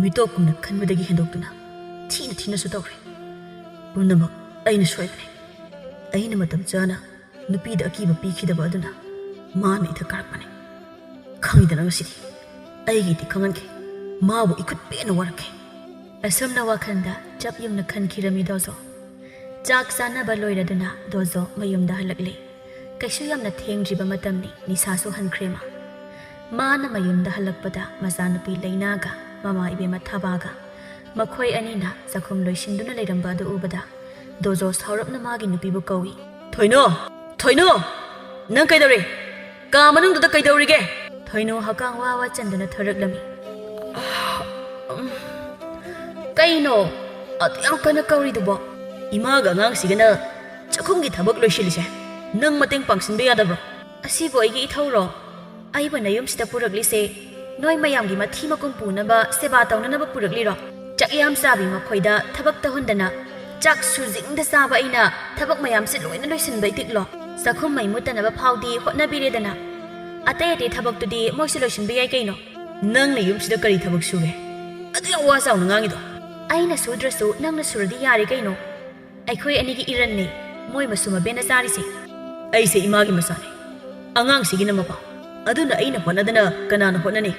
मिटोकुमना खनबदगी हेंदोक्तुना थीना थीनासु तौरे पुनमक अइना सोयबने अइना मतम चाना नुपीदा अकीबा पीखिदबा अदुना माना इथा कारपने खंगिदना गसिदि अइगिदि खंगनके माबु इखुत पेना वारके असमना वाखंदा चप युमना खनखिरमी दोजो चाक चानबा लोइरदुना दोजो मयुमदा हलकले कैसु यामना थेंग्रिबा मतमनि निसासु हनख्रेमा माना मयुमदा हलकपदा मचानुपी लैनागा ममा इबेमा थाबागा मखोय अनिना जखुम लोइसिंदुना लेरंबा अदु उबदा दोजो सावरपना मागी नुपीबु कौई थोइनो थोइनो नंग कैदौरे का मनुंगदुदा कैदौरिगे थोइनो हकांग वावा चंदना थरकलमी कईनो अत्याम कना कौरीदुबो इमागा आंगांसिगना चखुंगी थबक लोइसिलिसे नंग मतेंग पांगसिनबे यादब्रो असिबो अइगी इथौरो अइबा नयुमसिदा पुरकलिसे नोय मयामगी मथी मकुम पुनबा सेबा तौननबा पुरकलिरो चकयाम चाबी मखोयदा थबक तहुंदना चाक सुजिंगदा चाबा अइना थबक मयामसे लोइना लोइसिनबा इतिकलो चखुम मै मुतनबा फाउदी होटनाबिरेदना अतै अतै थबकतुदी मोइसे लोइसिनबे याय कइनो नंग नयुमसिदा करी थबक सुगे अदु या वा चाउना ngangido अइना सुद्रसु नंगना सुरदी यारे कइनो अइखोय अनिगी इरन्ने मोय मसुमा बेना चारिसे अइसे इमागी मसाने अंगांग सिगिना मपा अदुना अइना होनदना कनाना होनने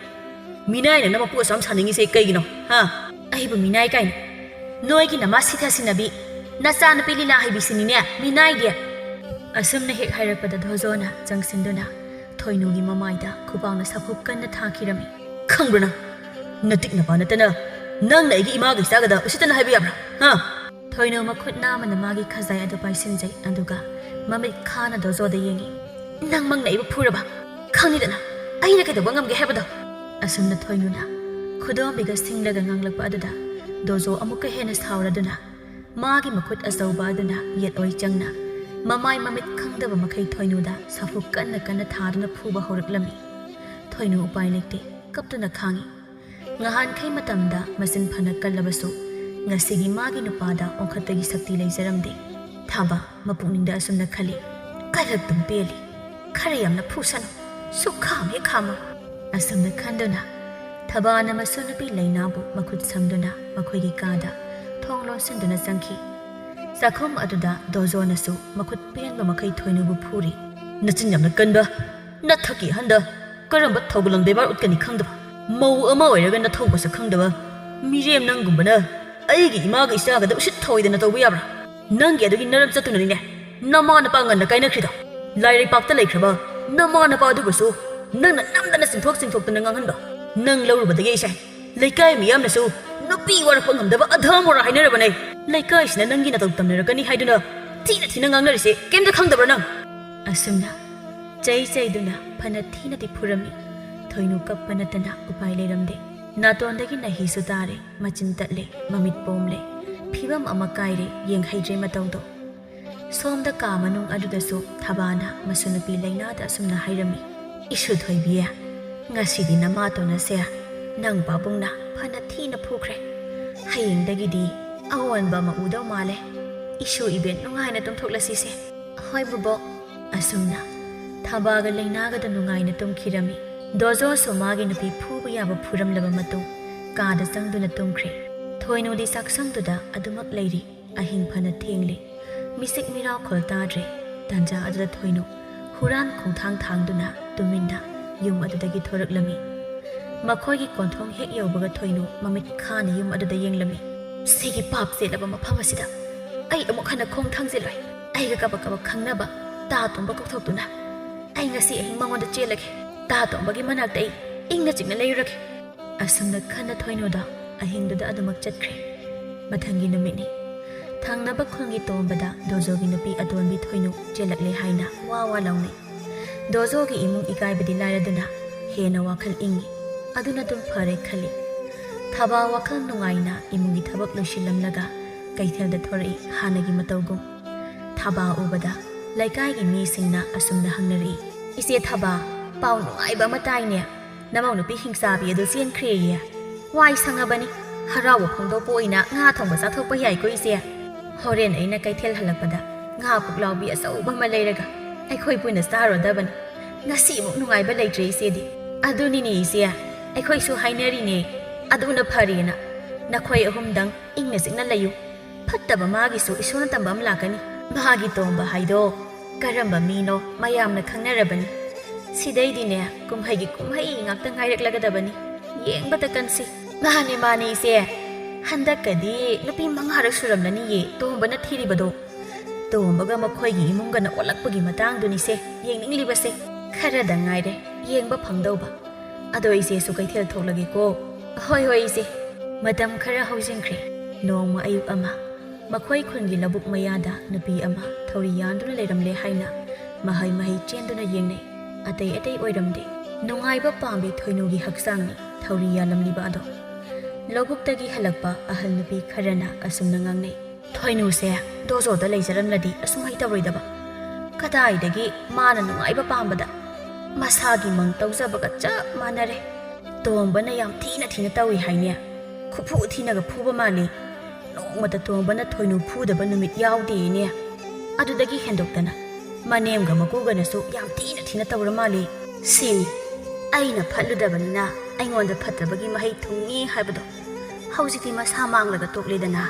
मिनायना नम पोसम सानिंगिसे कइगिनो हा अइबु मिनाय काइन नोयगी नमा सिथा सिनबी नचा नपी लीला हाइबिसिनिने मिनायगे असमना हेक हाइरपदा धोजोना जंगसिंदुना थोइनुगी ममाइदा खुबांगना सफुप कन्ना थाखिरमी खंग्रना नतिक नपा नतना नंग नैगी इमागी सागदा उसितना हाइबि याब्रा हा थोइनो मखुत नामना मागी खजाय अदु पाइसिनजै अदुगा ममित खाना दोजोदा येंगी नंग मंग नैबु फुरबा खंगिदना अइना कैदबा ngamge हेबदा असुमना थोइनुना खुदोमबिगा सिंगलगा nganglakpa अदुदा दोजो अमुका हेना सावरदुना मागी मखुत अजौबा अदुना येत ओइ चंगना ममाय ममित खंगदबा मखै थोइनुदा सफु कन्ना कन्ना थादुना फुबा हौरकलमी थोइनु उपाय लेक्ते कप्तुना खांगी ngahan khai matamda masin phana kallabasु ngasigi magi nupada onkhatagi sakti leijaramde thaba mapungninda asumna khali karaktum peli kharayamna phusan sukham he khama asumna khanduna thabana masunupi leinabu makhut samduna makhoigi kada thonglo sinduna changki sakhum aduda dojonasu makhut penba makhai thoinubu phuri nachin yamna kanba nathaki handa karamba thogulang bebar utkani khangdaba मौ अमा ओइरगा नथौबस खंगदबा मिरेम नंगुंबना अइगी इमागा इसागदा उसित थोइदना तौबा याब्रा नंगी अदुगी नरम चतुननिने नमा नपा ngana काइनख्रिदो लाइरै पाक्ता लेख्रबा नमा नपा अदुगसु नंगना नमदना सिंथोक्तना nganghando नंग लौरुबदगे इसे लेकाय मियामनसु नुपी वारपा ngamदबा अधमोरा हाइनरबने लेकायसिना नंगी नतौ तमनरकनी हाइदुना थीना थीना ngangnariसे केमदा खंगदबरा नंग असुमना चैदुना फना थीनादि फुरमी थोइनु कप्पा नतना उपाय लेरमदे ꯅꯥꯇꯣꯟꯗꯒꯤ ꯅꯥꯍꯤꯁꯨ ꯇꯥꯔꯦ, ꯃꯆꯤꯟ ꯇꯠꯂꯦ, ꯃꯃꯤꯠ ꯄꯣꯝꯂꯦ, ꯐꯤꯕꯝ ꯑꯃ ꯀꯥꯏꯔꯦ ꯌꯦꯡꯍꯩꯗ꯭ꯔꯦ ꯃꯇꯧꯗꯣ꯫ ꯁꯣꯝꯗ ꯀꯥ ꯃꯅꯨꯡ ꯑꯗꯨꯗꯁꯨ ꯊꯕꯥꯅ ꯃꯁꯨꯅꯨꯄꯤ ꯂꯩꯅꯥꯗ ꯑꯁꯨꯝꯅ ꯍꯥꯏꯔꯝꯃꯤ, "ꯏꯁꯨ ꯊꯣꯏꯕꯤ, ꯉꯁꯤꯗꯤ ꯅꯃꯥꯇꯣꯟꯅꯁꯦ ꯅꯪ ꯄꯥꯕꯨꯡꯅ ꯐꯅ ꯊꯤꯅ ꯐꯨꯈ꯭ꯔꯦ꯫ ꯍꯌꯦꯡꯗꯒꯤꯗꯤ ꯑꯑꯣꯟꯕ ꯑꯃ ꯎꯗꯧ ꯃꯥꯜꯂꯦ꯫ ꯏꯁꯨ ꯏꯕꯦꯟ ꯅꯨꯡꯉꯥꯏꯅ ꯇꯨꯝꯊꯣꯛꯂꯁꯤꯁꯦ." "ꯍꯣꯏ ꯕꯣꯕꯣꯛ." ꯑꯁꯨꯝꯅ ꯊꯕꯥꯒ ꯂꯩꯅꯥꯒꯗ ꯅꯨꯡꯉꯥꯏꯅ ꯇꯨꯝꯈꯤꯔꯝꯃꯤ꯫ ꯗꯣꯖꯣꯁꯨ ꯃꯥꯒꯤ ꯅꯨꯄꯤ ꯐꯨꯕ ꯌꯥꯕ ꯐꯨꯔꯝꯂꯕ ꯃꯇꯨꯡ ꯀꯥꯗ ꯆꯪꯗꯨꯅ ꯇꯨꯝꯈ꯭ꯔꯦ꯫ ꯊꯣꯏꯅꯨꯗꯤ ꯆꯥꯛꯁꯪꯗꯨꯗ ꯑꯗꯨꯃꯛ ꯂꯩꯔꯤ꯫ ꯑꯍꯤꯡ ꯐꯅ ꯊꯦꯡꯂꯦ, ꯃꯤꯁꯤꯛ ꯃꯤꯔꯥꯎꯈꯣꯜ ꯇꯥꯗ꯭ꯔꯦ꯫ ꯇꯥꯟꯖꯥ ꯑꯗꯨꯗ ꯊꯣꯏꯅꯨ ꯍꯨꯔꯥꯟ ꯈꯣꯡꯊꯥꯡ ꯊꯥꯡꯗꯨꯅ ꯇꯨꯃꯤꯟꯅ ꯌꯨꯝ ꯑꯗꯨꯗꯒꯤ ꯊꯣꯔꯛꯂꯝꯃꯤ꯫ ꯃꯈꯣꯏꯒꯤ ꯀꯣꯟꯊꯣꯡ ꯍꯦꯛ ꯌꯧꯕꯒ ꯊꯣꯏꯅꯨ ꯃꯃꯤꯠ ꯈꯥꯅ ꯌꯨꯝ ꯑꯗꯨꯗ ꯌꯦꯡꯂꯝꯃꯤ꯫ "ꯁꯤꯒꯤ ꯄꯥꯞ ꯆꯦꯜꯂꯕ ꯃꯐꯝ ꯑꯁꯤꯗ ꯑꯩ ꯑꯃꯨꯛ ꯍꯟꯅ ꯈꯣꯡ ꯊꯥꯡꯖꯤꯜꯂꯣꯏ꯫ ꯑꯩꯒ ꯀꯕꯛ ꯀꯕꯛ ꯈꯪꯅꯕ ꯇꯥ ꯇꯣꯝꯕ ꯀꯧꯊꯣꯛꯇꯨꯅ ꯑꯩ ꯉꯁꯤ ꯑꯍꯤꯡ ꯃꯉꯣꯟꯗ ꯆꯦꯜꯂꯒꯦ꯫ ꯇꯥ ꯇꯣꯝꯕꯒꯤ ꯃꯅꯥꯛꯇ ꯑꯩ ꯏꯪꯅ ꯆꯤꯛꯅ ꯂꯩꯔꯨꯔꯒꯦ." ꯑꯁꯨꯝꯅ ꯈꯟꯅ ꯊꯣꯏꯅꯨꯗ ꯑꯍꯤꯡꯗꯨꯗ ꯑꯗꯨꯃꯛ ꯆꯠꯈ꯭ꯔꯦ꯫ ꯃꯊꯪꯒꯤ ꯅꯨꯃꯤꯠꯅꯤ꯫ ꯊꯪꯅꯕ ꯈꯨꯜꯒꯤ ꯇꯣꯝꯕꯗ ꯗꯣꯖꯣꯒꯤ ꯅꯨꯄꯤ ꯑꯇꯣꯟꯕꯤ ꯊꯣꯏꯅꯨ ꯆꯦꯜꯂꯛꯂꯦ ꯍꯥꯏꯅ ꯋꯥ ꯋꯥ ꯂꯥꯎꯅꯩ꯫ ꯗꯣꯖꯣꯒꯤ ꯏꯃꯨꯡ ꯏꯀꯥꯏꯕꯗꯤ ꯂꯥꯏꯔꯗꯨꯅ ꯍꯦꯟꯅ ꯋꯥꯈꯜ ꯏꯪꯉꯤ꯫ ꯑꯗꯨꯅ ꯑꯗꯨꯝ ꯐꯔꯦ ꯈꯜꯂꯤ꯫ ꯊꯕꯥ ꯋꯥꯈꯜ ꯅꯨꯡꯉꯥꯏꯅ ꯏꯃꯨꯡꯒꯤ ꯊꯕꯛ ꯂꯣꯏꯁꯤꯜꯂꯝꯂꯒ ꯀꯩꯊꯦꯜꯗ ꯊꯣꯔꯛꯏ ꯍꯥꯟꯅꯒꯤ ꯃꯇꯧꯒꯨꯝ꯫ ꯊꯕꯥ ꯎꯕꯗ ꯂꯩꯀꯥꯏꯒꯤ ꯃꯤꯁꯤꯡꯅ ꯑꯁꯨꯝꯅ ꯍꯪꯅꯔꯛꯏ, "ꯏꯆꯦ ꯊꯕꯥ, ꯄꯥꯎ ꯅꯨꯡꯉꯥꯏꯕ ꯑꯃ ꯇꯥꯏꯅꯦ꯫ ꯅꯃꯧ ꯅꯨꯄꯤ ꯍꯤꯡꯆꯥꯕꯤ ꯑꯗꯨ ꯆꯦꯟꯈ꯭ꯔꯦꯌꯦ꯫ ꯋꯥꯏ ꯁꯪꯉꯕꯅꯤ, ꯍꯔꯥꯎꯕ ꯐꯣꯡꯗꯣꯛꯄ ꯑꯣꯏꯅ ꯉꯥ ꯊꯣꯡꯕ ꯆꯥꯊꯣꯛꯄ ꯌꯥꯏꯀꯣ ꯏꯆꯦ꯫ ꯍꯣꯔꯦꯟ ꯑꯩꯅ ꯀꯩꯊꯦꯜ ꯍꯜꯂꯛꯄꯗ ꯉꯥ ꯄꯨꯛꯂꯥꯎꯕꯤ ꯑꯆꯧꯕ ꯑꯃ ꯂꯩꯔꯒ ꯑꯩꯈꯣꯏ ꯄꯨꯟꯅ ꯆꯥꯔꯨꯔꯗꯕꯅꯤ꯫ ꯉꯁꯤꯃꯨꯛ ꯅꯨꯡꯉꯥꯏꯕ ꯂꯩꯇ꯭ꯔꯦ ꯏꯆꯦꯗꯤ." "ꯑꯗꯨꯅꯤꯅꯦ ꯏꯆꯦ, ꯑꯩꯈꯣꯏꯁꯨ ꯍꯥꯏꯅꯔꯤꯅꯦ, ꯑꯗꯨꯅ ꯐꯔꯦꯅ꯫ ꯅꯈꯣꯏ ꯑꯍꯨꯝꯗꯪ ꯏꯪꯅ ꯆꯤꯛꯅ ꯂꯩꯌꯨ꯫ ꯐꯠꯇꯕ ꯃꯥꯒꯤꯁꯨ ꯏꯁꯣꯔꯅ ꯇꯝꯕ ꯑꯃ ꯂꯥꯛꯀꯅꯤ꯫ ꯃꯥꯒꯤ ꯇꯣꯝꯕ ꯍꯥꯏꯗꯣ ꯀꯔꯝꯕ ꯃꯤꯅꯣ ꯃꯌꯥꯝꯅ ꯈꯪꯅꯔꯕꯅꯤ꯫ ꯁꯤꯗꯩꯗꯤꯅꯦ ꯀꯨꯝꯍꯩꯒꯤ ꯀꯨꯝꯍꯩ ꯉꯥꯛꯇ ꯉꯥꯏꯔꯛꯂꯒꯗꯕꯅꯤ꯫ ꯌꯦꯡꯕꯇ ꯀꯟꯁꯤ." "ꯃꯥꯅꯦ ꯃꯥꯅꯦ ꯏꯆꯦ, ꯍꯟꯗꯛꯀꯗꯤ ꯅꯨꯄꯤ 5ꯔꯛ ꯁꯨꯔꯝꯂꯅꯤꯌꯦ ꯇꯣꯝꯕꯅ ꯊꯤꯔꯤꯕꯗꯣ꯫ ꯇꯣꯝꯕꯒ ꯃꯈꯣꯏꯒꯤ ꯏꯃꯨꯡꯒꯅ ꯑꯣꯜꯂꯛꯄꯒꯤ ꯃꯇꯥꯡꯗꯨꯅꯤꯁꯦ ꯌꯦꯡꯅꯤꯡꯂꯤꯕꯁꯦ꯫ ꯈꯔꯗ ꯉꯥꯏꯔꯦ ꯌꯦꯡꯕ ꯐꯪꯗꯧꯕ꯫ ꯑꯗꯣ ꯏꯆꯦꯁꯨ ꯀꯩꯊꯦꯜ ꯊꯣꯛꯂꯒꯦꯀꯣ." "ꯍꯣꯏ ꯍꯣꯏ ꯏꯆꯦ." ꯃꯇꯝ ꯈꯔ ꯍꯧꯖꯤꯟꯈ꯭ꯔꯦ꯫ ꯅꯣꯡꯃ ꯑꯌꯨꯛ ꯑꯃ ꯃꯈꯣꯏ ꯈꯨꯟꯒꯤ ꯂꯧꯕꯨꯛ ꯃꯌꯥꯗ ꯅꯨꯄꯤ ꯑꯃ ꯊꯧꯔꯤ ꯌꯥꯟꯗꯨꯅ ꯂꯩꯔꯝꯂꯦ ꯍꯥꯏꯅ ꯃꯍꯩ ꯃꯍꯩ ꯆꯦꯟꯗꯨꯅ ꯌꯦꯡꯅꯩ꯫ ꯑꯇꯩ ꯑꯇꯩ ꯑꯣꯏꯔꯝꯗꯦ, ꯅꯨꯡꯉꯥꯏꯕ ꯄꯥꯝꯕꯤ ꯊꯣꯏꯅꯨꯒꯤ ꯍꯛꯆꯥꯡꯅꯤ ꯊꯧꯔꯤ ꯌꯥꯜꯂꯝꯂꯤꯕ ꯑꯗꯣ꯫ ꯂꯧꯕꯨꯛꯇꯒꯤ ꯍꯜꯂꯛꯄ ꯑꯍꯜ ꯅꯨꯄꯤ ꯈꯔꯅ ꯑꯁꯨꯝꯅ ꯉꯥꯡꯅꯩ, "ꯊꯣꯏꯅꯨꯁꯦ ꯗꯣꯖꯣꯗ ꯂꯩꯖꯔꯝꯂꯗꯤ ꯑꯁꯨꯝꯍꯩ ꯇꯧꯔꯣꯏꯗꯕ꯫ ꯀꯗꯥꯏꯗꯒꯤ ꯃꯥꯅ ꯅꯨꯡꯉꯥꯏꯕ ꯄꯥꯝꯕꯗ ꯃꯁꯥꯒꯤ ꯃꯪ ꯇꯧꯖꯕꯒ ꯆꯞ ꯃꯥꯟꯅꯔꯦ꯫ ꯇꯣꯝꯕꯅ ꯌꯥꯝ ꯊꯤꯅ ꯊꯤꯅ ꯇꯧꯏ ꯍꯥꯏꯅꯦ꯫ ꯈꯨꯐꯨ ꯊꯤꯅꯒ ꯐꯨꯕ ꯃꯥꯜꯂꯤ꯫ ꯅꯣꯡꯃꯇ ꯇꯣꯝꯕꯅ ꯊꯣꯏꯅꯨ ꯐꯨꯗꯕ ꯅꯨꯃꯤꯠ ꯌꯥꯎꯗꯦꯅꯦ꯫ ꯑꯗꯨꯗꯒꯤ ꯍꯦꯟꯗꯣꯛꯇꯅ ꯃꯅꯦꯝꯒ ꯃꯀꯨꯒꯅꯁꯨ ꯌꯥꯝ ꯊꯤꯅ ꯊꯤꯅ ꯇꯧꯔ ꯃꯥꯜꯂꯤ꯫ ꯁꯤꯅꯤ ꯑꯩꯅ ꯐꯠꯂꯨꯗꯕꯅꯤꯅ ꯑꯩꯉꯣꯟꯗ ꯐꯠꯇꯕꯒꯤ ꯃꯍꯩ ꯊꯨꯡꯉꯤ ꯍꯥꯏꯕꯗꯣ꯫ ꯍꯧꯖꯤꯛꯇꯤ ꯃꯁꯥ ꯃꯥꯡꯂꯒ ꯇꯣꯛꯂꯦꯗꯅ꯫